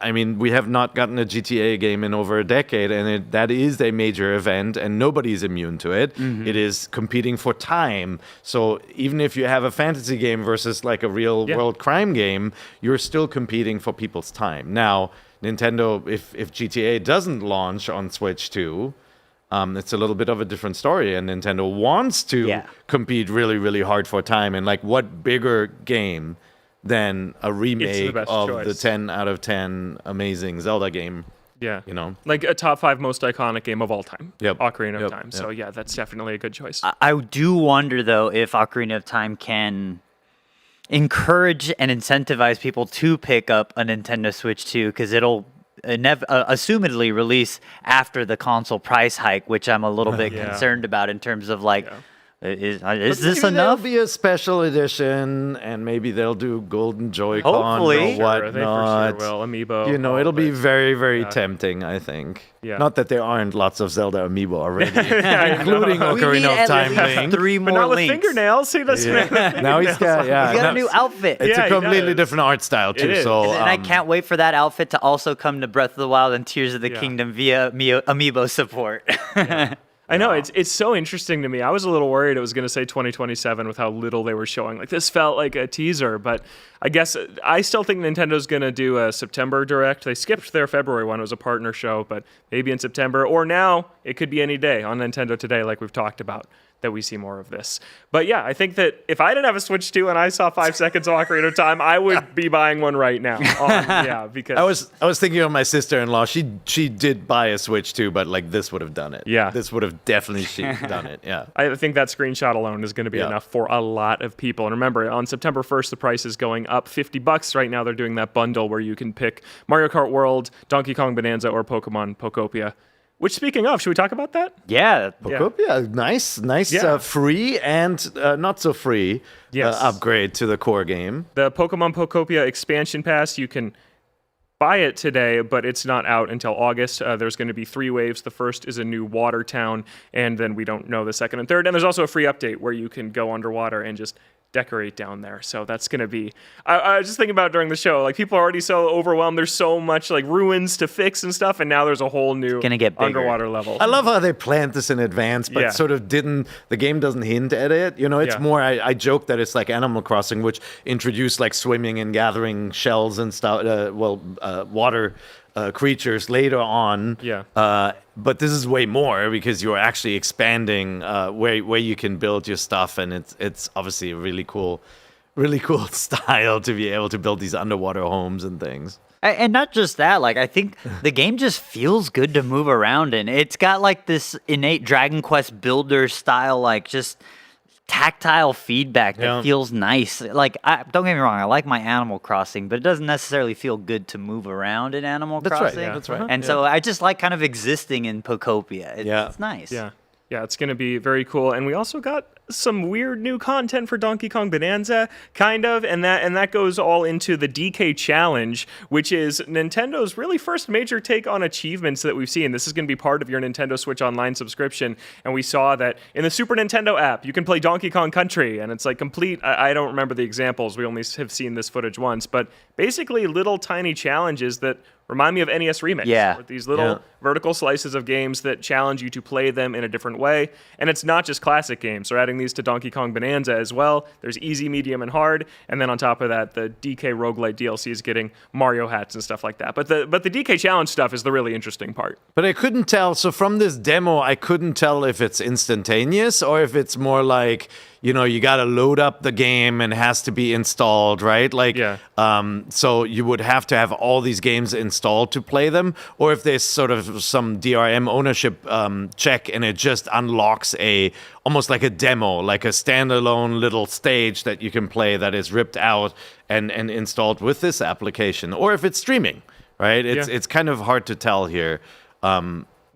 I mean, we have not gotten a GTA game in over a decade, and that is a major event, and nobody's immune to it. It is competing for time. So even if you have a fantasy game versus like a real world crime game, you're still competing for people's time. Now, Nintendo, if GTA doesn't launch on Switch 2, it's a little bit of a different story, and Nintendo wants to compete really, really hard for time. And like, what bigger game than a remake of the 10 out of 10 amazing Zelda game? Yeah. Like a top 5 most iconic game of all time. Yep. Ocarina of Time. So yeah, that's definitely a good choice. I do wonder, though, if Ocarina of Time can encourage and incentivize people to pick up a Nintendo Switch 2, because it'll assumedly release after the console price hike, which I'm a little bit concerned about in terms of like, is this enough? There'll be a special edition, and maybe they'll do Golden Joy-Con Hopefully. or whatnot. They for sure will. Amiibo. It'll be very, very tempting, I think. Yeah. Not that there aren't lots of Zelda Amiibo already, including Ocarina of Time Link. 3 But more not with links. fingernails. He doesn't. Now he's got, He's got a new outfit. It's a completely different art style, too. is. So, And I can't wait for that outfit to also come to Breath of the Wild and Tears of the Kingdom via Amiibo support. I know, it's so interesting to me. I was a little worried it was going to say 2027 with how little they were showing. Like, this felt like a teaser, but I guess I still think Nintendo's going to do a September Direct. They skipped their February one. It was a partner show, but maybe in September. Or now, it could be any day on Nintendo Today, like we've talked about, that we see more of this. But yeah, I think that if I didn't have a Switch 2 and I saw 5 seconds of Ocarina of Time, I would be buying one right now. Because I was thinking of my sister-in-law. She did buy a Switch 2, but like this would have done it. Yeah. This would have definitely done it. Yeah. I think that screenshot alone is going to be enough for a lot of people. And remember, on September 1st, the price is going up $50. Right now, they're doing that bundle where you can pick Mario Kart World, Donkey Kong Bonanza, or Pokemon Pokopia. Which, speaking of, should we talk about that? Yeah. Pokopia, nice, free and not so free upgrade to the core game. The Pokemon Pokopia expansion pass, you can buy it today, but it's not out until August. There's going to be 3 waves. The first is a new water town, and then we don't know the second and third. And there's also a free update where you can go underwater and just decorate down there. So that's going to be... I was just thinking about during the show, like, people are already so overwhelmed. There's so much, like, ruins to fix and stuff, and now there's a whole new underwater level. I love how they planned this in advance, but sort of didn't... The game doesn't hint at it. It's more... I joke that it's like Animal Crossing, which introduced, like, swimming and gathering shells and stuff, water creatures later on. But this is way more because you're actually expanding where you can build your stuff, and it's obviously a really cool really cool style to be able to build these underwater homes and things. And not just that, like, I think the game just feels good to move around in. It's got like this innate Dragon Quest builder style, like just tactile feedback that feels nice. Like, don't get me wrong, I like my Animal Crossing, but it doesn't necessarily feel good to move around in Animal Crossing. That's right. And so I just like kind of existing in Pokopia. It's nice. Yeah, it's going to be very cool. And we also got some weird new content for Donkey Kong Bonanza, kind of, and that goes all into the DK Challenge, which is Nintendo's really first major take on achievements that we've seen. This is going to be part of your Nintendo Switch Online subscription, and we saw that in the Super Nintendo app, you can play Donkey Kong Country, and it's like complete, I don't remember the examples, we only have seen this footage once, but basically little tiny challenges that remind me of NES Remix. Yeah. These little vertical slices of games that challenge you to play them in a different way. And it's not just classic games. They're adding these to Donkey Kong Bonanza as well. There's easy, medium, and hard. And then on top of that, the DK Roguelite DLC is getting Mario hats and stuff like that. But the DK Challenge stuff is the really interesting part. But I couldn't tell. So from this demo, I couldn't tell if it's instantaneous or if it's more like, you know, you got to load up the game and it has to be installed, right? Like, so you would have to have all these games installed to play them, or if there's sort of some DRM ownership check and it just unlocks almost like a demo, like a standalone little stage that you can play that is ripped out and installed with this application, or if it's streaming, right? It's kind of hard to tell here.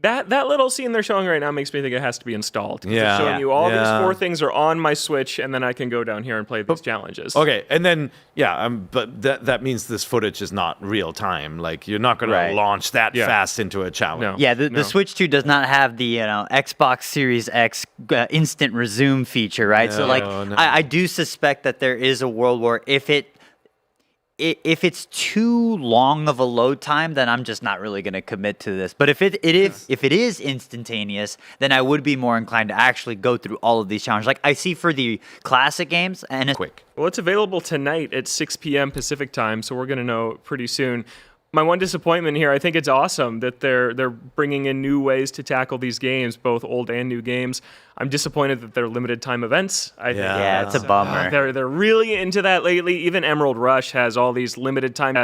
That little scene they're showing right now makes me think it has to be installed. They're showing you all these 4 things are on my Switch, and then I can go down here and play these challenges. Okay, and then, but that means this footage is not real time. Like, you're not going to launch that fast into a challenge. No. The Switch 2 does not have the Xbox Series X instant resume feature, right? So, like, I do suspect that there is a world where if it's too long of a load time, then I'm just not really going to commit to this. But if it is instantaneous, then I would be more inclined to actually go through all of these challenges. Like I see for the classic games, and it's quick. Well, it's available tonight at 6 p.m. Pacific time, so we're going to know pretty soon. My one disappointment here, I think it's awesome that they're bringing in new ways to tackle these games, both old and new games. I'm disappointed that they're limited time events. I think it's a bummer. They're really into that lately. Even Emerald Rush has all these limited time.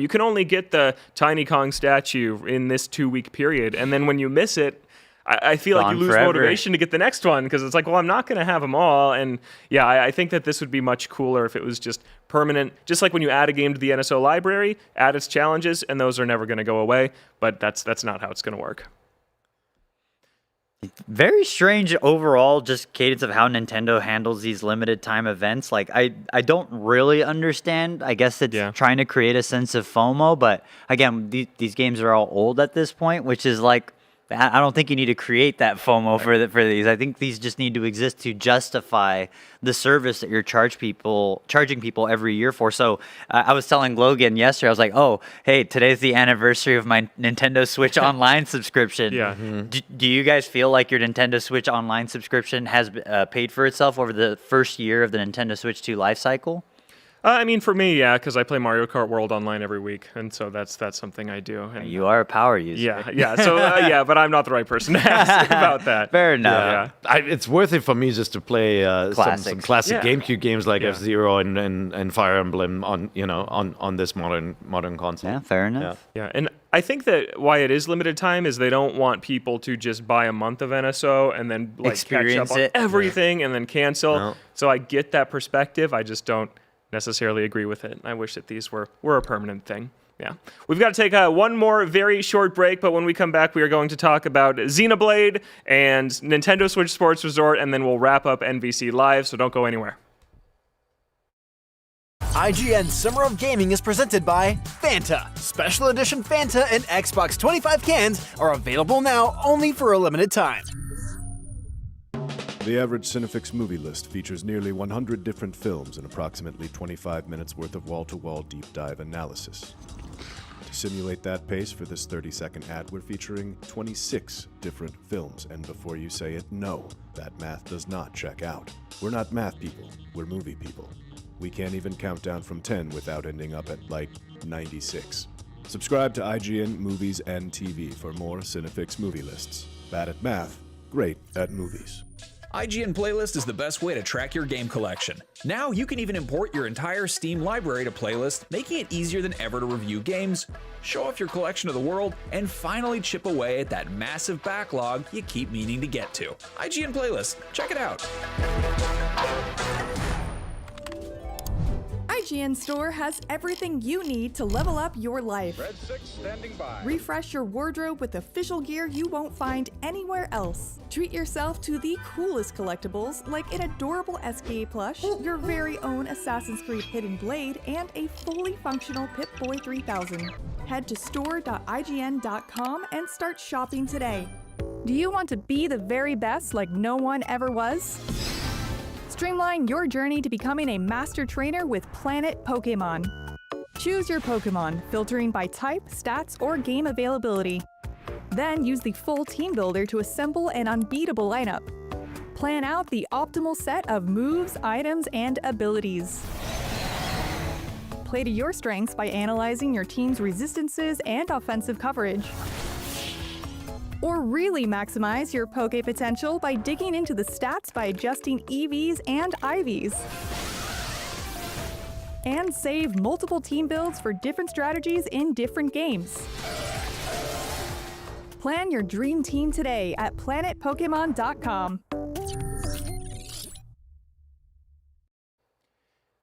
You can only get the Tiny Kong statue in this 2-week period, and then when you miss it, I feel like you lose motivation to get the next one because it's like, well, I'm not going to have them all. And I think that this would be much cooler if it was just permanent. Just like when you add a game to the NSO library, add its challenges, and those are never going to go away. But that's not how it's going to work. Very strange overall, just cadence of how Nintendo handles these limited time events. Like, I don't really understand. I guess it's trying to create a sense of FOMO. But again, these games are all old at this point, which is like, I don't think you need to create that FOMO for these. I think these just need to exist to justify the service that you're charging people every year for. So I was telling Logan yesterday, I was like, oh, hey, today's the anniversary of my Nintendo Switch Online subscription. Do you guys feel like your Nintendo Switch Online subscription has paid for itself over the first year of the Nintendo Switch 2 life cycle? I mean, for me, because I play Mario Kart World online every week, and so that's something I do. And you are a power user. So but I'm not the right person to ask about that. Fair enough. It's worth it for me just to play some classic GameCube games like F-Zero and Fire Emblem on this modern console. Yeah, fair enough. And I think that why it is limited time is they don't want people to just buy a month of NSO and then catch up on everything and then cancel. No. So I get that perspective. I just don't necessarily agree with it. I wish that these were a permanent thing. Yeah. We've got to take one more very short break, but when we come back, we are going to talk about Xenoblade and Nintendo Switch Sports Resort, and then we'll wrap up NVC Live, so don't go anywhere. IGN Summer of Gaming is presented by Fanta. Special Edition Fanta and Xbox 25 cans are available now only for a limited time. The average Cinefix movie list features nearly 100 different films and approximately 25 minutes worth of wall-to-wall deep dive analysis. To simulate that pace for this 30-second ad, we're featuring 26 different films, and before you say it, no, that math does not check out. We're not math people, we're movie people. We can't even count down from 10 without ending up at, 96. Subscribe to IGN Movies and TV for more Cinefix movie lists. Bad at math, great at movies. IGN Playlist is the best way to track your game collection. Now you can even import your entire Steam library to Playlist, making it easier than ever to review games, show off your collection of the world, and finally chip away at that massive backlog you keep meaning to get to. IGN Playlist, check it out. IGN Store has everything you need to level up your life. Red 6 standing by. Refresh your wardrobe with official gear you won't find anywhere else. Treat yourself to the coolest collectibles like an adorable SKA plush, your very own Assassin's Creed Hidden Blade, and a fully functional Pip-Boy 3000. Head to store.ign.com and start shopping today. Do you want to be the very best like no one ever was? Streamline your journey to becoming a master trainer with Planet Pokemon. Choose your Pokemon, filtering by type, stats, or game availability. Then use the full team builder to assemble an unbeatable lineup. Plan out the optimal set of moves, items, and abilities. Play to your strengths by analyzing your team's resistances and offensive coverage. Or really maximize your Poke potential by digging into the stats by adjusting EVs and IVs. And save multiple team builds for different strategies in different games. Plan your dream team today at planetpokemon.com.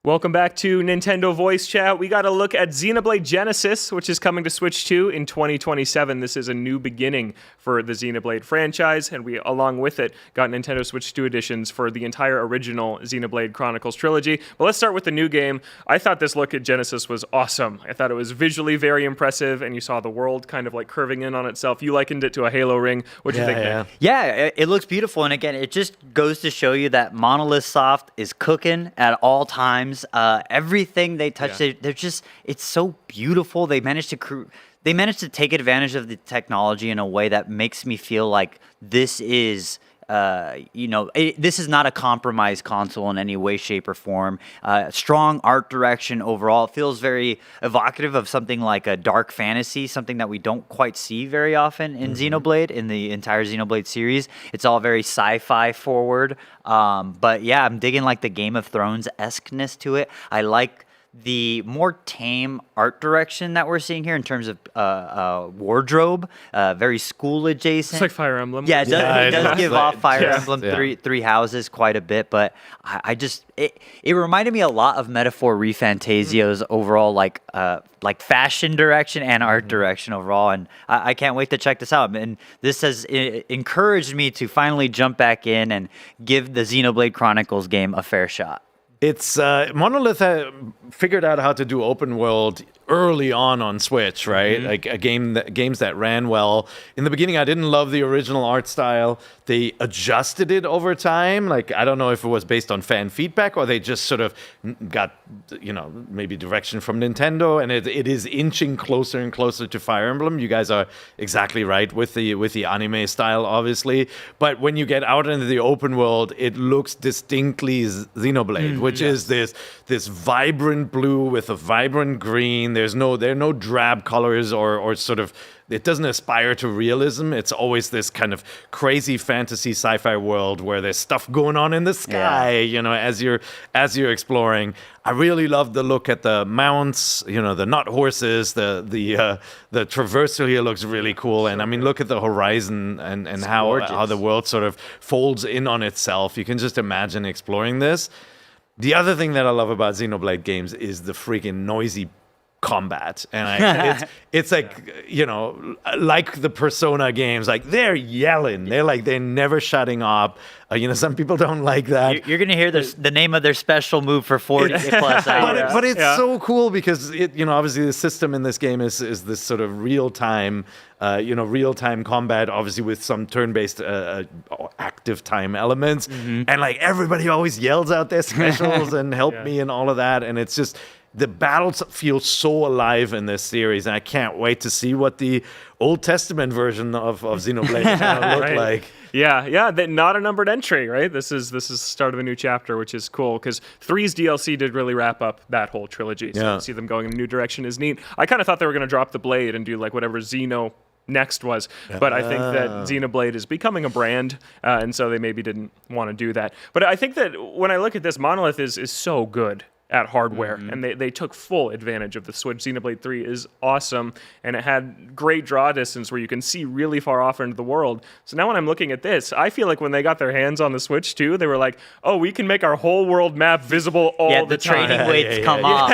Welcome back to Nintendo Voice Chat. We got a look at Xenoblade Genesis, which is coming to Switch 2 in 2027. This is a new beginning for the Xenoblade franchise, and we, along with it, got Nintendo Switch 2 editions for the entire original Xenoblade Chronicles trilogy. But let's start with the new game. I thought this look at Genesis was awesome. I thought it was visually very impressive, and you saw the world kind of like curving in on itself. You likened it to a Halo ring. What do you think, Nick? Yeah, it looks beautiful, and again, it just goes to show you that Monolith Soft is cooking at all times. Everything they touch, they're just, it's so beautiful. They managed to take advantage of the technology in a way that makes me feel like this is this is not a compromised console in any way, shape, or form. Strong art direction overall. It feels very evocative of something like a dark fantasy, something that we don't quite see very often in Xenoblade, in the entire Xenoblade series. It's all very sci-fi forward. But yeah, I'm digging like the Game of Thrones-esqueness to it. I like the more tame art direction that we're seeing here in terms of wardrobe, very school adjacent. It's like Fire Emblem. Yeah, it does give off Fire Emblem three houses quite a bit, but I just it reminded me a lot of Metaphor ReFantasio's overall like fashion direction and art direction overall, and I can't wait to check this out. And this has encouraged me to finally jump back in and give the Xenoblade Chronicles game a fair shot. It's Monolith figured out how to do open world early on Switch, right? Like games that ran well. In the beginning, I didn't love the original art style. They adjusted it over time. Like, I don't know if it was based on fan feedback or they just sort of got, maybe direction from Nintendo, and it is inching closer and closer to Fire Emblem. You guys are exactly right with the anime style, obviously. But when you get out into the open world, it looks distinctly Xenoblade, which is this vibrant blue with a vibrant green. There are no drab colors or sort of, it doesn't aspire to realism. It's always this kind of crazy fantasy sci-fi world where there's stuff going on in the sky, as you're exploring. I really love the look at the mounts, the nut horses, the traversal here looks really cool. And I mean, look at the horizon and how the world sort of folds in on itself. You can just imagine exploring this. The other thing that I love about Xenoblade games is the freaking noisy combat, and it's like like the Persona games, like they're yelling, they're never shutting up. Some people don't like that. You're gonna hear the name of their special move for 40 plus hours. But it's so cool because obviously the system in this game is this sort of real time combat, obviously with some turn-based active time elements, and like everybody always yells out their specials and help me and all of that, and it's just. The battles feel so alive in this series, and I can't wait to see what the Old Testament version of Xenoblade is going to look like. Yeah, not a numbered entry, right? This is the start of a new chapter, which is cool, because 3's DLC did really wrap up that whole trilogy, so to see them going in a new direction is neat. I kind of thought they were going to drop the blade and do like whatever Xeno next was. But I think that Xenoblade is becoming a brand, and so they maybe didn't want to do that. But I think that when I look at this, Monolith is so good at hardware, and they took full advantage of the Switch. Xenoblade 3 is awesome, and it had great draw distance where you can see really far off into the world. So now when I'm looking at this, I feel like when they got their hands on the Switch 2, they were like, oh, we can make our whole world map visible all the time. training weights come off.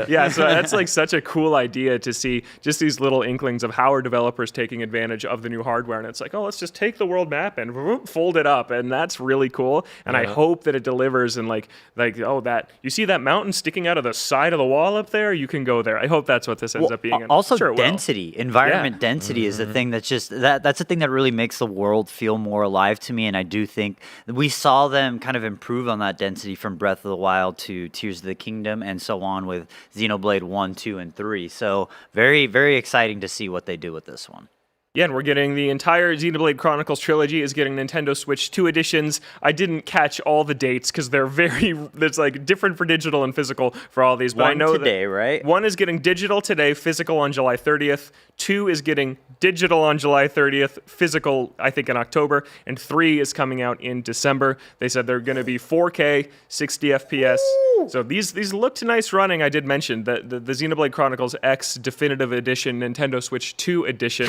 Yeah, so that's like such a cool idea to see just these little inklings of how are developers taking advantage of the new hardware. And it's like, oh, let's just take the world map and whoop, fold it up. And that's really cool. And I hope that it delivers and like, oh, that you see that mountain sticking out of the side of the wall up there, you can go there. I hope that's what this ends up being. Also, density, environment density is the thing that's just that's the thing that really makes the world feel more alive to me. And I do think we saw them kind of improve on that density from Breath of the Wild to Tears of the Kingdom and so on with Xenoblade 1, 2, and 3. So very, very exciting to see what they do with this one. Yeah, and we're getting the entire Xenoblade Chronicles trilogy is getting Nintendo Switch 2 editions. I didn't catch all the dates because they're there's like different for digital and physical for all these. But I know today, right? One is getting digital today, physical on July 30th. 2 is getting digital on July 30th, physical, I think, in October. And 3 is coming out in December. They said they're going to be 4K, 60 FPS. Woo! So these looked nice running. I did mention that the Xenoblade Chronicles X Definitive Edition, Nintendo Switch 2 edition,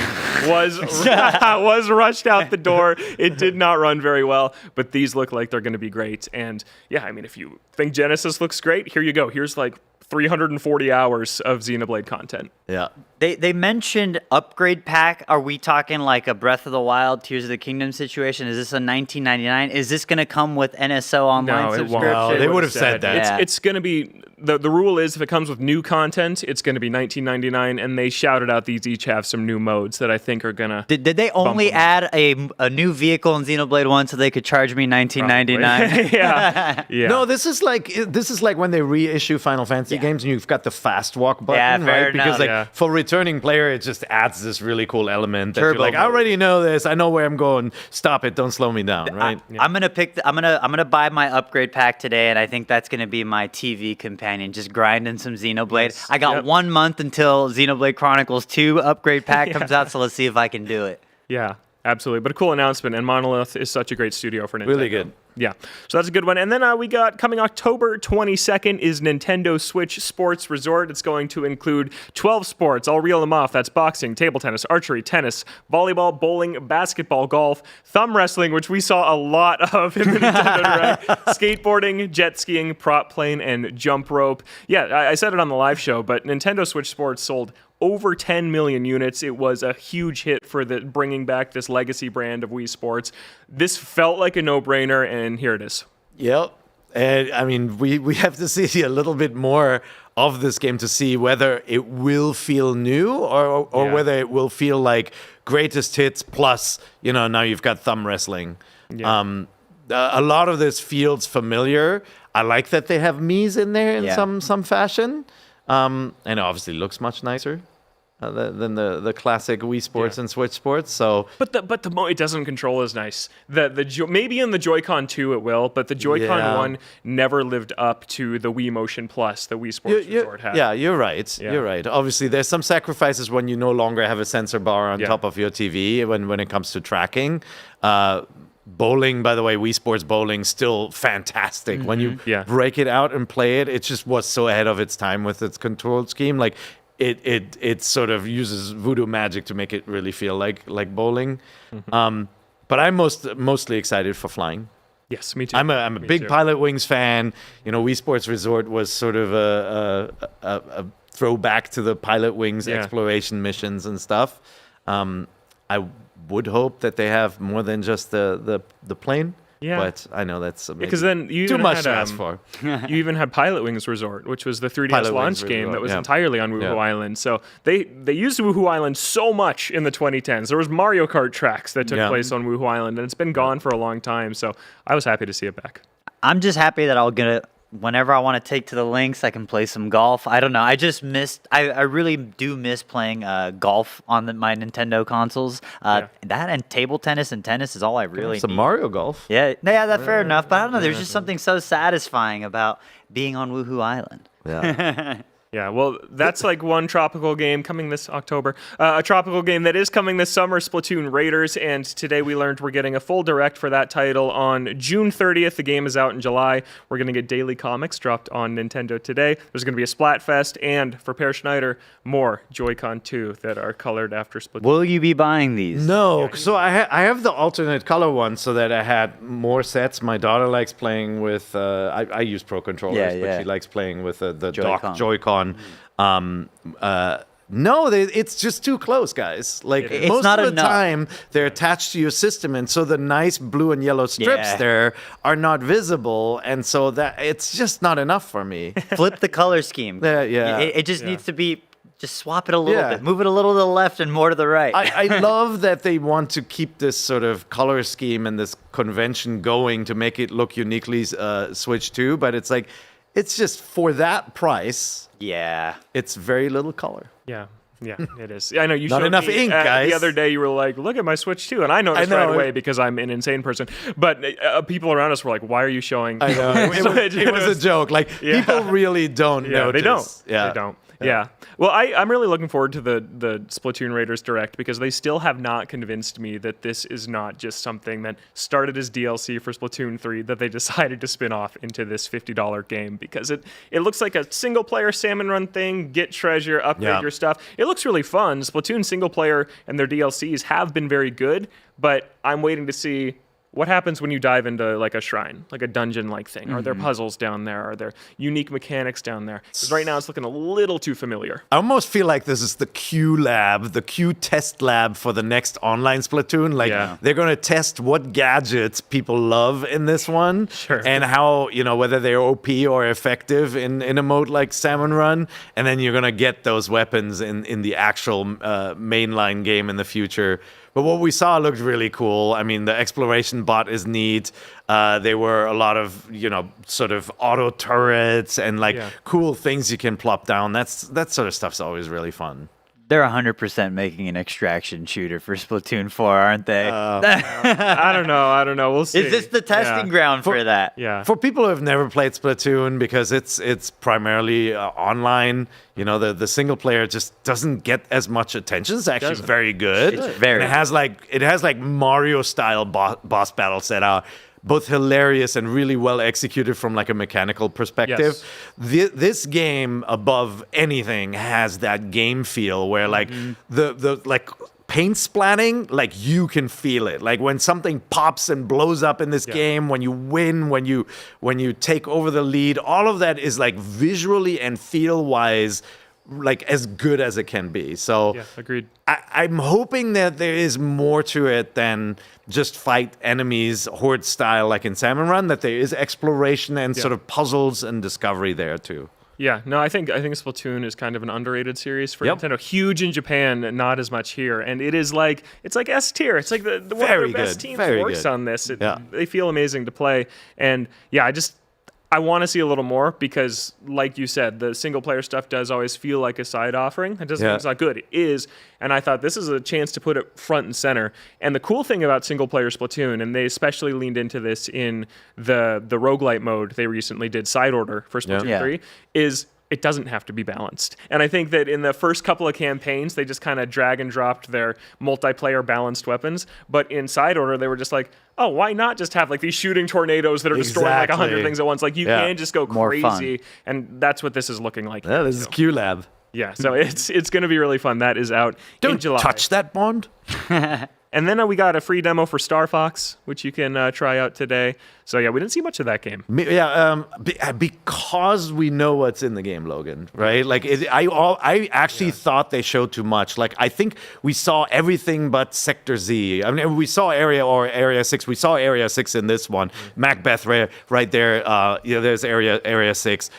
was rushed out the door. It did not run very well, but these look like they're going to be great. And yeah, I mean, if you think Genesis looks great, here you go. Here's like 340 hours of Xenoblade content. Yeah. They mentioned upgrade pack. Are we talking like a Breath of the Wild, Tears of the Kingdom situation? Is this a $19.99? Is this going to come with NSO online subscription? No, they would have said that. Yeah. It's going to be, the rule is if it comes with new content, it's going to be $19.99, and they shouted out these each have some new modes that I think are going to Did they only add a new vehicle in Xenoblade 1 so they could charge me $19.99? yeah. No, this is like when they reissue Final Fantasy games and you've got the fast walk button, fair right? Because enough. for returning player, it just adds this really cool element that you're Turbo like, I mode. already know this. I know where I'm going. Stop it. Don't slow me down, right? I'm gonna buy my upgrade pack today, and I think that's gonna be my TV companion. Just grinding some Xenoblade. Yes. I got 1 month until Xenoblade Chronicles 2 upgrade pack comes out, so let's see if I can do it. Yeah, absolutely. But a cool announcement, and Monolith is such a great studio for Nintendo. Really good. Yeah, so that's a good one. And then we got coming October 22nd is Nintendo Switch Sports Resort. It's going to include 12 sports. I'll reel them off. That's boxing, table tennis, archery, tennis, volleyball, bowling, basketball, golf, thumb wrestling, which we saw a lot of in the Nintendo Direct, skateboarding, jet skiing, prop plane, and jump rope. Yeah, I said it on the live show, but Nintendo Switch Sports sold over 10 million units. It was a huge hit for bringing back this legacy brand of Wii Sports. This felt like a no-brainer, and here it is. Yep. And I mean, we have to see a little bit more of this game to see whether it will feel new or whether it will feel like greatest hits plus, now you've got thumb wrestling. Yeah. A lot of this feels familiar. I like that they have Mii's in there in some fashion. And it obviously looks much nicer than the classic Wii Sports and Switch Sports. So, but it doesn't control as nice. Maybe in the Joy-Con 2 it will, but the Joy-Con 1 never lived up to the Wii Motion Plus the Wii Sports Resort had. Yeah, you're right. Yeah. You're right. Obviously, there's some sacrifices when you no longer have a sensor bar on top of your TV when it comes to tracking. Bowling, by the way, Wii Sports Bowling, still fantastic. Mm-hmm. When you break it out and play it, it just was so ahead of its time with its control scheme. Like, it sort of uses voodoo magic to make it really feel like bowling. Mm-hmm. But I'm mostly excited for flying. Yes, me too. I'm a big Pilot Wings fan. Wii Sports Resort was sort of a throwback to the Pilot Wings exploration missions and stuff. I would hope that they have more than just the plane. Yeah. But I know that's because then you too much to ask for. You even had Pilot Wings Resort, which was the 3DS launch game that was entirely on Woohoo Island. So they used Woohoo Island so much in the 2010s. There was Mario Kart tracks that took place on Woohoo Island, and it's been gone for a long time. So I was happy to see it back. I'm just happy that whenever I want to take to the links, I can play some golf. I don't know. I really do miss playing golf on my Nintendo consoles. That and table tennis and tennis is all I really need. Some Mario Golf. Yeah, that's fair enough. But I don't know. There's just something so satisfying about being on Woohoo Island. Yeah. Yeah, well, that's like one tropical game coming this October. A tropical game that is coming this summer, Splatoon Raiders, and today we learned we're getting a full direct for that title on June 30th. The game is out in July. We're going to get daily comics dropped on Nintendo today. There's going to be a Splatfest, and for Per Schneider, more Joy-Con 2 that are colored after Splatoon. Will you be buying these? No, so I have the alternate color one so that I had more sets. My daughter likes playing with, I use Pro Controllers, but she likes playing with the dock Joy-Con. No, it's just too close, guys. Like It's most not of the enough. time, they're attached to your system, and so the nice blue and yellow strips there are not visible, and so that it's just not enough for me. Flip the color scheme. Yeah. It just needs to be. Just swap it a little bit. Move it a little to the left and more to the right. I love that they want to keep this sort of color scheme and this convention going to make it look uniquely Switch 2, but it's like, it's just for that price. Yeah. It's very little color. Yeah, it is. I know you Not showed enough me, ink, guys. The other day you were like, look at my Switch 2, and I noticed right away because I'm an insane person. But people around us were like, why are you showing? I know. It was a joke. Like, people really don't notice. They don't. Yeah. They don't. Yeah. Well, I'm really looking forward to the Splatoon Raiders Direct because they still have not convinced me that this is not just something that started as DLC for Splatoon 3 that they decided to spin off into this $50 game because it looks like a single player salmon run thing, get treasure, upgrade your stuff. It looks really fun. Splatoon single player and their DLCs have been very good, but I'm waiting to see what happens when you dive into like a shrine, like a dungeon-like thing? Are there puzzles down there? Are there unique mechanics down there? Because right now it's looking a little too familiar. I almost feel like this is the Q lab, the Q test lab for the next online Splatoon. Like they're going to test what gadgets people love in this one and how, whether they're OP or effective in a mode like Salmon Run. And then you're going to get those weapons in the actual mainline game in the future. But what we saw looked really cool. I mean, the exploration bot is neat. There were a lot of, sort of auto turrets and cool things you can plop down. That sort of stuff's always really fun. They're 100% making an extraction shooter for Splatoon 4, aren't they? I don't know. We'll see. Is this the testing ground for that? Yeah. For people who have never played Splatoon, because it's primarily online, the single player just doesn't get as much attention. It's actually very good. It's very. And it has like Mario style boss battles set out. Both hilarious and really well executed from like a mechanical perspective. This game, above anything, has that game feel where like the like paint splatting, like you can feel it. Like when something pops and blows up in this game, when you win, when you take over the lead, all of that is like visually and feel wise like as good as it can be. So agreed. I'm hoping that there is more to it than just fight enemies horde style like in Salmon Run, that there is exploration and sort of puzzles and discovery there too. Yeah, no, I think Splatoon is kind of an underrated series for Nintendo. Huge in Japan, not as much here, and it's like S tier. It's like the one of their best teams works on this. They feel amazing to play, and I want to see a little more because, like you said, the single-player stuff does always feel like a side offering. It doesn't mean it's not good. It is, and I thought this is a chance to put it front and center. And the cool thing about single-player Splatoon, and they especially leaned into this in the roguelite mode they recently did, Side Order for Splatoon 3, is it doesn't have to be balanced. And I think that in the first couple of campaigns, they just kind of drag and dropped their multiplayer balanced weapons. But in Side Order, they were just like, oh, why not just have like these shooting tornadoes that are destroying like 100 things at once? Like you can just go crazy. And that's what this is looking like. Yeah, this is Q Lab. Yeah, so it's going to be really fun. That is out in July. Don't touch that, Bond. And then we got a free demo for Star Fox, which you can try out today. So yeah, we didn't see much of that game. Because we know what's in the game, Logan, right? Like I actually thought they showed too much. Like I think we saw everything but Sector Z. I mean, we saw Area 6. We saw Area 6 in this one. Macbeth right there. There's Area 6.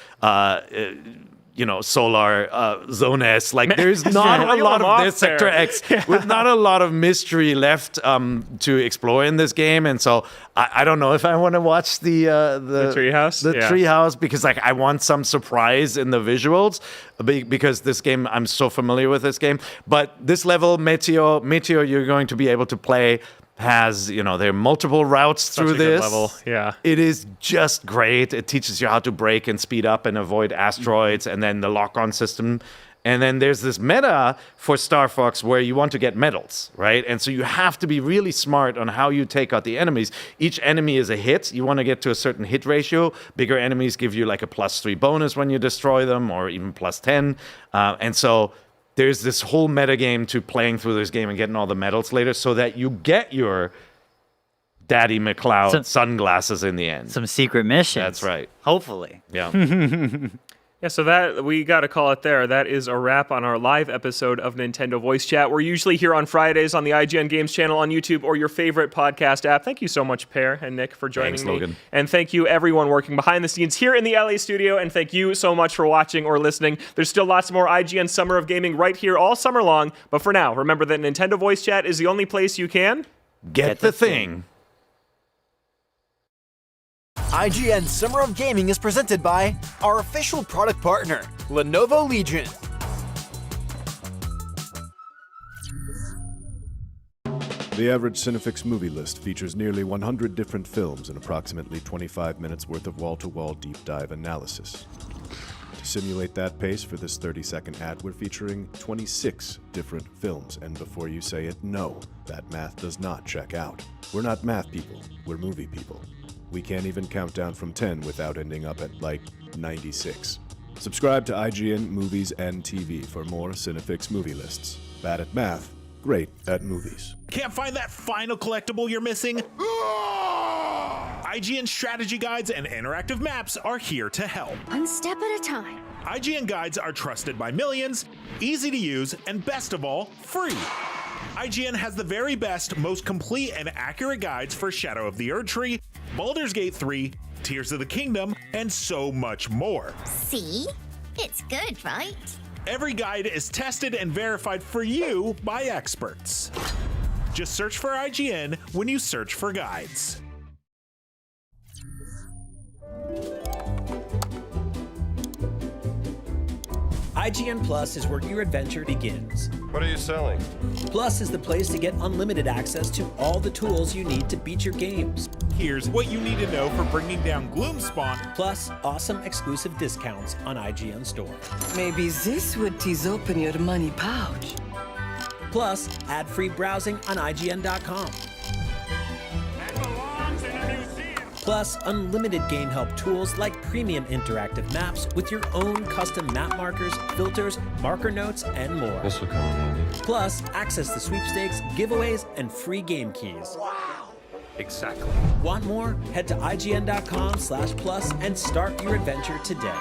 Solar, Zone S. Like, there's not a lot of this Sector X with not a lot of mystery left to explore in this game. And so I don't know if I want to watch the Treehouse? The Treehouse, because like I want some surprise in the visuals because this game, I'm so familiar with this game. But this level, Meteor, you're going to be able to play has, there are multiple routes Such through a good this. level, yeah. It is just great. It teaches you how to brake and speed up and avoid asteroids, and then the lock-on system. And then there's this meta for Star Fox where you want to get medals, right? And so you have to be really smart on how you take out the enemies. Each enemy is a hit. You want to get to a certain hit ratio. Bigger enemies give you like a +3 bonus when you destroy them, or even +10. And so there's this whole meta game to playing through this game and getting all the medals later so that you get your Daddy McCloud sunglasses in the end. Some secret missions. That's right. Hopefully. Yeah. Yeah, so that we got to call it there. That is a wrap on our live episode of Nintendo Voice Chat. We're usually here on Fridays on the IGN Games channel on YouTube or your favorite podcast app. Thank you so much, Per and Nick, for joining Thanks, me. Logan. And thank you, everyone working behind the scenes here in the LA studio. And thank you so much for watching or listening. There's still lots more IGN Summer of Gaming right here all summer long. But for now, remember that Nintendo Voice Chat is the only place you can get the thing. IGN Summer of Gaming is presented by our official product partner, Lenovo Legion. The average Cinefix movie list features nearly 100 different films and approximately 25 minutes worth of wall-to-wall deep dive analysis. To simulate that pace for this 30-second ad, we're featuring 26 different films, and before you say it, no, that math does not check out. We're not math people, we're movie people. We can't even count down from 10 without ending up at, like, 96. Subscribe to IGN Movies and TV for more Cinefix movie lists. Bad at math, great at movies. Can't find that final collectible you're missing? IGN strategy guides and interactive maps are here to help. One step at a time. IGN guides are trusted by millions, easy to use, and best of all, free. IGN has the very best, most complete and accurate guides for Shadow of the Erdtree, Baldur's Gate 3, Tears of the Kingdom, and so much more. See? It's good, right? Every guide is tested and verified for you by experts. Just search for IGN when you search for guides. IGN Plus is where your adventure begins. What are you selling? Plus is the place to get unlimited access to all the tools you need to beat your games. Here's what you need to know for bringing down Gloomspawn. Plus, awesome exclusive discounts on IGN Store. Maybe this would tease open your money pouch. Plus, ad-free browsing on IGN.com. Plus, unlimited game help tools like premium interactive maps with your own custom map markers, filters, marker notes, and more. This will come in handy. Plus, access to sweepstakes, giveaways, and free game keys. Wow. Exactly. Want more? Head to IGN.com/plus and start your adventure today.